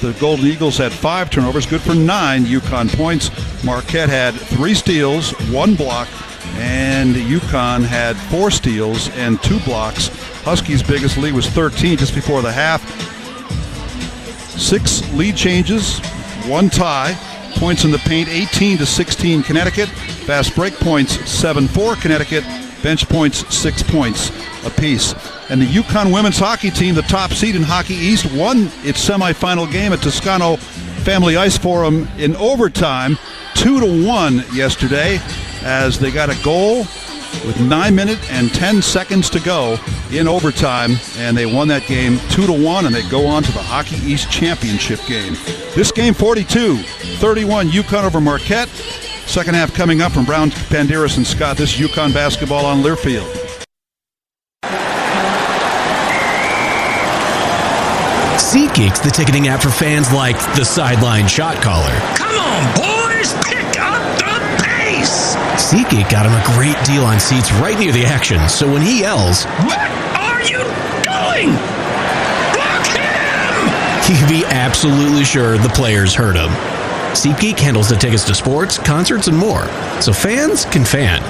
The Golden Eagles had 5 turnovers, good for 9 UConn points. Marquette had 3 steals, 1 block, and UConn had 4 steals and 2 blocks. Huskies' biggest lead was 13 just before the half. 6 lead changes, 1 tie. Points in the paint, 18-16 Connecticut. Fast break points, 7-4 Connecticut. Bench points, 6 points apiece. And the UConn women's hockey team, the top seed in Hockey East, won its semifinal game at Toscano Family Ice Forum in overtime, 2-1 yesterday, as they got a goal with 9 minutes and 10 seconds to go in overtime, and they won that game 2-1, and they go on to the Hockey East Championship game. This game, 42-31, UConn over Marquette. Second half coming up from Brown, Banderas, and Scott. This is UConn basketball on Learfield. SeatGeek's the ticketing app for fans like the sideline shot caller. Come on, boys, pick up the pace! SeatGeek got him a great deal on seats right near the action, so when he yells, "What are you doing? Block him!" he can be absolutely sure the players heard him. SeatGeek handles the tickets to sports, concerts, and more, so fans can fan.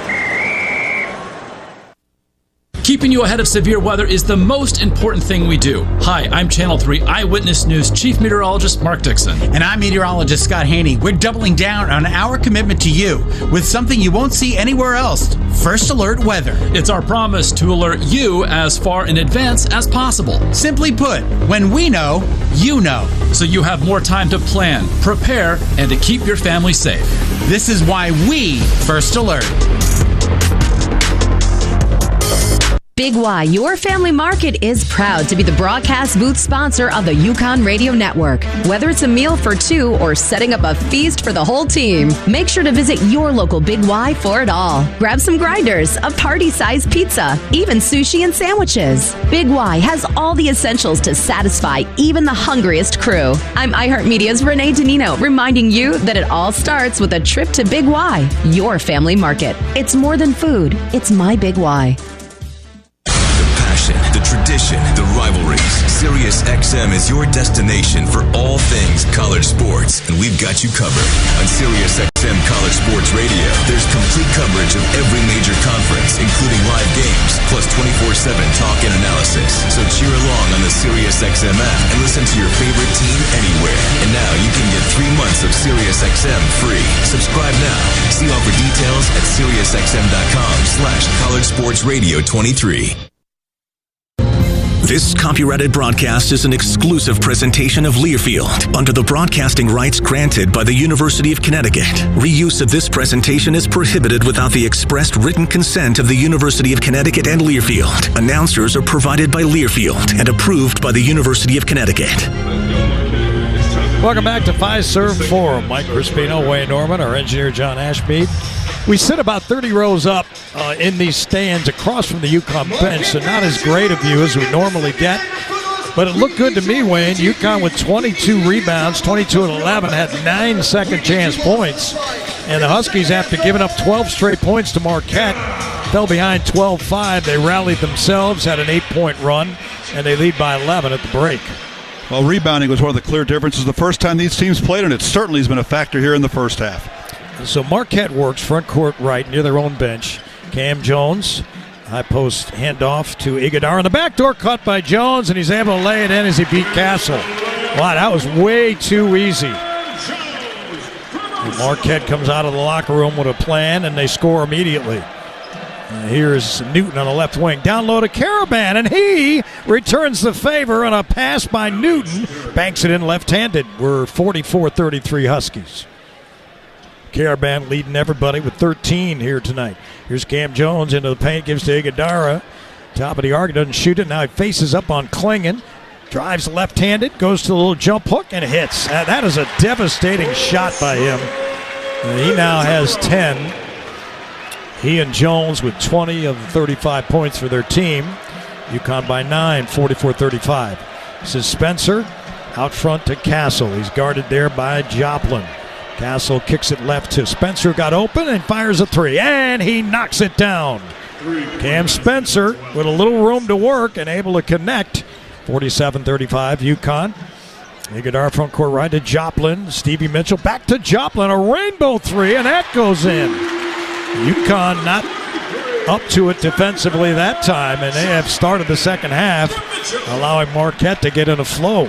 Keeping you ahead of severe weather is the most important thing we do. Hi, I'm Channel 3 Eyewitness News Chief Meteorologist Mark Dixon. And I'm meteorologist Scott Haney. We're doubling down on our commitment to you with something you won't see anywhere else. First Alert Weather. It's our promise to alert you as far in advance as possible. Simply put, when we know, you know. So you have more time to plan, prepare, and to keep your family safe. This is why we First Alert. Big Y, your family market, is proud to be the broadcast booth sponsor of the UConn Radio Network. Whether it's a meal for two or setting up a feast for the whole team, make sure to visit your local Big Y for it all. Grab some grinders, a party-sized pizza, even sushi and sandwiches. Big Y has all the essentials to satisfy even the hungriest crew. I'm iHeartMedia's Renee Danino, reminding you that it all starts with a trip to Big Y, your family market. It's more than food. It's my Big Y. The tradition, the rivalries. SiriusXM is your destination for all things college sports, and we've got you covered. On SiriusXM College Sports Radio, there's complete coverage of every major conference, including live games, plus 24/7 talk and analysis. So cheer along on the SiriusXM app and listen to your favorite team anywhere. And now you can get 3 months of SiriusXM free. Subscribe now. See offer details at SiriusXM.com/College Sports Radio 23. This copyrighted broadcast is an exclusive presentation of Learfield under the broadcasting rights granted by the University of Connecticut. Reuse of this presentation is prohibited without the expressed written consent of the University of Connecticut and Learfield. Announcers are provided by Learfield and approved by the University of Connecticut. Welcome back to Fiserv Forum. Mike Crispino, Wayne Norman, our engineer John Ashmead. We sit about 30 rows up in these stands across from the UConn bench, so not as great a view as we normally get. But it looked good to me, Wayne. UConn with 22 rebounds, 22 and 11, had 9 second-chance points. And the Huskies, after giving up 12 straight points to Marquette, fell behind 12-5. They rallied themselves, had an 8-point run, and they lead by 11 at the break. Well, rebounding was one of the clear differences the first time these teams played, and it certainly has been a factor here in the first half. So Marquette works front court right near their own bench. Cam Jones, high post handoff to Iguodala. The backdoor cut by Jones, and he's able to lay it in as he beat Castle. Wow, that was way too easy. And Marquette comes out of the locker room with a plan, and they score immediately. Here's Newton on the left wing. Down low to Caravan, and he returns the favor on a pass by Newton. Banks it in left-handed. We're 44-33 Huskies. Caravan leading everybody with 13 here tonight. Here's Cam Jones into the paint, gives to Iguodala. Top of the arc, doesn't shoot it. Now he faces up on Klingon. Drives left-handed, goes to the little jump hook, and hits. That is a devastating shot by him. He now has 10. He and Jones with 20 of the 35 points for their team. UConn by 9, 44-35. This is Spencer out front to Castle. He's guarded there by Joplin. Castle kicks it left to Spencer, got open and fires a three, and he knocks it down. Cam Spencer with a little room to work and able to connect. 47-35 UConn. Iguodala front court right to Joplin. Stevie Mitchell back to Joplin. A rainbow three, and that goes in. UConn not up to it defensively that time, and they have started the second half, allowing Marquette to get in a flow.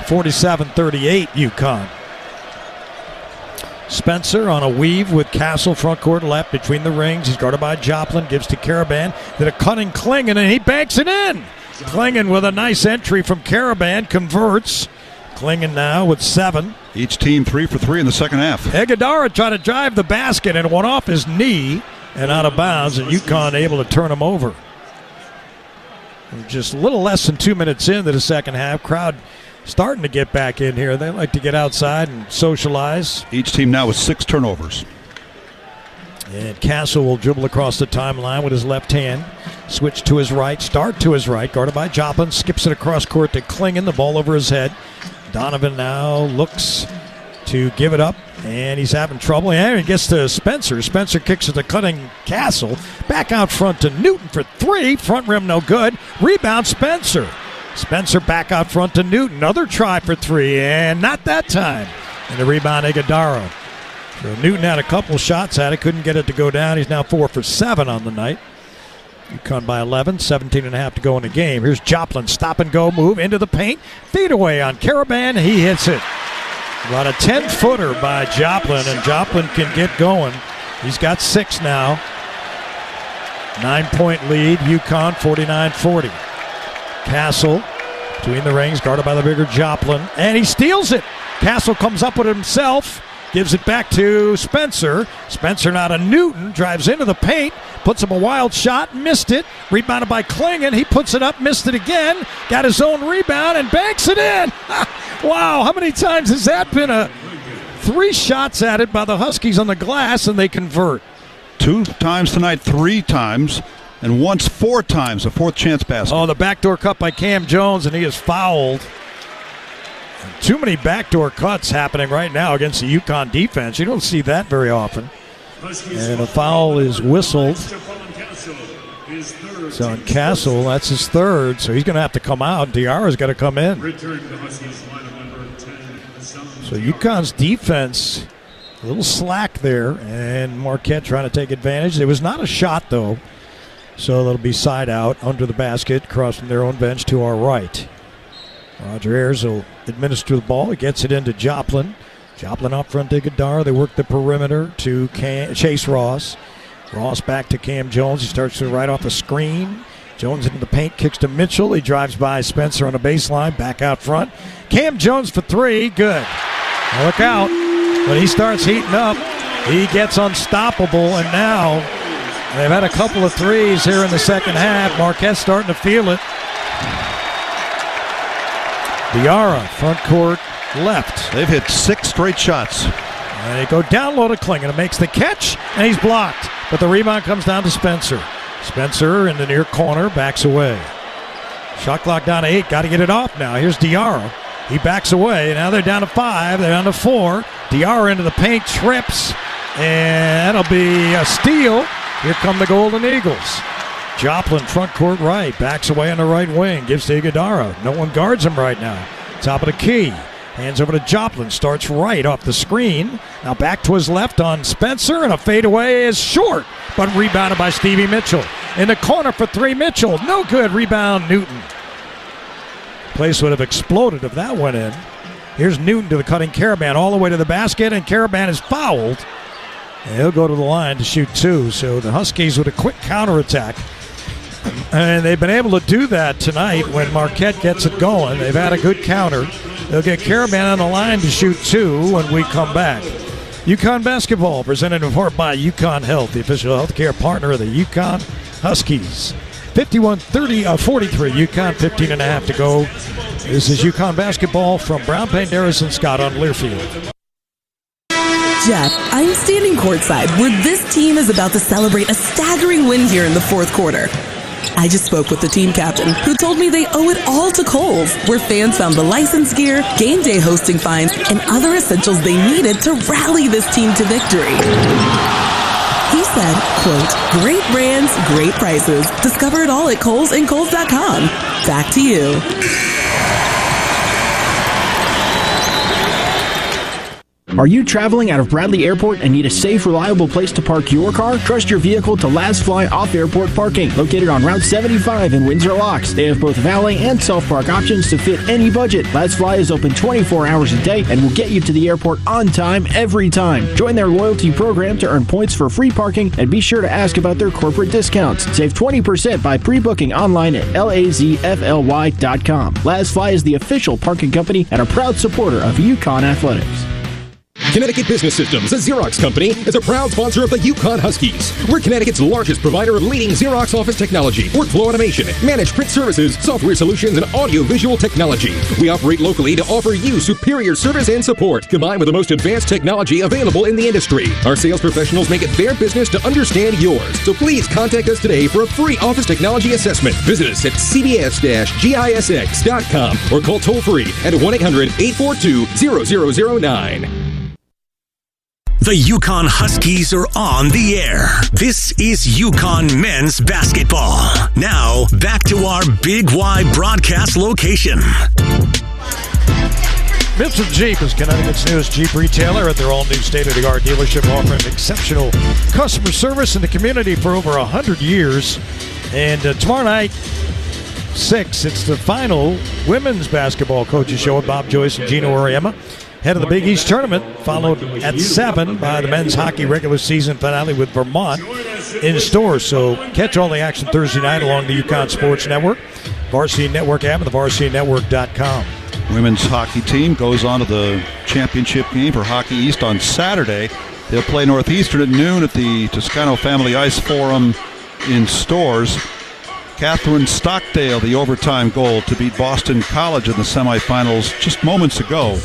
47-38 UConn. Spencer on a weave with Castle front court left between the rings. He's guarded by Joplin, gives to Caravan. Then a cutting Klingon, and he banks it in. Klingon with a nice entry from Caravan, converts. Klingon now with 7. Each team 3 for 3 in the second half. Iguodala tried to drive the basket and went off his knee and out of bounds, and UConn able to turn him over. Just a little less than 2 minutes into the second half. Crowd starting to get back in here. They like to get outside and socialize. Each team now with 6 turnovers. And Castle will dribble across the timeline with his left hand. Switch to his right, start to his right, guarded by Joplin. Skips it across court to Klingon, the ball over his head. Donovan now looks to give it up, and he's having trouble. And he gets to Spencer. Spencer kicks it to cutting Castle. Back out front to Newton for 3. Front rim no good. Rebound Spencer. Spencer back out front to Newton. Another try for 3, and not that time. And the rebound, Iguodala. So Newton had a couple shots at it, couldn't get it to go down. He's now 4 for 7 on the night. UConn by 11, 17.5 to go in the game. Here's Joplin, stop and go move into the paint. Feed away on Caravan. He hits it. About a 10-footer by Joplin, and Joplin can get going. He's got 6 now. 9-point lead, UConn 49-40. Castle between the rings, guarded by the bigger Joplin, and he steals it. Castle comes up with it himself, gives it back to Spencer. Spencer now to Newton, drives into the paint, puts up a wild shot, missed it. Rebounded by Klingon, he puts it up, missed it again, got his own rebound and banks it in. Wow, how many times has that been? 3 shots at it by the Huskies on the glass, and they convert. 2 times tonight, 3 times, and once 4 times, a 4th chance basket. Oh, the backdoor cut by Cam Jones, and he is fouled. Too many backdoor cuts happening right now against the UConn defense. You don't see that very often. And a foul is whistled. It's on Castle. That's his 3rd, so he's going to have to come out. Diarra's got to come in. So UConn's defense, a little slack there, and Marquette trying to take advantage. It was not a shot, though, so that'll be side out under the basket, across from their own bench to our right. Roger Ayers will administer the ball. He gets it into Joplin. Joplin up front to Iguodala. They work the perimeter to Chase Ross. Ross back to Cam Jones. He starts to right off the screen. Jones into the paint, kicks to Mitchell. He drives by Spencer on the baseline, back out front. Cam Jones for 3, good. Now look out. When he starts heating up, he gets unstoppable, and now they've had a couple of threes here in the second half. Marquette's starting to feel it. Diarra, front court, left. They've hit 6 straight shots. And they go down low to Klingon. It makes the catch, and he's blocked. But the rebound comes down to Spencer. Spencer in the near corner, backs away. Shot clock down to 8. Got to get it off now. Here's Diarra. He backs away. Now they're down to 5. They're down to 4. Diarra into the paint, trips. And that'll be a steal. Here come the Golden Eagles. Joplin, front court right, backs away on the right wing, gives to Iguodala. No one guards him right now. Top of the key. Hands over to Joplin, starts right off the screen. Now back to his left on Spencer, and a fadeaway is short, but rebounded by Stevie Mitchell. In the corner for 3, Mitchell. No good. Rebound, Newton. Place would have exploded if that went in. Here's Newton to the cutting Caravan all the way to the basket, and Caravan is fouled. And he'll go to the line to shoot 2. So the Huskies with a quick counterattack. And they've been able to do that tonight when Marquette gets it going. They've had a good counter. They'll get Caravan on the line to shoot 2 when we come back. UConn basketball presented in part by UConn Health, the official healthcare partner of the UConn Huskies. 51-43 UConn, 15.5 to go. This is UConn basketball from Brown Paint, Darris and Scott on Learfield. Jeff, I'm standing courtside where this team is about to celebrate a staggering win here in the 4th quarter. I just spoke with the team captain, who told me they owe it all to Kohl's, where fans found the license gear, game day hosting fines, and other essentials they needed to rally this team to victory. He said, quote, "Great brands, great prices. Discover it all at Kohl's and Kohl's.com. Back to you." Are you traveling out of Bradley Airport and need a safe, reliable place to park your car? Trust your vehicle to Last Fly Off-Airport Parking, located on Route 75 in Windsor Locks. They have both valet and self-park options to fit any budget. Last Fly is open 24 hours a day and will get you to the airport on time every time. Join their loyalty program to earn points for free parking, and be sure to ask about their corporate discounts. Save 20% by pre-booking online at lazfly.com. Last Fly is the official parking company and a proud supporter of UConn athletics. Connecticut Business Systems, a Xerox company, is a proud sponsor of the UConn Huskies. We're Connecticut's largest provider of leading Xerox office technology, workflow automation, managed print services, software solutions, and audio-visual technology. We operate locally to offer you superior service and support, combined with the most advanced technology available in the industry. Our sales professionals make it their business to understand yours. So please contact us today for a free office technology assessment. Visit us at cbs-gisx.com or call toll-free at 1-800-842-0009. The UConn Huskies are on the air. This is UConn men's basketball. Now, back to our Big Y broadcast location. Mitchell Jeep is Connecticut's newest Jeep retailer at their all-new state-of-the-art dealership, offering exceptional customer service in the community for over 100 years. And tomorrow night, 6, it's the final women's basketball coaches show with Bob Joyce and Gino Oriema. Head of the Big East tournament, followed at 7 by the men's hockey regular season finale with Vermont in stores. So catch all the action Thursday night along the UConn Sports Network, Varsity Network app, and the VarsityNetwork.com. Women's hockey team goes on to the championship game for Hockey East on Saturday. They'll play Northeastern at noon at the Toscano Family Ice Forum in stores. Catherine Stockdale, the overtime goal to beat Boston College in the semifinals just moments ago,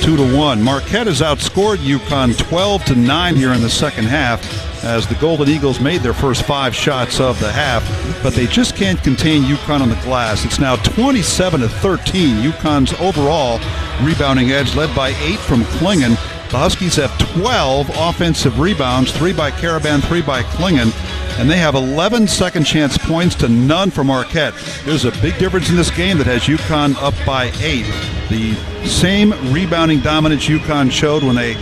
2-1. Marquette has outscored UConn 12-9 here in the second half as the Golden Eagles made their first 5 shots of the half, but they just can't contain UConn on the glass. It's now 27-13. UConn's overall rebounding edge led by 8 from Klingen. The Huskies have 12 offensive rebounds, 3 by Caravan, 3 by Klingen, and they have 11 second chance points to none for Marquette. There's a big difference in this game that has UConn up by 8. The same rebounding dominance UConn showed when they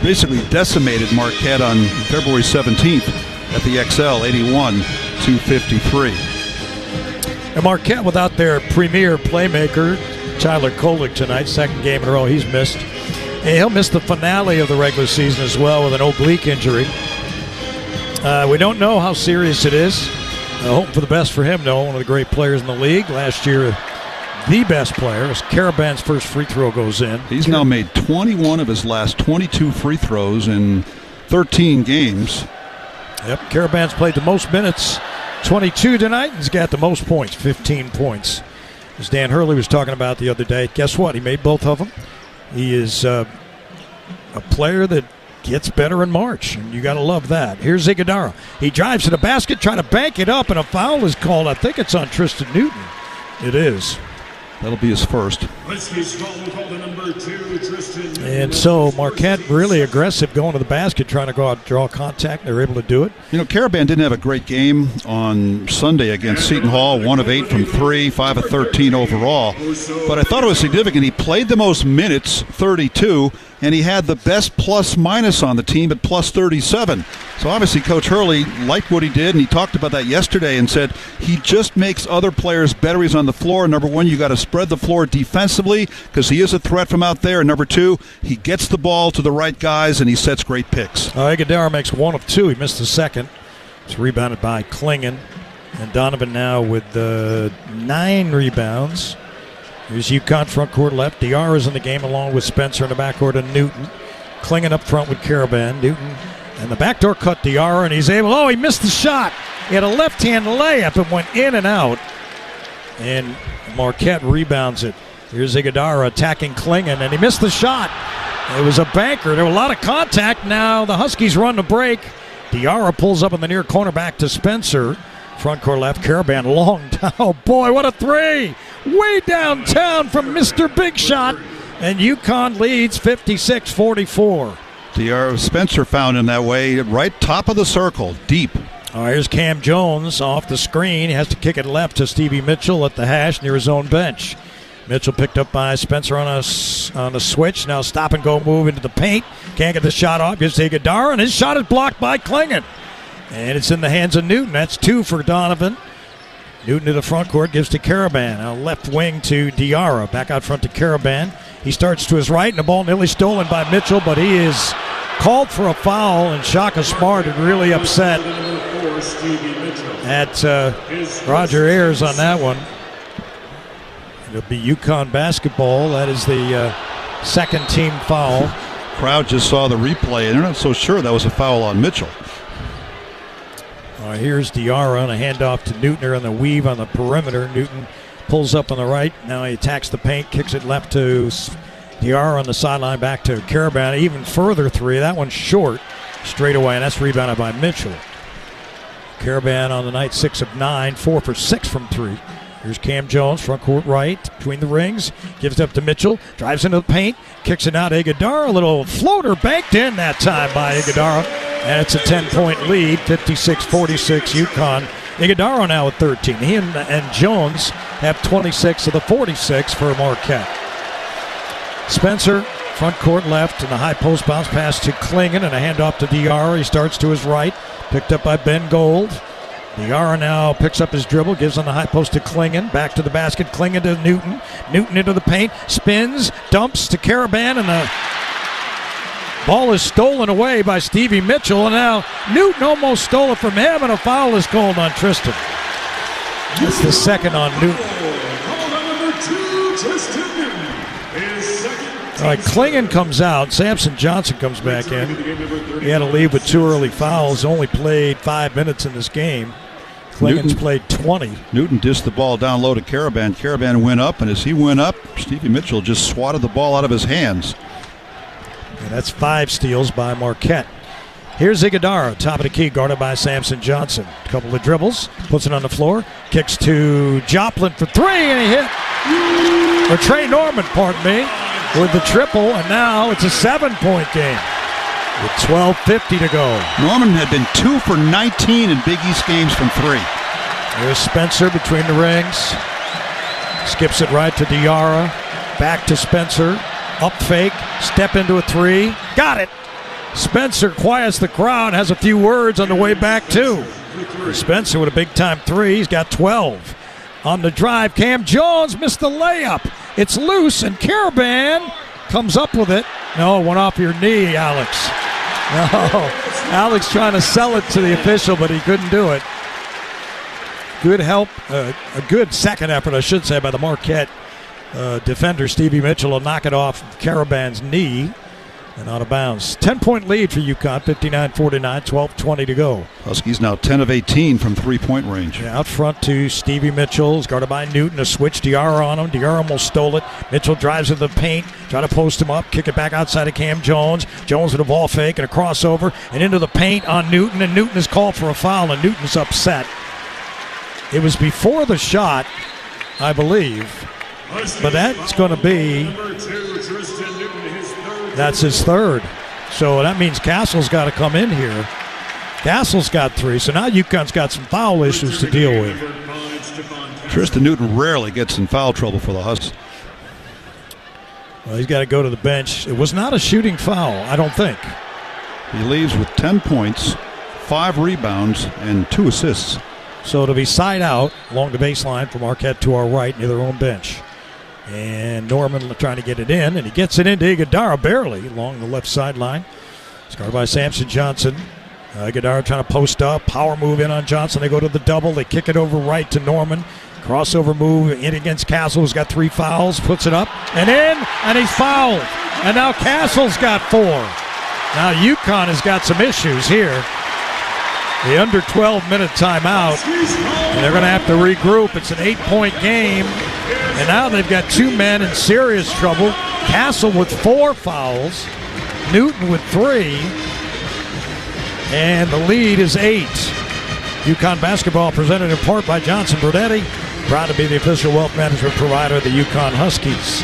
basically decimated Marquette on February 17th at the XL, 81-53. And Marquette without their premier playmaker, Tyler Kolek tonight, second game in a row he's missed. And he'll miss the finale of the regular season as well with an oblique injury. We don't know how serious it is. Hope for the best for him, though. One of the great players in the league. Last year, the best player, as Caravan's first free throw goes in. He's now made 21 of his last 22 free throws in 13 games. Yep, Caravan's played the most minutes, 22 tonight. He's got the most points, 15 points. As Dan Hurley was talking about the other day, guess what? He made both of them. He is a player that gets better in March, and you got to love that. Here's Iguodala. He drives to the basket, trying to bank it up, and a foul is called. I think it's on Tristan Newton. It is. That'll be his first. And so Marquette really aggressive going to the basket, trying to go out and draw contact. They're able to do it. You know, Caravan didn't have a great game on Sunday against Seton Hall. 1 of 8 from 3, 5 of 13 overall. But I thought it was significant. He played the most minutes, 32, and he had the best plus-minus on the team at plus 37. So obviously Coach Hurley liked what he did, and he talked about that yesterday and said he just makes other players better. He's on the floor. Number one, you got to spread the floor defensively because he is a threat from out there. And number two, he gets the ball to the right guys, and he sets great picks. Iguodala makes 1 of 2. He missed the second. It's rebounded by Klingen. And Donovan now with 9 rebounds. Here's UConn front court left. Diarra's in the game along with Spencer in the backcourt and Newton. Klingen up front with Caravan. Newton and the backdoor cut Diarra, and he's able. Oh, he missed the shot. He had a left-hand layup and went in and out. And Marquette rebounds it. Here's Iguodala attacking Klingen, and he missed the shot. It was a banker. There was a lot of contact. Now the Huskies run the break. Diarra pulls up in the near corner back to Spencer. Front court left, Caravan long down. Oh, boy, what a three. Way downtown from Mr. Big Shot. And UConn leads 56-44. Spencer found him that way, right top of the circle, deep. All right, here's Cam Jones off the screen. He has to kick it left to Stevie Mitchell at the hash near his own bench. Mitchell picked up by Spencer on a switch. Now stop and go move into the paint. Can't get the shot off. Gives to Iguodala, and his shot is blocked by Klingen. And it's in the hands of Newton. That's 2 for Donovan. Newton to the front court, gives to Caravan. A left wing to Diarra. Back out front to Caravan. He starts to his right, and the ball nearly stolen by Mitchell, but he is called for a foul, and Shaka Smart is really upset at Roger Ayers on that one. It'll be UConn basketball. That is the second team foul. Crowd just saw the replay, and they're not so sure that was a foul on Mitchell. Here's Diarra on a handoff to Newton on the weave on the perimeter. Newton pulls up on the right. Now he attacks the paint, kicks it left to Diarra on the sideline, back to Caravan. Even further three. That one's short straight away, and that's rebounded by Mitchell. Caravan on the night 6 of 9, 4 for 6 from 3. Here's Cam Jones, front court right, between the rings. Gives it up to Mitchell, drives into the paint, kicks it out to Iguodala. A little floater banked in that time by Iguodala. And it's a 10-point lead, 56-46 UConn. Iguodala now with 13. He and Jones have 26 of the 46 for Marquette. Spencer, front court left, and the high post bounce pass to Klingen, and a handoff to Diarra. He starts to his right, picked up by Ben Gold. Diarra now picks up his dribble, gives on the high post to Klingon. Back to the basket, Klingon to Newton. Newton into the paint, spins, dumps to Caravan, and the ball is stolen away by Stevie Mitchell. And now Newton almost stole it from him, and a foul is called on Tristan. That's the second on Newton. All right, Klingon comes out. Samson Johnson comes back in. He had to leave with 2 early fouls. Only played 5 minutes in this game. Klingon's played 20. Newton dished the ball down low to Caravan. Caravan went up, and as he went up, Stevie Mitchell just swatted the ball out of his hands. And that's 5 steals by Marquette. Here's Iguodala, top of the key, guarded by Samson Johnson. A couple of dribbles, puts it on the floor, kicks to Joplin for 3, and he hit. Or Trey Norman, pardon me, with the triple, and now it's a 7-point game with 12:50 to go. Norman had been 2 for 19 in Big East games from 3. There's Spencer between the rings. Skips it right to Diarra. Back to Spencer. Up fake. Step into a 3. Got it. Spencer quiets the crowd. Has a few words on the way back, too. Spencer with a big-time 3. He's got 12. On the drive, Cam Jones missed the layup. It's loose, and Caravan comes up with it. No, it went off your knee, Alex. No, Alex trying to sell it to the official, but he couldn't do it. Good help, a good second effort, I should say, by the Marquette defender. Stevie Mitchell will knock it off Caravan's knee and out of bounds. 10-point lead for UConn, 59-49, 12:20 to go. Huskies now 10 of 18 from three-point range. Yeah, out front to Stevie Mitchell. He's guarded by Newton. A switch, Diarra on him. Diarra almost stole it. Mitchell drives into the paint, try to post him up, kick it back outside of Cam Jones. Jones with a ball fake and a crossover and into the paint on Newton, and Newton is called for a foul, and Newton's upset. It was before the shot, I believe, but that's going to be... That's his third. So that means Castle's got to come in here. Castle's got 3, so now UConn's got some foul issues to deal with. Tristan Newton rarely gets in foul trouble for the Huskies. Well, he's got to go to the bench. It was not a shooting foul, I don't think. He leaves with 10 points, 5 rebounds, and 2 assists. So it'll be side out along the baseline from Marquette to our right near their own bench. And Norman trying to get it in, and he gets it into Iguodala barely along the left sideline. It's guarded by Samson Johnson. Iguodala trying to post up, power move in on Johnson. They go to the double. They kick it over right to Norman. Crossover move in against Castle, who's got 3 fouls, puts it up and in, and he's fouled. And now Castle's got 4. Now UConn has got some issues here. The under 12-minute timeout, and they're going to have to regroup. It's an 8-point game. And now they've got 2 men in serious trouble. Castle with 4 fouls. Newton with 3. And the lead is 8. UConn basketball presented in part by Johnson Bernetti. Proud to be the official wealth management provider of the UConn Huskies.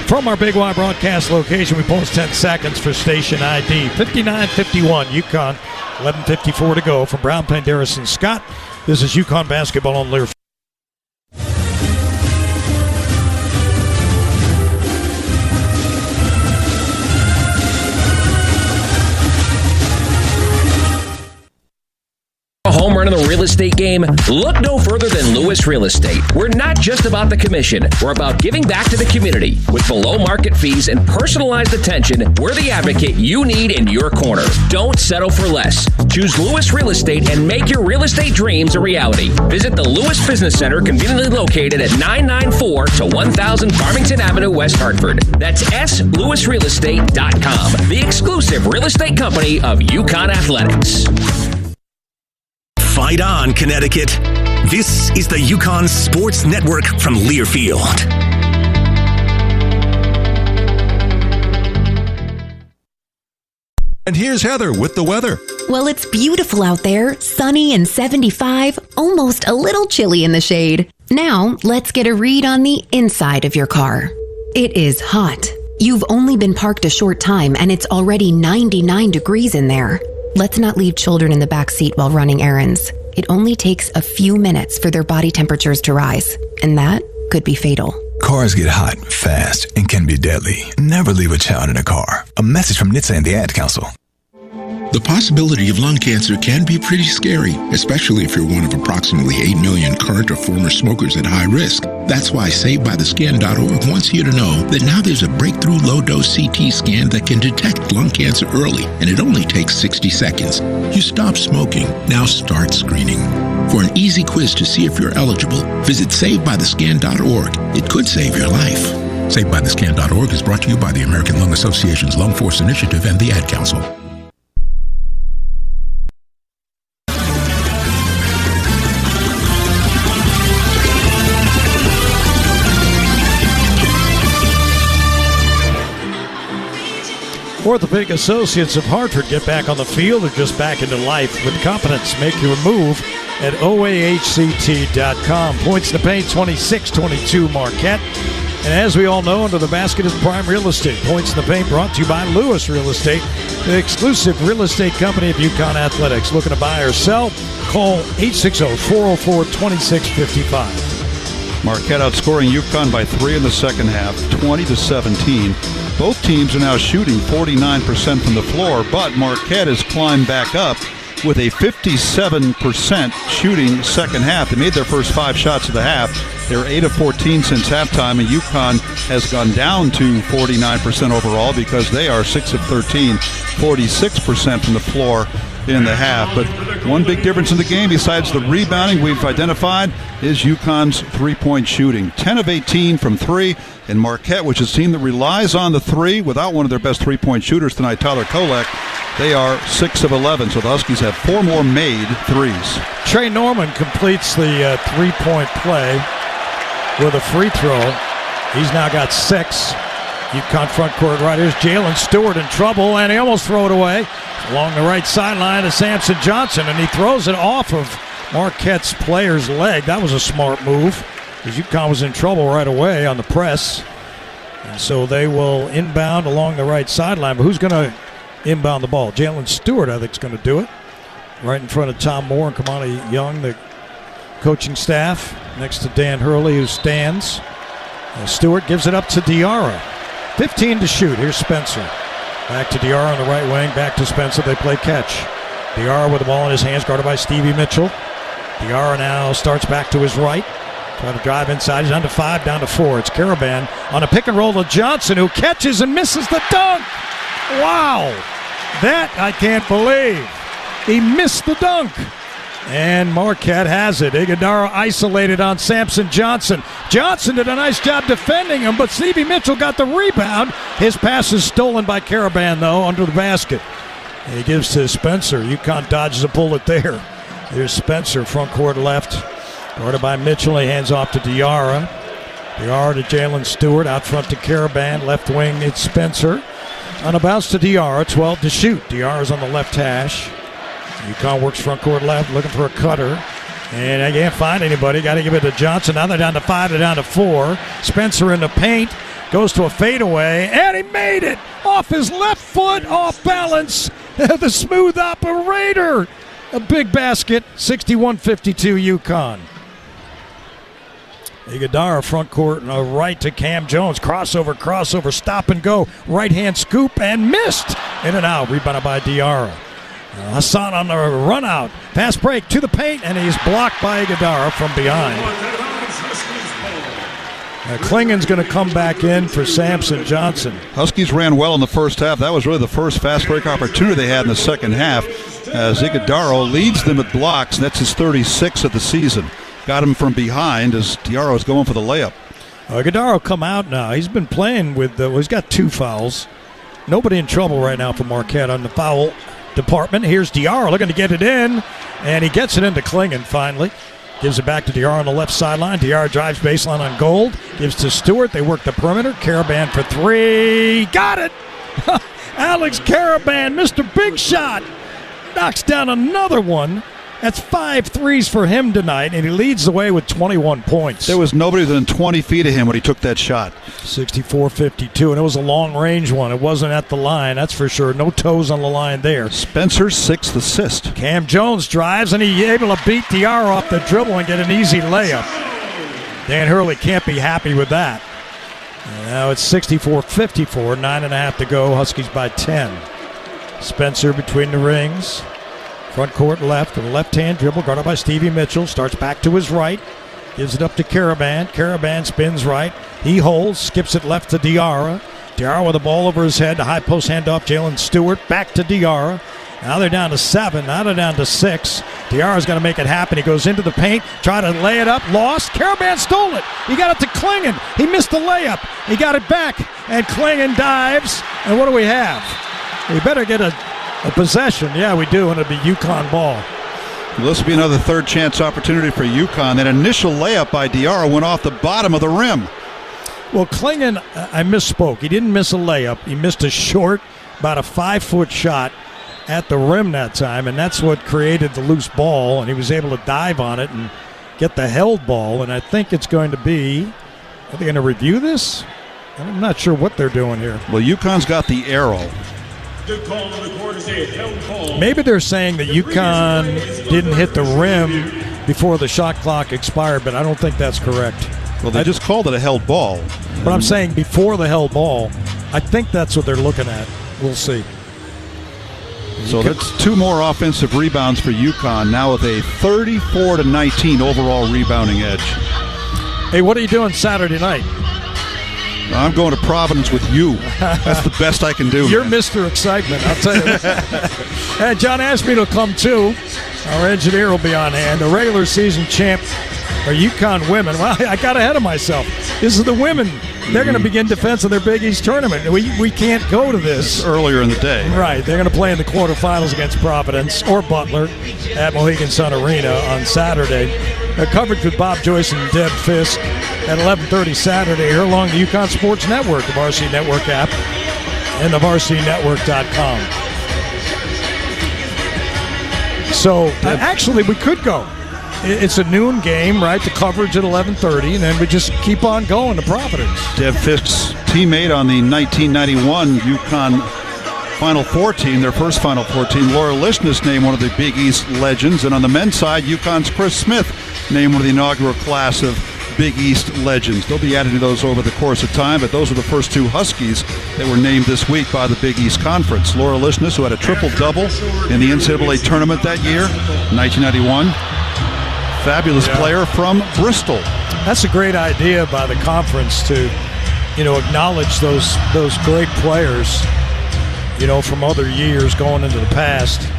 From our Big Y broadcast location, we post 10 seconds for station ID. 59-51, UConn. 11:54 to go from Brown, Penderis, and Scott. This is UConn basketball on Learfield. A home run in the real estate game? Look no further than Lewis Real Estate. We're not just about the commission. We're about giving back to the community. With below market fees and personalized attention, we're the advocate you need in your corner. Don't settle for less. Choose Lewis Real Estate and make your real estate dreams a reality. Visit the Lewis Business Center, conveniently located at 994 to 1000 Farmington Avenue, West Hartford. That's SLewisRealEstate.com, the exclusive real estate company of UConn Athletics. Fight on, Connecticut. This is the UConn Sports Network from Learfield. And here's Heather with the weather. Well, it's beautiful out there, sunny and 75, almost a little chilly in the shade. Now, let's get a read on the inside of your car. It is hot. You've only been parked a short time and it's already 99 degrees in there. Let's not leave children in the back seat while running errands. It only takes a few minutes for their body temperatures to rise, and that could be fatal. Cars get hot, fast, and can be deadly. Never leave a child in a car. A message from NHTSA and the Ad Council. The possibility of lung cancer can be pretty scary, especially if you're one of approximately 8 million current or former smokers at high risk. That's why SaveByTheScan.org wants you to know that now there's a breakthrough low-dose CT scan that can detect lung cancer early, and it only takes 60 seconds. You stop smoking, now start screening. For an easy quiz to see if you're eligible, visit SaveByTheScan.org. It could save your life. SaveByTheScan.org is brought to you by the American Lung Association's Lung Force Initiative and the Ad Council. Orthopedic Associates of Hartford, get back on the field or just back into life with confidence. Make your move at oahct.com. Points in the paint, 26-22 Marquette. And as we all know, under the basket is Prime Real Estate. Points in the paint brought to you by Lewis Real Estate, the exclusive real estate company of UConn Athletics. Looking to buy or sell? Call 860-404-2655. Marquette outscoring UConn by 3 in the second half, 20-17. Both teams are now shooting 49% from the floor, but Marquette has climbed back up with a 57% shooting second half. They made their first 5 shots of the half. They're 8 of 14 since halftime, and UConn has gone down to 49% overall because they are 6 of 13, 46% from the floor in the half. But one big difference in the game, besides the rebounding we've identified, is UConn's three-point shooting. 10 of 18 from 3, and Marquette, which is a team that relies on the 3 without one of their best three-point shooters tonight, Tyler Kolek, they are 6 of 11. So the Huskies have 4 more made threes. Trey Norman completes the three-point play with a free throw. He's now got 6. UConn front court right. Here's Jalen Stewart in trouble, and he almost threw it away. Along the right sideline to Samson Johnson, and he throws it off of Marquette's player's leg. That was a smart move, because UConn was in trouble right away on the press. And so they will inbound along the right sideline. But who's going to inbound the ball? Jalen Stewart, I think, is going to do it. Right in front of Tom Moore and Kamani Young, the coaching staff, next to Dan Hurley, who stands. Stewart gives it up to Diarra. 15 to shoot. Here's Spencer. Back to Diarra on the right wing. Back to Spencer. They play catch. Diarra with the ball in his hands, guarded by Stevie Mitchell. Diarra now starts back to his right. Try to drive inside. He's down to 5, down to 4. It's Caravan on a pick and roll to Johnson, who catches and misses the dunk. Wow. That I can't believe. He missed the dunk. And Marquette has it. Iguodala isolated on Samson Johnson. Johnson did a nice job defending him, but Stevie Mitchell got the rebound. His pass is stolen by Caravan, though, under the basket. And he gives to Spencer. UConn dodges a bullet there. There's Spencer, front court left. Guarded by Mitchell. He hands off to Diarra. Diarra to Jalen Stewart. Out front to Caravan. Left wing, it's Spencer. On a bounce to Diarra. 12 to shoot. Diarra's on the left hash. UConn works front court left, looking for a cutter. And I can't find anybody. Got to give it to Johnson. Now they're down to 5, they're down to 4. Spencer in the paint. Goes to a fadeaway. And he made it! Off his left foot, off balance. The smooth operator. A big basket. 61-52 UConn. Iguodala front court right to Cam Jones. Crossover, stop and go. Right hand scoop and missed. In and out. Rebounded by Diarra. Hassan on the run out. Pass break to the paint, and he's blocked by Iguodala from behind. Klingen's going to come back in for Samson Johnson. Huskies ran well in the first half. That was really the first fast break opportunity they had in the second half, as Iguodala leads them at blocks. That's his 36th of the season. Got him from behind as Diarra was going for the layup. Iguodala will come out now. He's been playing with he's got 2 fouls. Nobody in trouble right now for Marquette on the foul department. Here's Diarra looking to get it in, and he gets it into Klingen finally. Gives it back to Diarra on the left sideline. Diarra drives baseline on Gold. Gives to Stewart. They work the perimeter. Caravan for 3. Got it! Alex Caravan, Mr. Big Shot, knocks down another one. That's 5 threes for him tonight, and he leads the way with 21 points. There was nobody within 20 feet of him when he took that shot. 64-52, and it was a long-range one. It wasn't at the line, that's for sure. No toes on the line there. Spencer's 6th assist. Cam Jones drives, and he's able to beat Diarra off the dribble and get an easy layup. Dan Hurley can't be happy with that. And now it's 64-54, 9.5 to go. Huskies by 10. Spencer between the rings. Front court left, with a left-hand dribble, guarded by Stevie Mitchell. Starts back to his right. Gives it up to Caravan. Caravan spins right. He holds, skips it left to Diarra. Diarra with the ball over his head. The high post handoff, Jalen Stewart. Back to Diarra. Now they're down to 7. Now they're down to 6. Diarra's going to make it happen. He goes into the paint, try to lay it up, lost. Caravan stole it. He got it to Klingon. He missed the layup. He got it back, and Klingon dives. And what do we have? We better get a possession. Yeah, we do, and it'll be UConn ball. Well, this will be another third chance opportunity for UConn. That initial layup by Diarra went off the bottom of the rim. Well, Klingon, I misspoke. He didn't miss a layup. He missed a short, about a 5-foot shot at the rim that time, and that's what created the loose ball, and he was able to dive on it and get the held ball. And I think it's going to be, are they going to review this? I'm not sure what they're doing here. Well, UConn's got the arrow. Maybe they're saying that UConn didn't hit the rim before the shot clock expired, but I don't think that's correct. Well, they just called it a held ball. But I'm saying before the held ball, I think that's what they're looking at. We'll see. So that's 2 more offensive rebounds for UConn, now with a 34-19 overall rebounding edge. Hey, what are you doing Saturday night? I'm going to Providence with you. That's the best I can do. You're Mr. Excitement, I'll tell you. And John Ashby will come too. Our engineer will be on hand. The regular season champ are UConn women. Well, I got ahead of myself. This is the women. They're going to begin defense of their Big East tournament. We can't go to this. It's earlier in the day. Right. They're going to play in the quarterfinals against Providence or Butler at Mohegan Sun Arena on Saturday. Coverage with Bob Joyce and Deb Fisk at 11:30 Saturday here along the UConn Sports Network, the Varsity Network app, and the varsitynetwork.com. So, actually, we could go. It's a noon game, right? The coverage at 11:30, and then we just keep on going to Providence. Deb Fisk's teammate on the 1991 UConn Final Four team, their first Final Four team, Laura Lishnas named one of the Big East legends. And on the men's side, UConn's Chris Smith named one of the inaugural class of Big East legends. They'll be adding to those over the course of time, but those are the first 2 Huskies that were named this week by the Big East Conference. Laura Lishnas, who had a triple-double in the NCAA tournament that year, 1991. Fabulous player from Bristol. That's a great idea by the conference to, acknowledge those great players, from other years going into the past.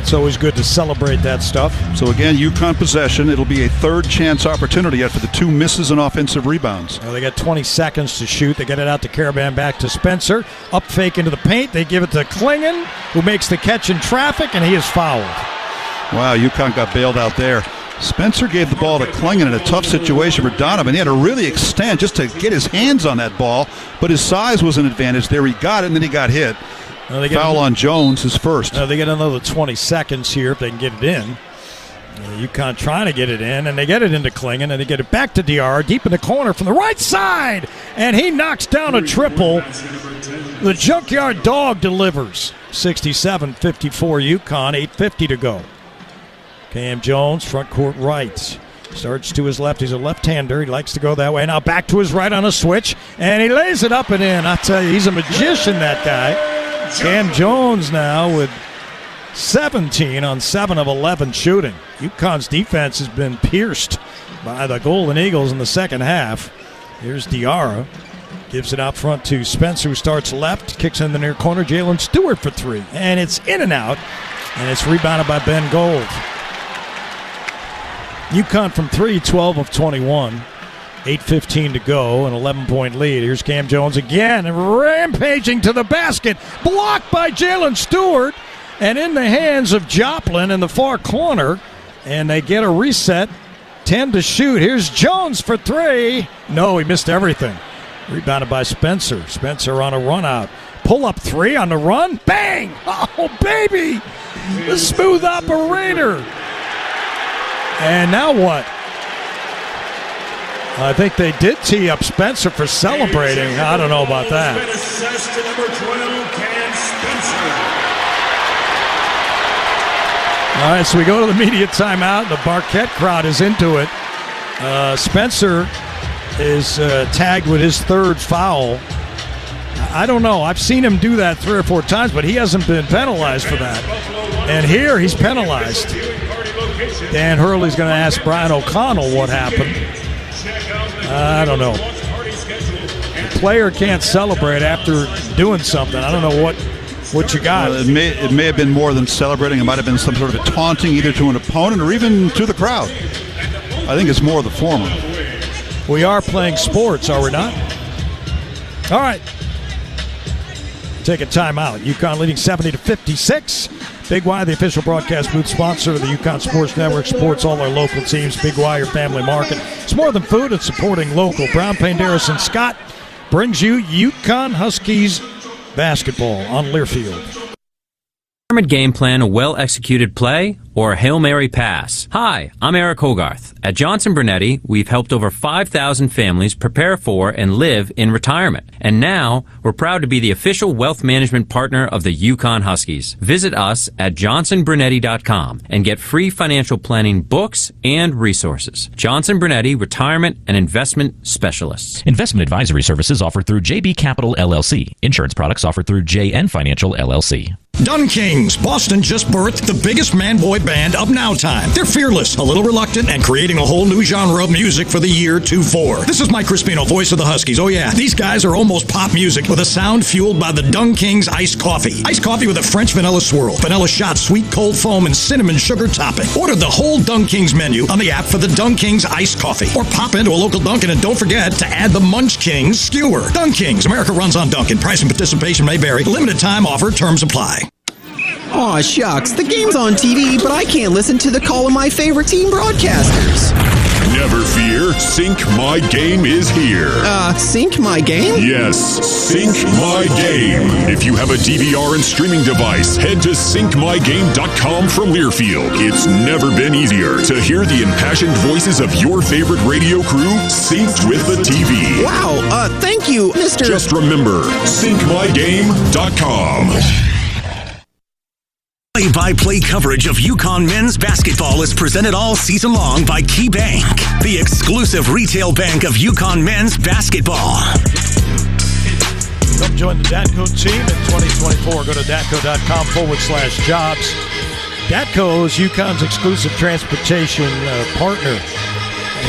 It's always good to celebrate that stuff. So again, UConn possession. It'll be a third chance opportunity after the 2 misses and offensive rebounds. Well, they got 20 seconds to shoot. They get it out to Caravan, back to Spencer. Up fake into the paint. They give it to Klingon, who makes the catch in traffic, and he is fouled. Wow, UConn got bailed out there. Spencer gave the ball to Klingon in a tough situation for Donovan. He had to really extend just to get his hands on that ball, but his size was an advantage there. He got it, and then he got hit. Foul on Jones, his first. They get another 20 seconds here if they can get it in. UConn trying to get it in, and they get it into Klingon, and they get it back to Diarra, deep in the corner from the right side, and he knocks down a triple. The Junkyard Dog delivers. 67-54 UConn, 8:50 to go. Cam Jones, front court right. Starts to his left. He's a left-hander. He likes to go that way. Now back to his right on a switch, and he lays it up and in. I tell you, he's a magician, that guy. Cam Jones now with 17 on 7 of 11 shooting. UConn's defense has been pierced by the Golden Eagles in the second half. Here's Diarra. Gives it out front to Spencer, who starts left. Kicks in the near corner. Jalen Stewart for 3. And it's in and out. And it's rebounded by Ben Gold. UConn from 3, 12 of 21. 8:15 to go, an 11-point lead. Here's Cam Jones again, rampaging to the basket. Blocked by Jalen Stewart, and in the hands of Joplin in the far corner. And they get a reset. 10 to shoot. Here's Jones for 3. No, he missed everything. Rebounded by Spencer. Spencer on a run out. Pull up 3 on the run. Bang! Oh, baby! The smooth operator. And now what? I think they did tee up Spencer for celebrating. I don't know about that. All right, so we go to the media timeout. The Marquette crowd is into it. Spencer is tagged with his 3rd foul. I don't know. I've seen him do that 3 or 4 times, but he hasn't been penalized for that. And here he's penalized. Dan Hurley's going to ask Brian O'Connell what happened. I don't know. The player can't celebrate after doing something. I don't know what you got. It may have been more than celebrating. It might have been some sort of a taunting either to an opponent or even to the crowd. I think it's more the former. We are playing sports, are we not? All right. Take a timeout. UConn leading 70-56. Big Y, the official broadcast booth sponsor of the UConn Sports Network, supports all our local teams. Big Y, your family market. It's more than food, it's supporting local. Brown, Panderas, and Scott brings you UConn Huskies basketball on Learfield. Game plan, a well-executed play, or a Hail Mary pass? Hi, I'm Eric Hogarth. At Johnson Brunetti, we've helped over 5,000 families prepare for and live in retirement. And now, we're proud to be the official wealth management partner of the UConn Huskies. Visit us at johnsonbrunetti.com and get free financial planning books and resources. Johnson Brunetti, Retirement and Investment Specialists. Investment advisory services offered through JB Capital LLC. Insurance products offered through JN Financial LLC. Dun Kings, Boston just birthed the biggest man-boy band of now time. They're fearless, a little reluctant, and creating a whole new genre of music for the year 24. This is Mike Crispino, voice of the Huskies. Oh yeah, these guys are almost pop music with a sound fueled by the Dun Kings iced coffee. Iced coffee with a French vanilla swirl, vanilla shot, sweet cold foam, and cinnamon sugar topping. Order the whole Dun Kings menu on the app for the Dun Kings iced coffee. Or pop into a local Dunkin' and don't forget to add the Munch Kings skewer. Dun Kings, America runs on Dunkin'. Price and participation may vary. Limited time offer, terms apply. Aw, shucks, the game's on TV, but I can't listen to the call of my favorite team broadcasters. Never fear, Sync My Game is here. Sync My Game? Yes, Sync My Game. If you have a DVR and streaming device, head to syncmygame.com from Learfield. It's never been easier to hear the impassioned voices of your favorite radio crew synced with the TV. Wow, thank you, Mr. Just remember, syncmygame.com. Play-by-play coverage of UConn men's basketball is presented all season long by KeyBank, the exclusive retail bank of UConn men's basketball. Come join the DATCO team in 2024. Go to datco.com/jobs. DATCO is UConn's exclusive transportation partner.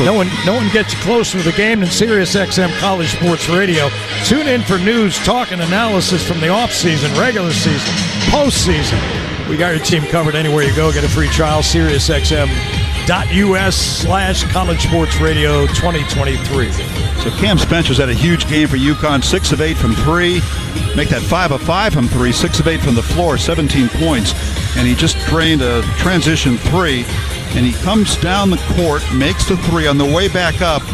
No one gets you closer to the game than SiriusXM College Sports Radio. Tune in for news, talk, and analysis from the offseason, regular season, postseason. We got your team covered anywhere you go. Get a free trial, SiriusXM.us/College Sports Radio 2023. So Cam Spencer's had a huge game for UConn, 6 of 8 from 3. Make that 5 of 5 from 3, 6 of 8 from the floor, 17 points. And he just drained a transition 3. And he comes down the court, makes the 3 on the way back up.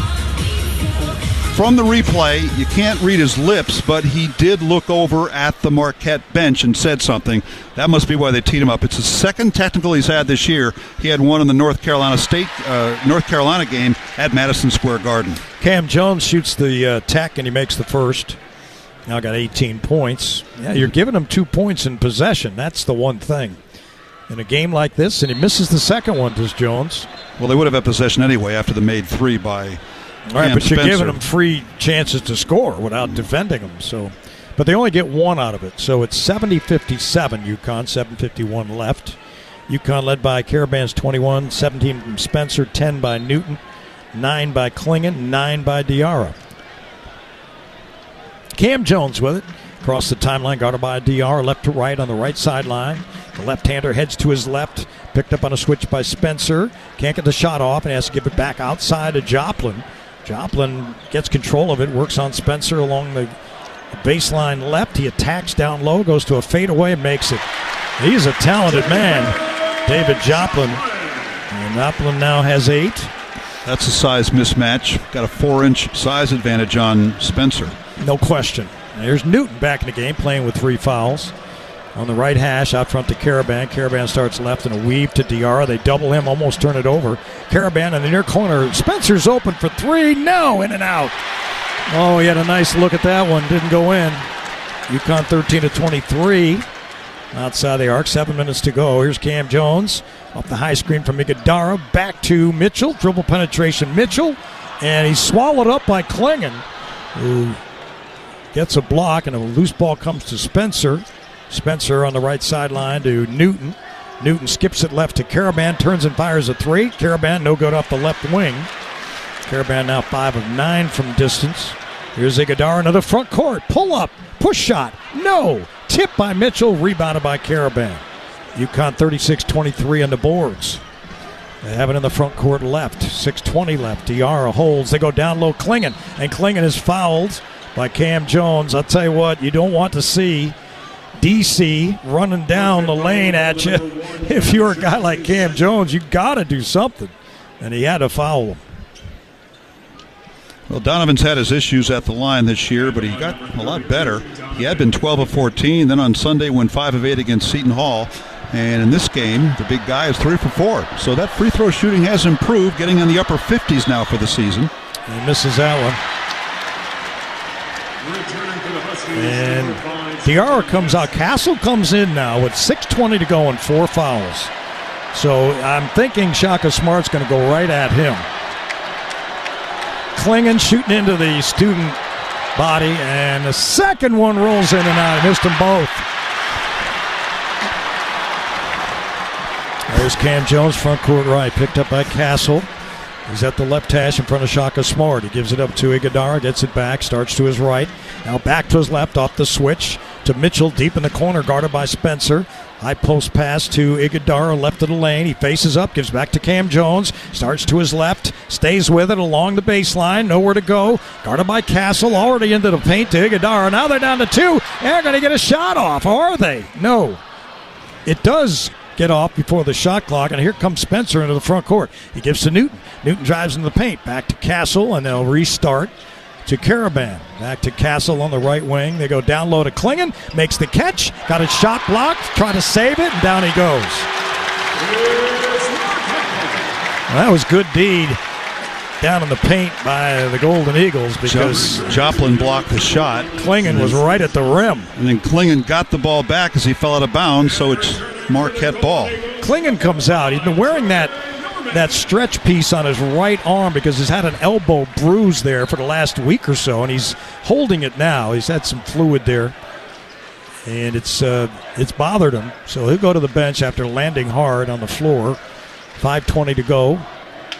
From the replay, you can't read his lips, but he did look over at the Marquette bench and said something. That must be why they teed him up. It's the second technical he's had this year. He had one in the North Carolina game at Madison Square Garden. Cam Jones shoots the tech, and he makes the first. Now got 18 points. Yeah, you're giving him 2 points in possession. That's the one thing. In a game like this, and he misses the second one, does Jones. Well, they would have had possession anyway after the made 3 by All right, Cam but Spencer. you're giving them free chances to score without defending them. So, but they only get 1 out of it. So it's 70-57 UConn, 7:51 left. UConn led by Caravan's 21, 17 from Spencer, 10 by Newton, 9 by Klingon, 9 by Diarra. Cam Jones with it. Across the timeline, guarded by Diarra, left to right on the right sideline. The left-hander heads to his left, picked up on a switch by Spencer. Can't get the shot off and has to give it back outside to Joplin. Joplin gets control of it, works on Spencer along the baseline left. He attacks down low, goes to a fadeaway and makes it. He's a talented man, David Joplin. And Joplin now has 8. That's a size mismatch. Got a 4-inch size advantage on Spencer. No question. There's Newton back in the game, playing with 3 fouls. On the right hash, out front to Caravan. Caravan starts left and a weave to Diarra. They double him, almost turn it over. Caravan in the near corner. Spencer's open for 3. No, in and out. Oh, he had a nice look at that one. Didn't go in. UConn 13-23. Outside the arc, 7 minutes to go. Here's Cam Jones. Off the high screen from Iguodala. Back to Mitchell. Dribble penetration, Mitchell. And he's swallowed up by Klingon, who gets a block, and a loose ball comes to Spencer. Spencer on the right sideline to Newton. Newton skips it left to Caravan, turns and fires a three. Caravan no good off the left wing. Caravan now 5 of 9 from distance. Here's Iguodala into the front court. Pull up, push shot, no. Tip by Mitchell, rebounded by Caravan. UConn 36-23 on the boards. They have it in the front court left. 6:20 left. Diarra holds. They go down low. Klingon. And Klingon is fouled by Cam Jones. I'll tell you what, you don't want to see DC running down the lane at you. If you're a guy like Cam Jones, you got to do something. And he had to foul him. Well, Donovan's had his issues at the line this year, but he got a lot better. He had been 12 of 14. Then on Sunday went 5 of 8 against Seton Hall. And in this game, the big guy is 3 for 4. So that free throw shooting has improved, getting in the upper 50s now for the season. He misses that one. And Diarra comes out. Castle comes in now with 6:20 to go and 4 fouls. So I'm thinking Shaka Smart's going to go right at him. Klingon shooting into the student body, and the second one rolls in and out. He missed them both. There's Cam Jones, front court right, picked up by Castle. He's at the left hash in front of Shaka Smart. He gives it up to Iguodala, gets it back, starts to his right. Now back to his left, off the switch to Mitchell, deep in the corner, guarded by Spencer. High post pass to Iguodala, left of the lane. He faces up, gives back to Cam Jones, starts to his left, stays with it along the baseline, nowhere to go. Guarded by Castle, already into the paint to Iguodala. Now they're down to 2. They're going to get a shot off, are they? No. It does get off before the shot clock, and here comes Spencer into the front court. He gives to Newton. Newton drives into the paint. Back to Castle, and they'll restart to Caravan. Back to Castle on the right wing. They go down low to Klingon. Makes the catch. Got his shot blocked. Try to save it, and down he goes. Well, that was good deed down in the paint by the Golden Eagles, because Joplin blocked the shot. Klingon was right at the rim. And then Klingon got the ball back as he fell out of bounds, so it's Marquette ball. Klingon comes out. He's been wearing that stretch piece on his right arm because he's had an elbow bruise there for the last week or so, and he's holding it now. He's had some fluid there, and it's bothered him. So he'll go to the bench after landing hard on the floor. 5:20 to go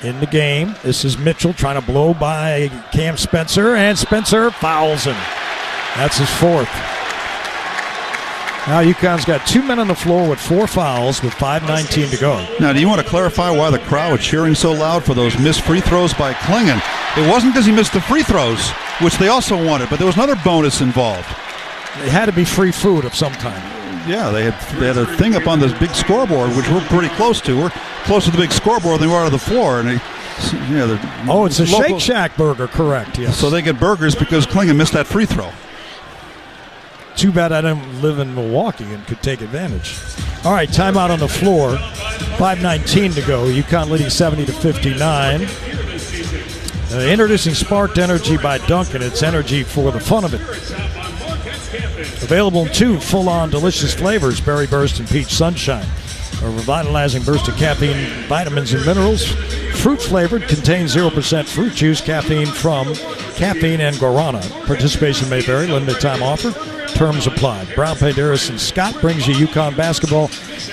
in the game. This is Mitchell trying to blow by Cam Spencer, and Spencer fouls him. That's his 4th. Now UConn's got 2 men on the floor with 4 fouls with 5:19 to go. Now, do you want to clarify why the crowd was cheering so loud for those missed free throws by Klingon? It wasn't because he missed the free throws, which they also wanted, but there was another bonus involved. It had to be free food of some kind. Yeah, they had a thing up on this big scoreboard, which we're pretty close to. We're closer to the big scoreboard than we are to the floor. And it's a Shake Shack burger, correct, yes. So they get burgers because Klingon missed that free throw. Too bad I don't live in Milwaukee and could take advantage. All right, timeout on the floor. 5:19 to go. UConn leading 70-59. Introducing Sparked Energy by Dunkin'. It's energy for the fun of it. Available in 2 full-on delicious flavors, Berry Burst and Peach Sunshine. A revitalizing burst of caffeine, vitamins, and minerals. Fruit-flavored, contains 0% fruit juice, caffeine and guarana. Participation may vary, limited time offer. Terms applied. Brown Payderis and Scott brings you UConn basketball.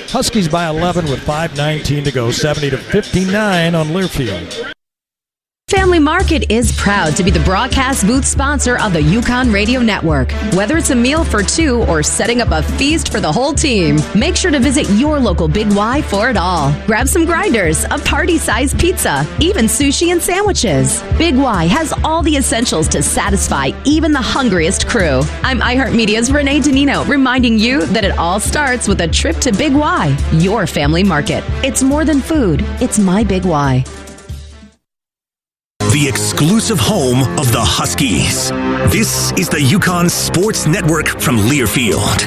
Huskies by 11 with 5:19 to go. 70-59 on Learfield. Family Market is proud to be the broadcast booth sponsor of the UConn Radio Network. Whether it's a meal for 2 or setting up a feast for the whole team, make sure to visit your local Big Y for it all. Grab some grinders, a party-sized pizza, even sushi and sandwiches. Big Y has all the essentials to satisfy even the hungriest crew. I'm iHeartMedia's Renee Danino, reminding you that it all starts with a trip to Big Y, your family market. It's more than food. It's my Big Y. The exclusive home of the Huskies. This is the UConn Sports Network from Learfield.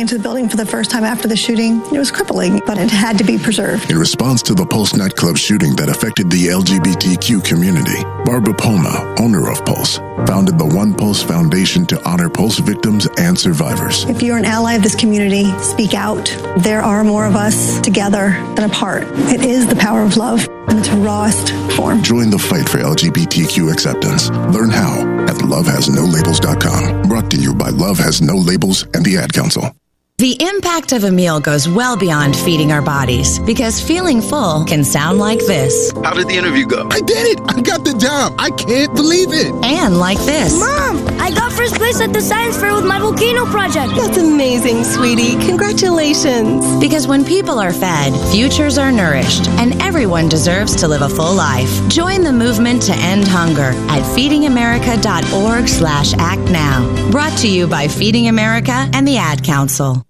into the building for the first time after the shooting. It was crippling, but it had to be preserved. In response to the Pulse nightclub shooting that affected the LGBTQ community, Barbara Poma, owner of Pulse, founded the One Pulse Foundation to honor Pulse victims and survivors. If you're an ally of this community, speak out. There are more of us together than apart. It is the power of love in its rawest form. Join the fight for LGBTQ acceptance. Learn how at lovehasnolabels.com. Brought to you by Love Has No Labels and the Ad Council. The impact of a meal goes well beyond feeding our bodies, because feeling full can sound like this. How did the interview go? I did it! I got the job! I can't believe it! And like this. Mom, I got first place at the science fair with my volcano project. That's amazing, sweetie. Congratulations. Because when people are fed, futures are nourished, and everyone deserves to live a full life. Join the movement to end hunger at feedingamerica.org/actnow. Brought to you by Feeding America and the Ad Council.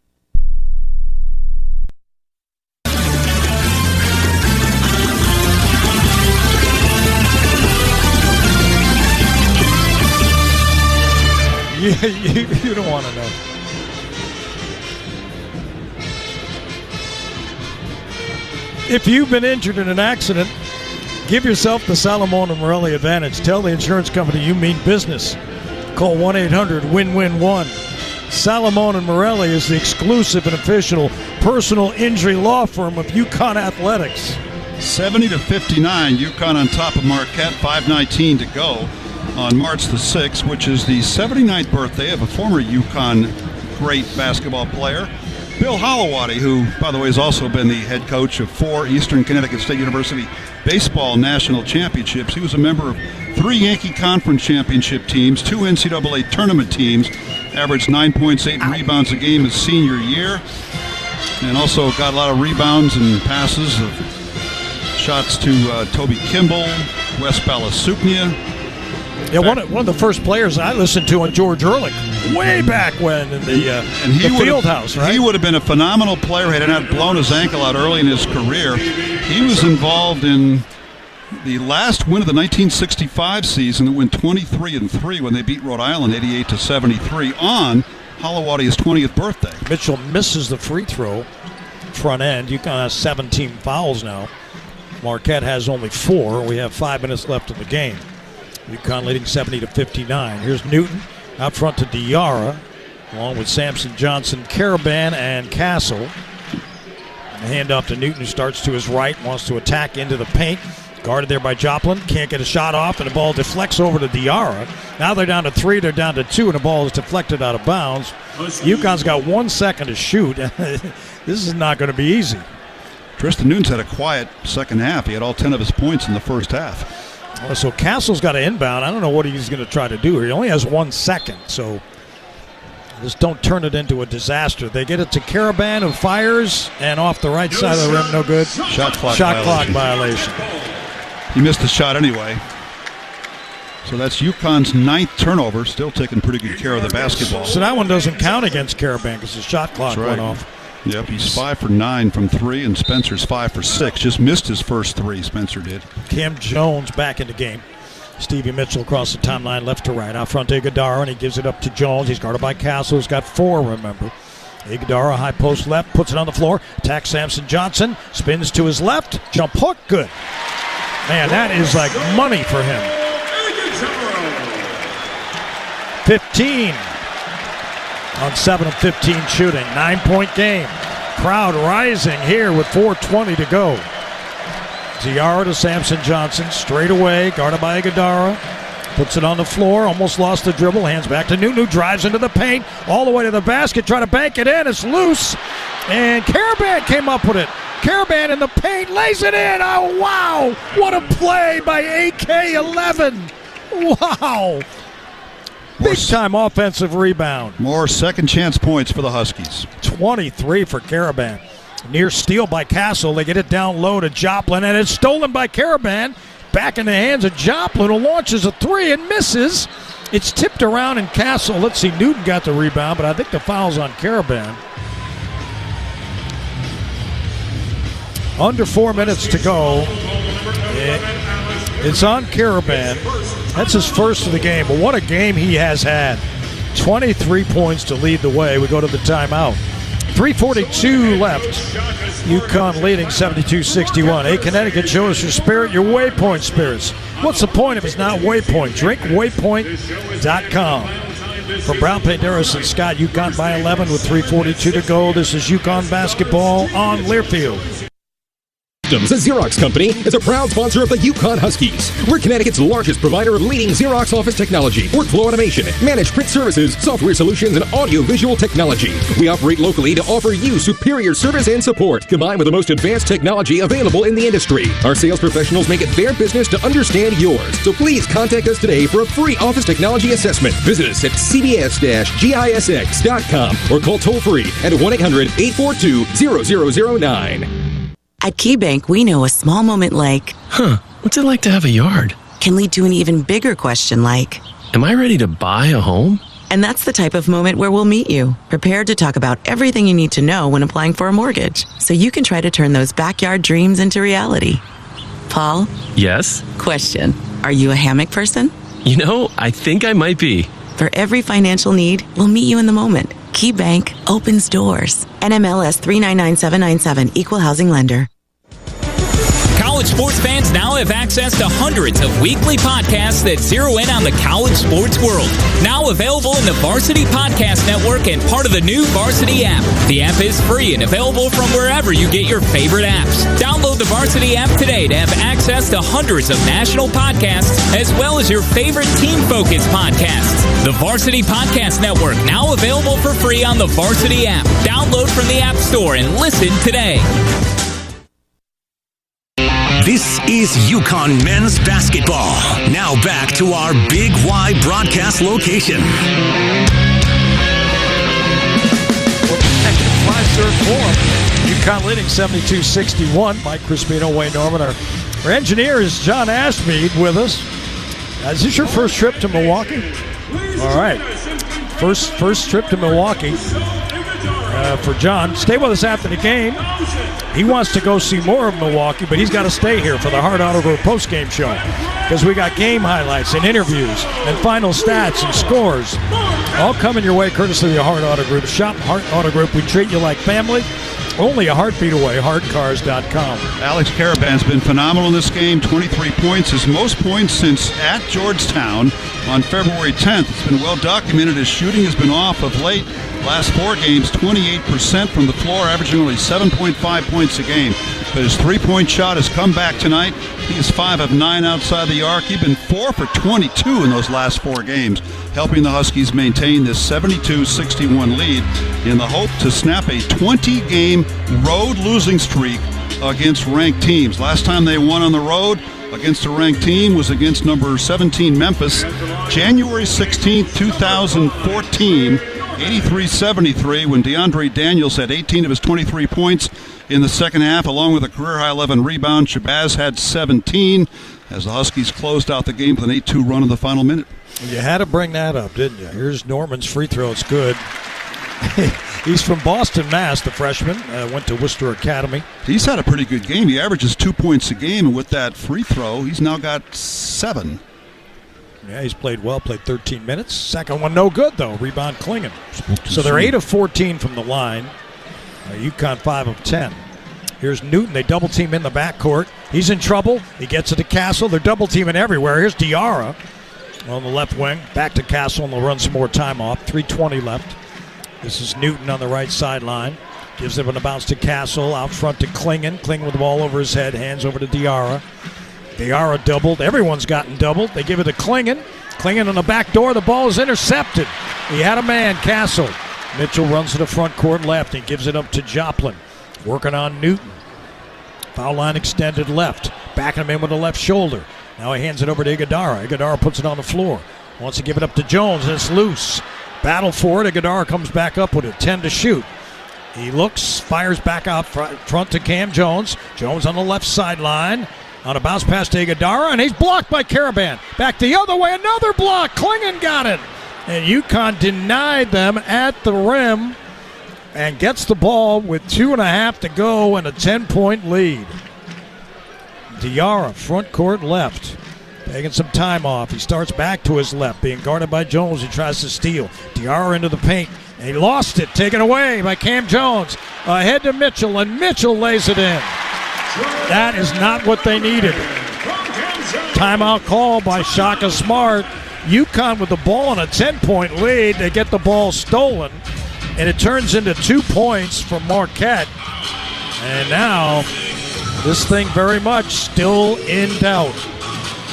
You don't want to know. If you've been injured in an accident, give yourself the Salomon and Morelli advantage. Tell the insurance company you mean business. Call 1-800-WIN-WIN-1. Salomon and Morelli is the exclusive and official personal injury law firm of UConn Athletics. 70-59, UConn on top of Marquette, 5:19 to go on March the 6th, which is the 79th birthday of a former UConn great basketball player, Bill Holowati, who, by the way, has also been the head coach of 4 Eastern Connecticut State University baseball national championships. He was a member of 3 Yankee Conference championship teams, 2 NCAA tournament teams, averaged 9 points, 8 rebounds a game his senior year, and also got a lot of rebounds and passes of shots to Toby Kimball, Wes Balasupnia. Yeah, one of the first players I listened to on George Ehrlich way back when in the field house, right? He would have been a phenomenal player had he not blown his ankle out early in his career. He was involved in the last win of the 1965 season that went 23-3 when they beat Rhode Island 88-73 on Holowati's 20th birthday. Mitchell misses the free throw, front end. UConn has 17 fouls now. Marquette has only 4. We have 5 minutes left in the game. UConn leading 70-59. Here's Newton out front to Diarra, along with Samson, Johnson, Caravan, and Castle. The handoff to Newton, who starts to his right, wants to attack into the paint. Guarded there by Joplin. Can't get a shot off, and the ball deflects over to Diarra. Now they're down to 3, they're down to 2, and the ball is deflected out of bounds. UConn's got 1 second to shoot. This is not going to be easy. Tristan Newton's had a quiet second half. He had all 10 of his points in the first half. So Castle's got to inbound. I don't know what he's going to try to do here. He only has 1 second, so just don't turn it into a disaster. They get it to Caravan, who fires, and off the right side of the rim, no good. Shot clock violation. He missed the shot anyway. So that's UConn's 9th turnover, still taking pretty good care of the basketball. So that one doesn't count against Caravan because the shot clock went off. Yep, he's 5 for 9 from 3, and Spencer's 5 for 6. Just missed his first 3, Spencer did. Cam Jones back in the game. Stevie Mitchell across the timeline, left to right. Out front to Iguodala, and he gives it up to Jones. He's guarded by Castle, who's got 4, remember. Iguodala, high post left, puts it on the floor. Attacks Samson Johnson, spins to his left. Jump hook, good. Man, that is like money for him. 15 on 7 of 15 shooting. 9-point game. Crowd rising here with 4:20 to go. Diarra to Samson Johnson, straight away, guarded by Iguodala. Puts it on the floor, almost lost the dribble, hands back to Newton, who drives into the paint, all the way to the basket, trying to bank it in, it's loose, and Caravan came up with it. Caravan in the paint, lays it in, oh wow, what a play by AK-11, wow. Big-time offensive rebound. More second chance points for the Huskies. 23 for Caravan. Near steal by Castle. They get it down low to Joplin, and it's stolen by Caravan. Back in the hands of Joplin, who launches a 3 and misses. It's tipped around in Castle. Let's see, Newton got the rebound, but I think the foul's on Caravan. Under 4 minutes to go. It's on Caravan. That's his first of the game, but what a game he has had. 23 points to lead the way. We go to the timeout. 3:42 left. UConn leading 72-61. Hey, Connecticut, show us your spirit, your Waypoint spirits. What's the point if it's not Waypoint? Drink waypoint.com. From Brown, Paderos, and Scott, UConn by 11 with 3:42 to go. This is UConn basketball on Learfield. The Xerox Company is a proud sponsor of the UConn Huskies. We're Connecticut's largest provider of leading Xerox office technology, workflow automation, managed print services, software solutions, and audio-visual technology. We operate locally to offer you superior service and support, combined with the most advanced technology available in the industry. Our sales professionals make it their business to understand yours. So please contact us today for a free office technology assessment. Visit us at cbs-gisx.com or call toll-free at 1-800-842-0009. At KeyBank, we know a small moment like, what's it like to have a yard? Can lead to an even bigger question like, am I ready to buy a home? And that's the type of moment where we'll meet you, prepared to talk about everything you need to know when applying for a mortgage, so you can try to turn those backyard dreams into reality. Paul? Yes? Question. Are you a hammock person? You know, I think I might be. For every financial need, we'll meet you in the moment. KeyBank opens doors. NMLS 399797, Equal Housing Lender. College sports fans now have access to hundreds of weekly podcasts that zero in on the college sports world. Now available in the Varsity Podcast Network and part of the new Varsity app. The app is free and available from wherever you get your favorite apps. Download the Varsity app today to have access to hundreds of national podcasts as well as your favorite team-focused podcasts. The Varsity Podcast Network, now available for free on the Varsity app. Download from the App Store and listen today. This is UConn men's basketball. Now back to our Big Y broadcast location. UConn leading 72-61. Mike Crispino, Wayne Norman. Our engineer is John Ashmead with us. Is this your first trip to Milwaukee? All right. First trip to Milwaukee for John. Stay with us after the game. He wants to go see more of Milwaukee, but he's got to stay here for the Hart Auto Group post-game show because we got game highlights and interviews and final stats and scores all coming your way courtesy of the Hart Auto Group. Shop Hart Auto Group. We treat you like family. Only a heartbeat away. HartCars.com. Alex Karaban's been phenomenal in this game. 23 points, his most points since at Georgetown on February 10th. It's been well documented. His shooting has been off of late. Last 4 games, 28% from the floor, averaging only 7.5 points a game. But his three-point shot has come back tonight. He is 5 of 9 outside the arc. He's been 4 for 22 in those last 4 games, helping the Huskies maintain this 72-61 lead in the hope to snap a 20-game road losing streak against ranked teams. Last time they won on the road against a ranked team was against number 17 Memphis, January 16th, 2014. 83-73 when DeAndre Daniels had 18 of his 23 points in the second half, along with a career-high 11 rebounds. Shabazz had 17 as the Huskies closed out the game with an 8-2 run in the final minute. You had to bring that up, didn't you? Here's Norman's free throw. It's good. He's from Boston, Mass., the freshman. Went to Worcester Academy. He's had a pretty good game. He averages 2 points a game, and with that free throw, he's now got 7. Yeah, he's played well, played 13 minutes. Second one, no good, though. Rebound Klingon. So they're 8 of 14 from the line. UConn 5 of 10. Here's Newton. They double team in the backcourt. He's in trouble. He gets it to Castle. They're double teaming everywhere. Here's Diarra on the left wing. Back to Castle, and they'll run some more time off. 3:20 left. This is Newton on the right sideline. Gives it a bounce to Castle. Out front to Klingon. Klingon with the ball over his head. Hands over to Diarra. Diarra doubled. Everyone's gotten doubled. They give it to Klingon. Klingon on the back door. The ball is intercepted. He had a man, Castle. Mitchell runs to the front court left and gives it up to Joplin. Working on Newton. Foul line extended left. Backing him in with the left shoulder. Now he hands it over to Iguodara. Iguodara puts it on the floor. Wants to give it up to Jones, and it's loose. Battle for it. Iguodara comes back up with it. 10 to shoot. He looks, fires back out front to Cam Jones. Jones on the left sideline. On a bounce pass to Iguodara, and he's blocked by Karaban. Back the other way, another block. Klingon got it. And UConn denied them at the rim and gets the ball with 2.5 to go and a 10-point lead. Diarra, front court left. taking some time off. He starts back to his left, being guarded by Jones. He tries to steal. Diarra into the paint. And he lost it, taken away by Cam Jones. Ahead to Mitchell, and Mitchell lays it in. That is not what they needed. Timeout call by Shaka Smart. UConn with the ball on a 10-point lead. They get the ball stolen, and it turns into 2 points from Marquette. And now this thing very much still in doubt.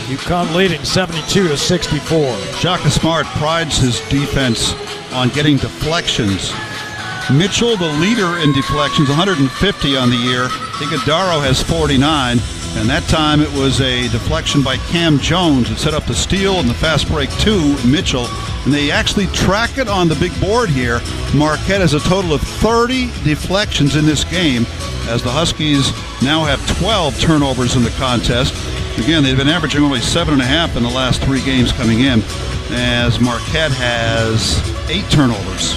UConn leading 72-64. Shaka Smart prides his defense on getting deflections. Mitchell, the leader in deflections, 150 on the year. Iguodaro has 49, and that time it was a deflection by Cam Jones that set up the steal and the fast break to Mitchell. And they actually track it on the big board here. Marquette has a total of 30 deflections in this game, as the Huskies now have 12 turnovers in the contest. Again, they've been averaging only 7.5 in the last 3 games coming in, as Marquette has 8 turnovers.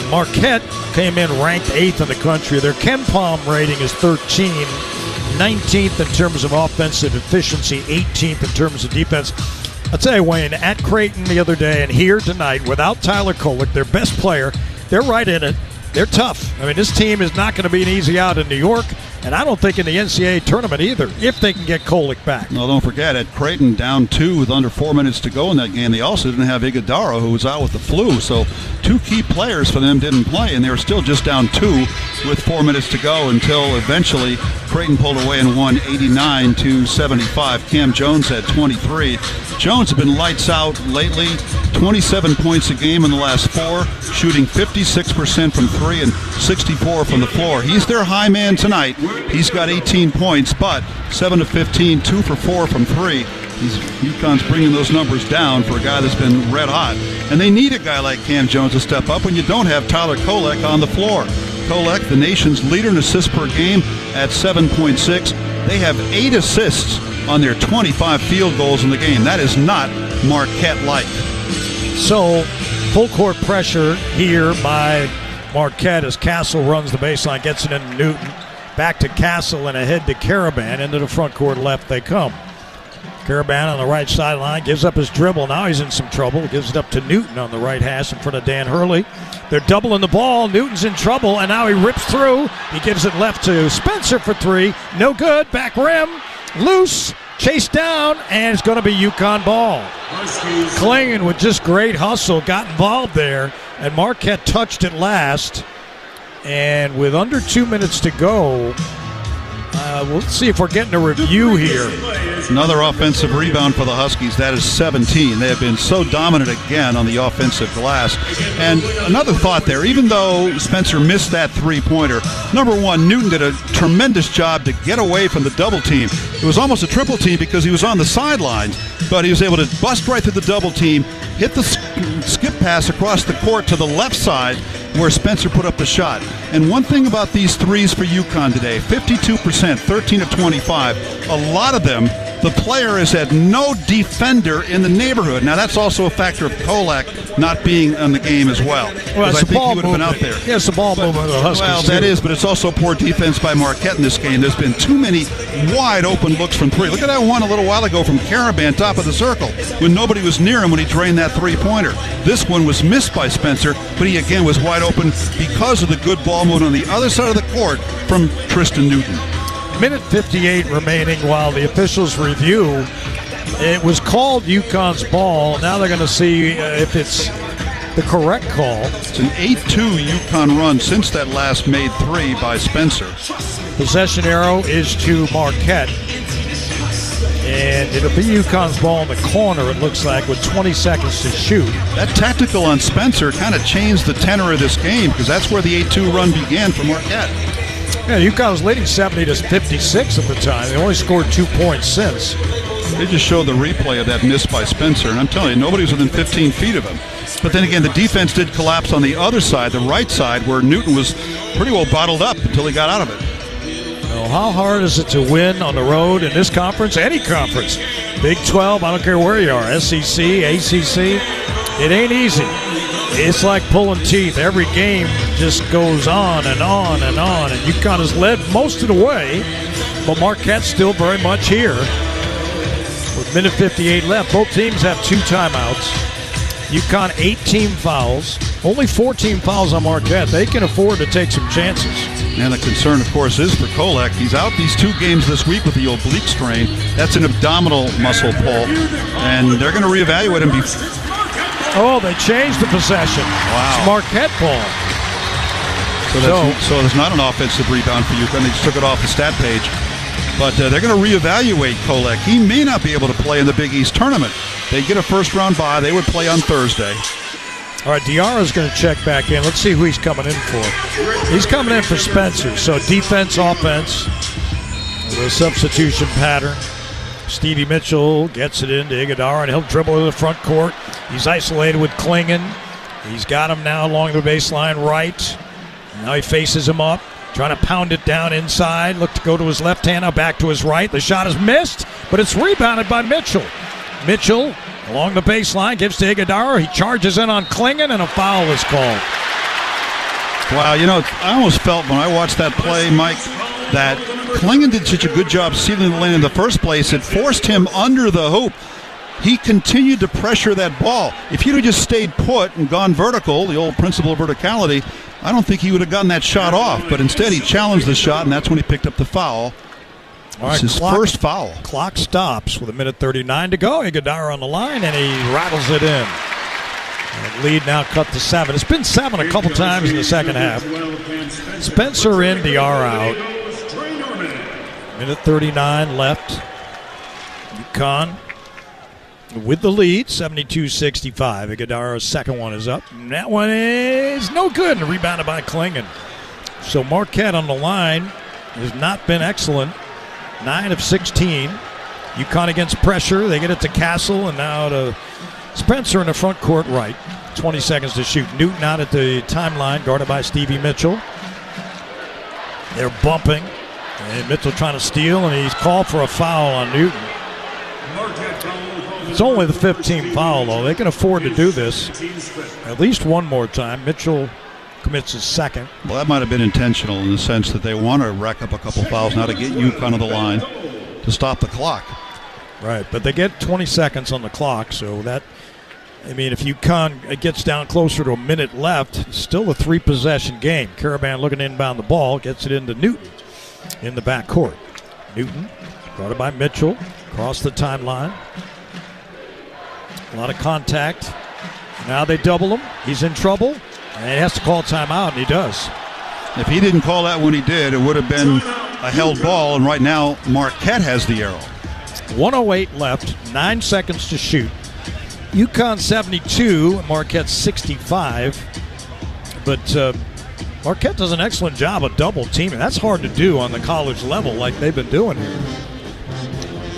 Marquette came in ranked 8th in the country. Their KenPom rating is 13, 19th in terms of offensive efficiency, 18th in terms of defense. I'll tell you, Wayne, at Creighton the other day and here tonight, without Tyler Kolek, their best player, they're right in it. They're tough. I mean, this team is not going to be an easy out in New York, and I don't think in the NCAA tournament either, if they can get Kolek back. No, don't forget, at Creighton, down 2 with under 4 minutes to go in that game. They also didn't have Iguodaro, who was out with the flu, so 2 key players for them didn't play, and they were still just down 2 with 4 minutes to go until eventually Creighton pulled away and won 89-75. Cam Jones had 23. Jones has been lights out lately, 27 points a game in the last 4, shooting 56% from 3 and 64 from the floor. He's their high man tonight. He's got 18 points, but 7 of 15, 2 for 4 from 3. UConn's bringing those numbers down for a guy that's been red hot. And they need a guy like Cam Jones to step up when you don't have Tyler Kolek on the floor. Kolek, the nation's leader in assists per game at 7.6. They have 8 assists on their 25 field goals in the game. That is not Marquette-like. So, full court pressure here by Marquette as Castle runs the baseline, gets it into Newton. Back to Castle and ahead to Caravan. Into the front court left they come. Caravan on the right sideline gives up his dribble. Now he's in some trouble. Gives it up to Newton on the right hash in front of Dan Hurley. They're doubling the ball. Newton's in trouble, and now he rips through. He gives it left to Spencer for 3. No good. Back rim. Loose. Chased down, and it's going to be UConn ball. Klingon with just great hustle got involved there, and Marquette touched it last. And with under 2 minutes to go, we'll see if we're getting a review here. Another offensive rebound for the Huskies. That is 17. They have been so dominant again on the offensive glass. And another thought there, even though Spencer missed that three-pointer, number one, Newton did a tremendous job to get away from the double team. It was almost a triple team because he was on the sidelines, but he was able to bust right through the double team, hit the skip pass across the court to the left side where Spencer put up the shot. And one thing about these threes for UConn today, 52%, 13 of 25, a lot of them, the player has had no defender in the neighborhood. Now, that's also a factor of Kolek not being on the game as well. Well, I think he would have been out there. Yeah, it's the ball movement of the Huskies. Well, that is, but it's also poor defense by Marquette in this game. There's been too many wide open looks from 3. Look at that one a little while ago from Caravan, top of the circle, when nobody was near him when he drained that three-pointer. This one was missed by Spencer, but he again was wide open because of the good ball movement on the other side of the court from Tristan Newton. Minute 58 remaining while the officials review. It was called UConn's ball. Now they're going to see if it's the correct call. It's an 8-2 UConn run since that last made 3 by Spencer. Possession arrow is to Marquette. And it'll be UConn's ball in the corner, it looks like, with 20 seconds to shoot. That tactical on Spencer kind of changed the tenor of this game because that's where the 8-2 run began for Marquette. Yeah, UConn was leading 70-56 at the time. They only scored 2 points since. They just showed the replay of that miss by Spencer, and I'm telling you, nobody was within 15 feet of him. But then again, the defense did collapse on the other side, the right side, where Newton was pretty well bottled up until he got out of it. Well, how hard is it to win on the road in this conference? Any conference. Big 12, I don't care where you are, SEC, ACC. It ain't easy. It's like pulling teeth. Every game just goes on and on and on. And UConn has led most of the way, but Marquette's still very much here. With Minute 58 left. Both teams have 2 timeouts. UConn 8 team fouls. Only 4 team fouls on Marquette. They can afford to take some chances. And the concern, of course, is for Kolek. He's out these 2 games this week with the oblique strain. That's an abdominal muscle pull. And they're going to reevaluate him. Oh, they changed the possession. Wow. It's Marquette ball. So there's not an offensive rebound for UConn. They just took it off the stat page. But they're going to reevaluate Kolek. He may not be able to play in the Big East tournament. They get a first-round bye. They would play on Thursday. All right, Diarra's going to check back in. Let's see who he's coming in for. He's coming in for Spencer. So defense, offense, the substitution pattern. Stevie Mitchell gets it into Iguodala, and he'll dribble to the front court. He's isolated with Klingon. He's got him now along the baseline right. Now he faces him up, trying to pound it down inside. Look to go to his left hand, now back to his right. The shot is missed, but it's rebounded by Mitchell. Mitchell along the baseline gives to Iguodala. He charges in on Klingon, and a foul is called. Wow, I almost felt when I watched that play, Mike, that Klingon did such a good job sealing the lane in the first place. It forced him under the hoop. He continued to pressure that ball. If he'd have just stayed put and gone vertical, the old principle of verticality, I don't think he would have gotten that shot off. But instead, he challenged the shot, and that's when he picked up the foul. It's his first foul. Clock stops with 1:39 to go. Iguodala on the line, and he rattles it in. And lead now cut to 7. It's been 7 a couple times in the second half. Spencer in, Diarra out. 1:39 left. UConn with the lead, 72-65. Iguodala's second one is up. And that one is no good, and rebounded by Klingon. So Marquette on the line has not been excellent. 9 of 16. UConn against pressure. They get it to Castle, and now to Spencer in the front court right. 20 seconds to shoot. Newton out at the timeline, guarded by Stevie Mitchell. They're bumping. And Mitchell trying to steal, and he's called for a foul on Newton. It's only the 15th foul, though. They can afford to do this at least one more time. Mitchell commits his second. Well, that might have been intentional in the sense that they want to rack up a couple fouls now to get UConn of the line to stop the clock. Right, but they get 20 seconds on the clock, so that, if UConn gets down closer to a minute left, it's still a 3-possession game. Caravan looking to inbound the ball, gets it into Newton in the backcourt. Newton, guarded by Mitchell, across the timeline. A lot of contact. Now they double him. He's in trouble, and he has to call timeout, and he does. If he didn't call that when he did, it would have been a held ball, and right now Marquette has the arrow. 1:08 left, 9 seconds to shoot. UConn 72, Marquette 65. But Marquette does an excellent job of double teaming. That's hard to do on the college level like they've been doing here.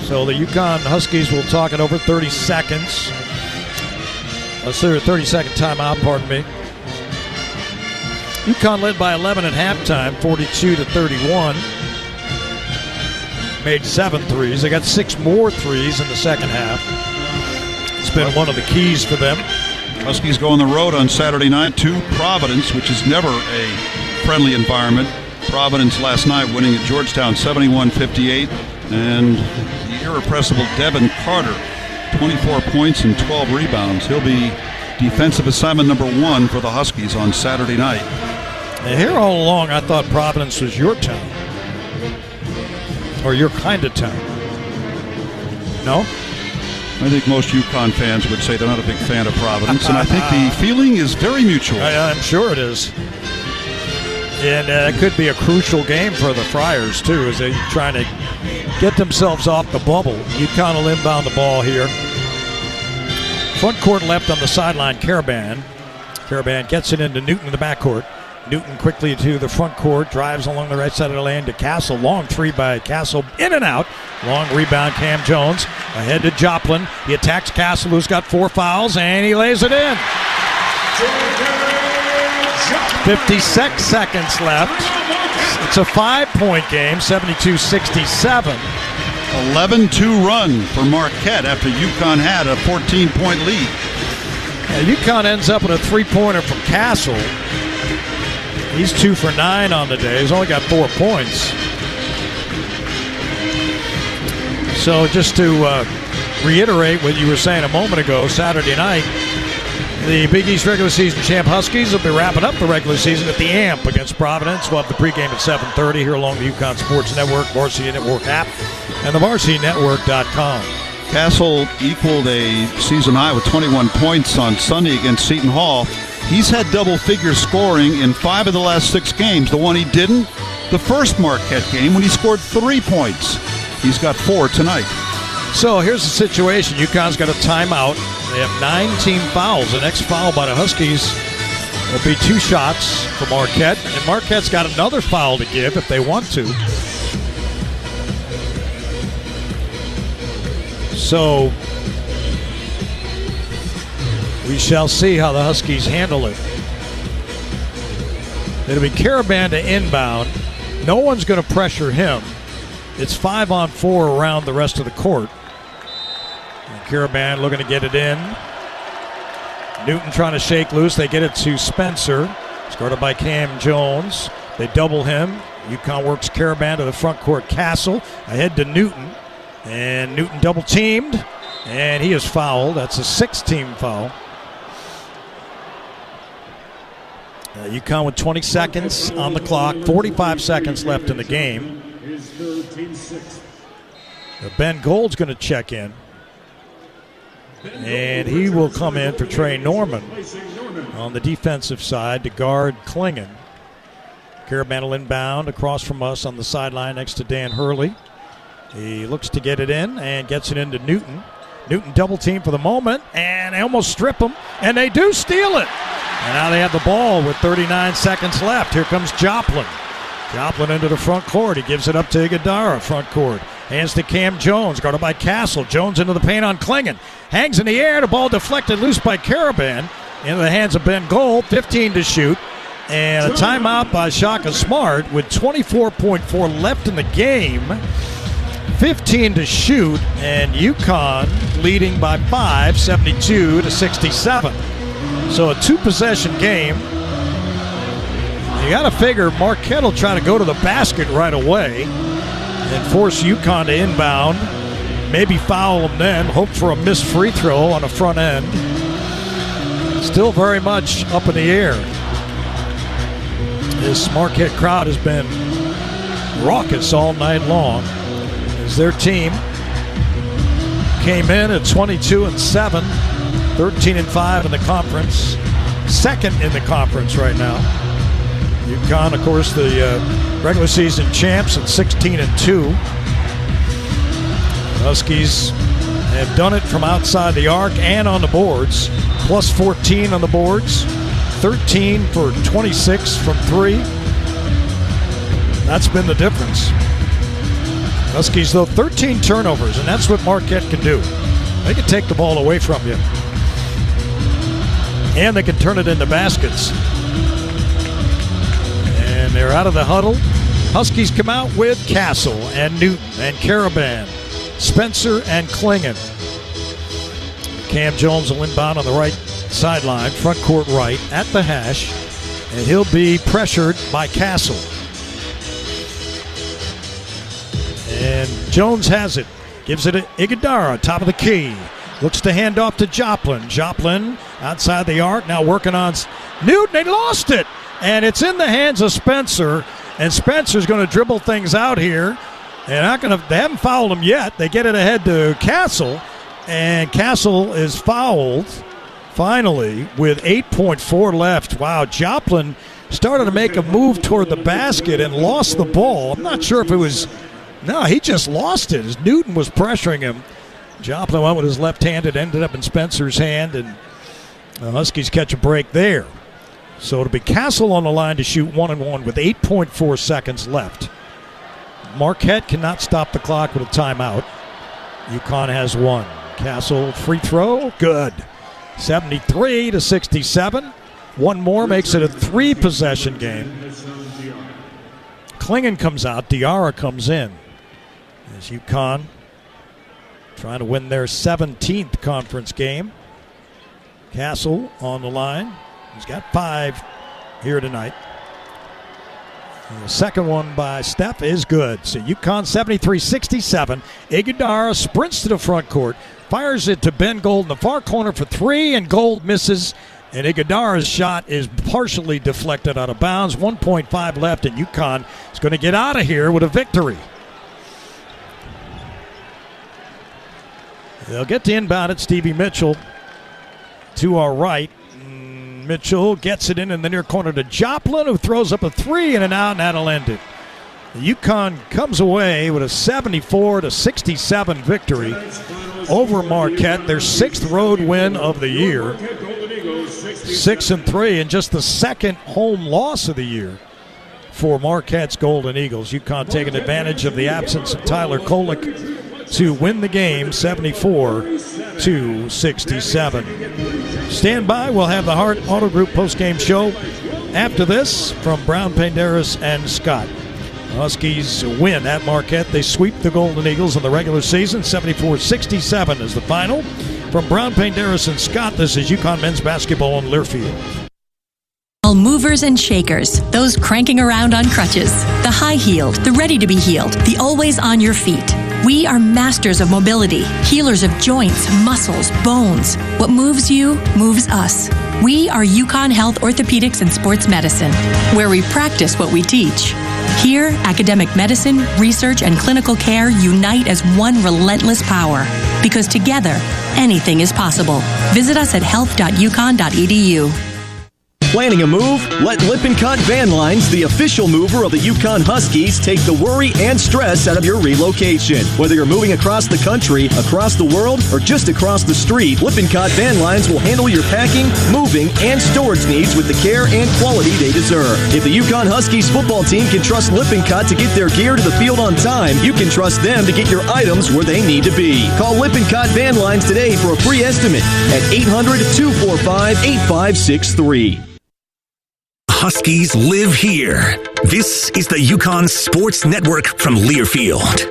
So the UConn Huskies will talk it over. 30 seconds. Let's see, a 30-second timeout, pardon me. UConn led by 11 at halftime, 42-31. Made 7 threes. They got 6 more threes in the second half. It's been one of the keys for them. Huskies go on the road on Saturday night to Providence, which is never a friendly environment. Providence last night winning at Georgetown 71-58. And the irrepressible Devin Carter, 24 points and 12 rebounds. He'll be defensive assignment number 1 for the Huskies on Saturday night. And here all along, I thought Providence was your town. Or your kind of town. No? I think most UConn fans would say they're not a big fan of Providence, and I think the feeling is very mutual. I'm sure it is. And it could be a crucial game for the Friars, too, as they're trying to get themselves off the bubble. UConn will inbound the ball here. Front court left on the sideline, Caravan. Caravan gets it into Newton in the backcourt. Newton quickly to the front court, drives along the right side of the lane to Castle. Long 3 by Castle, in and out. Long rebound, Cam Jones. Ahead to Joplin. He attacks Castle, who's got 4 fouls, and he lays it in. 56 seconds left. It's a 5-point game, 72-67. 11-2 run for Marquette after UConn had a 14-point lead. UConn ends up with a 3-pointer from Castle. He's 2 for 9 on the day. He's only got 4 points. So just to reiterate what you were saying a moment ago, Saturday night, the Big East regular season champ Huskies will be wrapping up the regular season at the AMP against Providence. We'll have the pregame at 7:30 here along the UConn Sports Network, Varsity Network app, and the VarsityNetwork.com. Castle equaled a season high with 21 points on Sunday against Seton Hall. He's had double-figure scoring in 5 of the last 6 games. The one he didn't, the first Marquette game when he scored 3 points. He's got 4 tonight. So here's the situation. UConn's got a timeout. They have 9 team fouls. The next foul by the Huskies will be 2 shots for Marquette. And Marquette's got another foul to give if they want to. So we shall see how the Huskies handle it. It'll be Karaban to inbound. No one's going to pressure him. It's 5-on-4 around the rest of the court. And Karaban looking to get it in. Newton trying to shake loose. They get it to Spencer. It's guarded by Cam Jones. They double him. UConn works Karaban to the front court. Castle ahead to Newton. And Newton double teamed. And he is fouled. That's a 6-team foul. UConn with 20 seconds on the clock. 45 seconds left in the game. Ben Gold's going to check in. And he will come in for Trey Norman on the defensive side to guard Klingon. Karaban will inbound across from us on the sideline next to Dan Hurley. He looks to get it in and gets it into Newton. Newton double team for the moment, and they almost strip him, and they do steal it. And now they have the ball with 39 seconds left. Here comes Joplin. Joplin into the front court. He gives it up to Iguodara, front court. Hands to Cam Jones, guarded by Castle. Jones into the paint on Klingon. Hangs in the air. The ball deflected loose by Karaban. Into the hands of Ben Gold. 15 to shoot. And a timeout by Shaka Smart with 24.4 left in the game. 15 to shoot. And UConn leading by 5, 72 to 67. So a 2-possession game. You got to figure Marquette will try to go to the basket right away and force UConn to inbound. Maybe foul them then. Hope for a missed free throw on the front end. Still very much up in the air. This Marquette crowd has been raucous all night long as their team came in at 22-7, 13-5 in the conference, second in the conference right now. UConn, of course, the regular season champs at 16-2. Huskies have done it from outside the arc and on the boards. Plus 14 on the boards. 13 for 26 from 3. That's been the difference. Huskies, though, 13 turnovers, and that's what Marquette can do. They can take the ball away from you. And they can turn it into baskets. And they're out of the huddle. Huskies come out with Castle and Newton and Karaban, Spencer and Klingon. Cam Jones will inbound on the right sideline, front court right, at the hash, and he'll be pressured by Castle. And Jones has it. Gives it to Iguodara, top of the key. Looks to hand off to Joplin. Joplin outside the arc, now working on Newton. They lost it. And it's in the hands of Spencer. And Spencer's going to dribble things out here. They haven't fouled him yet. They get it ahead to Castle. And Castle is fouled finally with 8.4 left. Wow, Joplin started to make a move toward the basket and lost the ball. I'm not sure if it was... No, he just lost it as Newton was pressuring him. Joplin went with his left-handed, ended up in Spencer's hand, and the Huskies catch a break there. So it'll be Castle on the line to shoot 1-1 with 8.4 seconds left. Marquette cannot stop the clock with a timeout. UConn has one. Castle free throw, good. 73 to 67. One more makes it a 3-possession game. Klingon comes out. Diarra comes in. As UConn trying to win their 17th conference game. Castle on the line. He's got 5 here tonight. And the second one by Steph is good. So UConn 73-67. Iguodara sprints to the front court. fires it to Ben Gold in the far corner for three, and Gold misses. And Iguodala's shot is partially deflected out of bounds. 1.5 left, and UConn is going to get out of here with a victory. They'll get to inbound it. Stevie Mitchell to our right. Mitchell gets it in the near corner to Joplin, who throws up a three and an out, and that'll end it. UConn comes away with a 74-67 victory over Marquette, their sixth road win of the year. 6-3, and just the second home loss of the year for Marquette's Golden Eagles. UConn taking advantage of the absence of Tyler Kolek to win the game 74-67. Stand by. We'll have the Hart Auto Group postgame show after this from Brown, Penderas, and Scott. The Huskies win at Marquette. They sweep the Golden Eagles in the regular season. 74-67 is the final. From Brown, Penderas, and Scott, this is UConn men's basketball on Learfield. All movers and shakers, those cranking around on crutches, the high-heeled, the ready-to-be-healed, the always on your feet. We are masters of mobility, healers of joints, muscles, bones. What moves you, moves us. We are UConn Health Orthopedics and Sports Medicine, where we practice what we teach. Here, academic medicine, research, and clinical care unite as one relentless power. Because together, anything is possible. Visit us at health.uconn.edu. Planning a move? Let Lippincott Van Lines, the official mover of the UConn Huskies, take the worry and stress out of your relocation. Whether you're moving across the country, across the world, or just across the street, Lippincott Van Lines will handle your packing, moving, and storage needs with the care and quality they deserve. If the UConn Huskies football team can trust Lippincott to get their gear to the field on time, you can trust them to get your items where they need to be. Call Lippincott Van Lines today for a free estimate at 800-245-8563. Huskies live here. This is the UConn Sports Network from Learfield.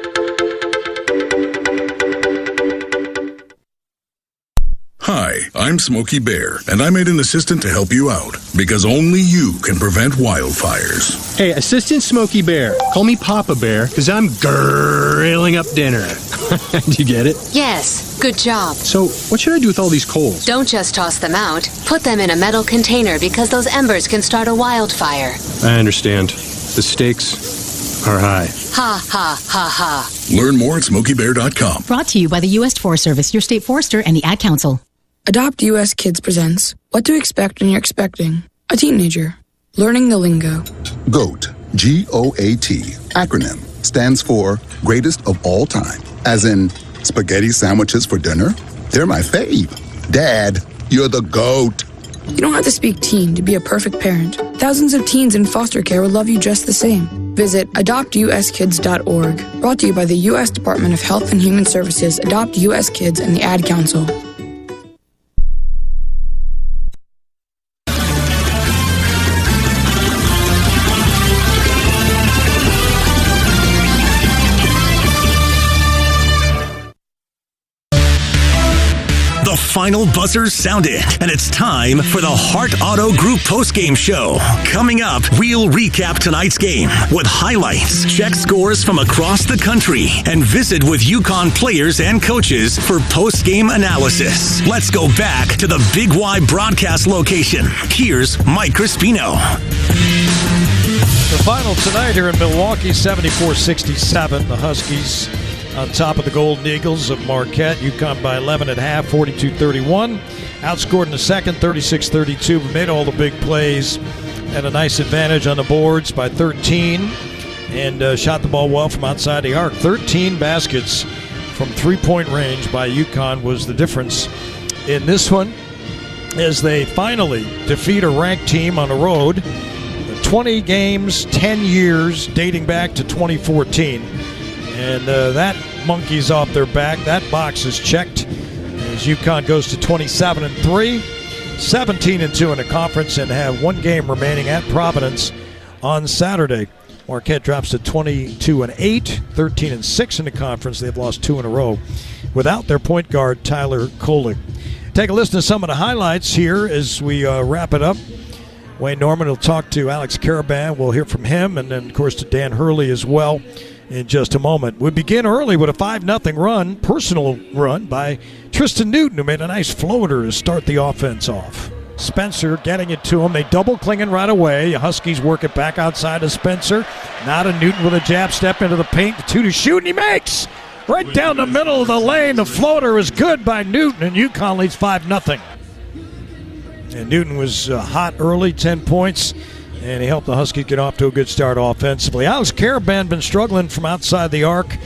Hi, I'm Smokey Bear, and I made an assistant to help you out, because only you can prevent wildfires. Hey, Assistant Smokey Bear. Call me Papa Bear, because I'm grilling up dinner. Do you get it? Yes, good job. So, what should I do with all these coals? Don't just toss them out. Put them in a metal container because those embers can start a wildfire. I understand. The stakes are high. Ha, ha, ha, ha. Learn more at SmokeyBear.com. Brought to you by the U.S. Forest Service, your state forester, and the Ad Council. Adopt US Kids presents What to Expect When You're Expecting a Teenager. Learning the lingo. GOAT, G-O-A-T, acronym, stands for Greatest of All Time. As in, spaghetti sandwiches for dinner? They're my fave. Dad, you're the GOAT. You don't have to speak teen to be a perfect parent. Thousands of teens in foster care will love you just the same. Visit adoptuskids.org. Brought to you by the U.S. Department of Health and Human Services, Adopt US Kids, and the Ad Council. The final buzzer sounded, and it's time for the Hart Auto Group postgame show. Coming up, we'll recap tonight's game with highlights, check scores from across the country, and visit with UConn players and coaches for postgame analysis. Let's go back to the Big Y broadcast location. Here's Mike Crispino. The final tonight here in Milwaukee, 74-67. The Huskies on top of the Golden Eagles of Marquette. UConn by 11 at half, 42-31. Outscored in the second, 36-32, but made all the big plays. Had a nice advantage on the boards by 13 and shot the ball well from outside the arc. 13 baskets from three-point range by UConn was the difference in this one as they finally defeat a ranked team on the road. 20 games, 10 years, dating back to 2014. And that monkey's off their back. That box is checked as UConn goes to 27-3, 17-2 in the conference, and have one game remaining at Providence on Saturday. Marquette drops to 22-8, 13-6 in the conference. They've lost two in a row without their point guard, Tyler Kolek. Take a listen to some of the highlights here as we wrap it up. Wayne Norman will talk to Alex Caravan. We'll hear from him, and then, of course, to Dan Hurley as well. in just a moment. We begin early with a 5-0 run, personal run by Tristan Newton, who made a nice floater to start the offense off. Spencer getting it to him. They double Klingon right away. Huskies work it back outside of Spencer. Now to Newton with a jab step into the paint. 2 to shoot, and he makes! Right down the middle of the lane. The floater is good by Newton, and UConn leads 5-0. And Newton was hot early, 10 points, and he helped the Huskies get off to a good start offensively. Alex Caravan been struggling from outside the arc,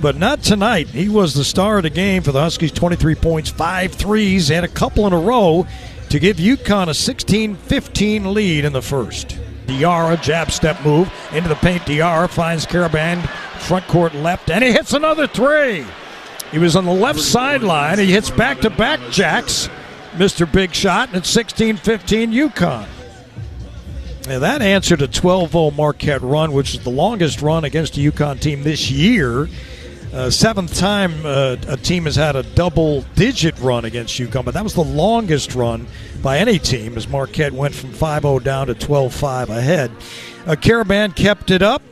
but not tonight. He was the star of the game for the Huskies, 23 points, 5 threes, and a couple in a row to give UConn a 16-15 lead in the first. Diarra, jab step move into the paint. Diarra finds Caravan, front court left, and he hits another 3. He was on the left sideline. He hits back-to-back jacks. Mr. Big Shot, and it's 16-15 UConn. And that answered a 12-0 Marquette run, which is the longest run against a UConn team this year. 7th time a team has had a double-digit run against UConn, but that was the longest run by any team as Marquette went from 5-0 down to 12-5 ahead. Caravan kept it up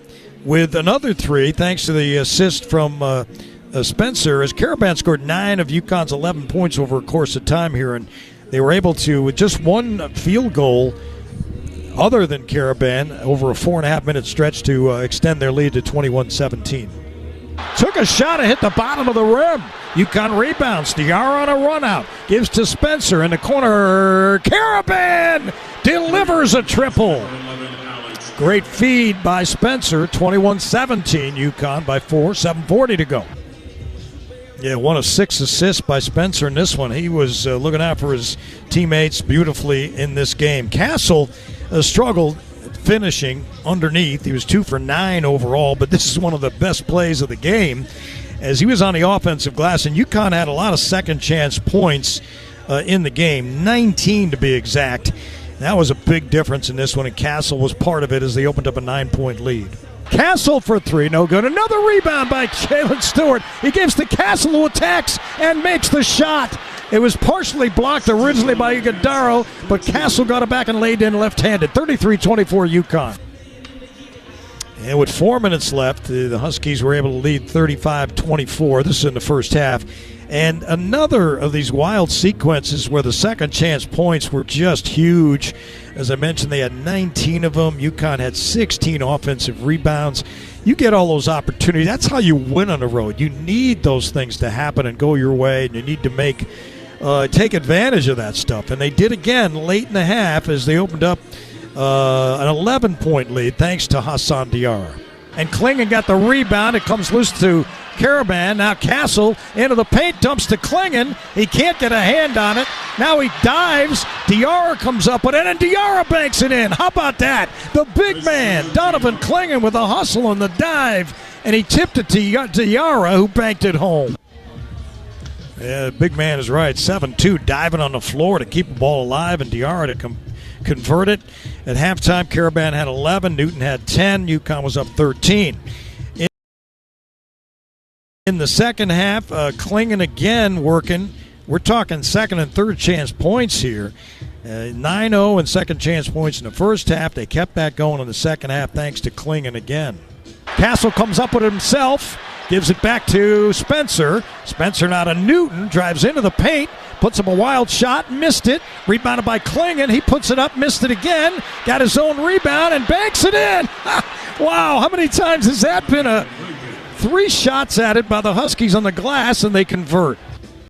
with another 3 thanks to the assist from Spencer, as Caravan scored 9 of UConn's 11 points over a course of time here, and they were able to, with just one field goal other than Caravan, over a 4.5-minute stretch to extend their lead to 21-17. Took a shot and hit the bottom of the rim. UConn rebounds. Diarra on a run out. Gives to Spencer in the corner. Caravan delivers a triple. Great feed by Spencer. 21-17 UConn by 4. 7:40 to go. Yeah, 1 of 6 assists by Spencer in this one. He was looking out for his teammates beautifully in this game. Castle struggled finishing underneath. He was 2 for 9 overall, but this is one of the best plays of the game as he was on the offensive glass, and UConn had a lot of second chance points in the game, 19 to be exact. That was a big difference in this one, and Castle was part of it as they opened up a 9-point lead. Castle for 3, no good. Another rebound by Jalen Stewart. He gives to Castle, who attacks and makes the shot. It was partially blocked originally by Iguodaro, but Castle got it back and laid in left-handed. 33-24 UConn. And with 4 minutes left, the Huskies were able to lead 35-24. This is in the first half. And another of these wild sequences where the second chance points were just huge. As I mentioned, they had 19 of them. UConn had 16 offensive rebounds. You get all those opportunities. That's how you win on the road. You need those things to happen and go your way, and you need to take advantage of that stuff. And they did again late in the half as they opened up an 11-point lead thanks to Hassan Diarra. And Klingon got the rebound. It comes loose to Caravan. Now Castle into the paint, dumps to Klingon. He can't get a hand on it. Now he dives. Diarra comes up with it, and Diarra banks it in. How about that? The big man, Donovan Klingon, with a hustle on the dive, and he tipped it to Diarra, who banked it home. Yeah, the big man is right. 7-2, diving on the floor to keep the ball alive, and Diarra to convert it. At halftime, Caravan had 11, Newton had 10, UConn was up 13. In the second half, Klingon again working. We're talking second and third chance points here. 9-0 and second chance points in the first half. They kept that going in the second half thanks to Klingon again. Castle comes up with it himself, gives it back to Spencer. Spencer now to Newton, drives into the paint, puts up a wild shot, missed it. Rebounded by Klingon. He puts it up, missed it again. Got his own rebound and banks it in. Wow, how many times has that been 3 shots at it by the Huskies on the glass, and they convert.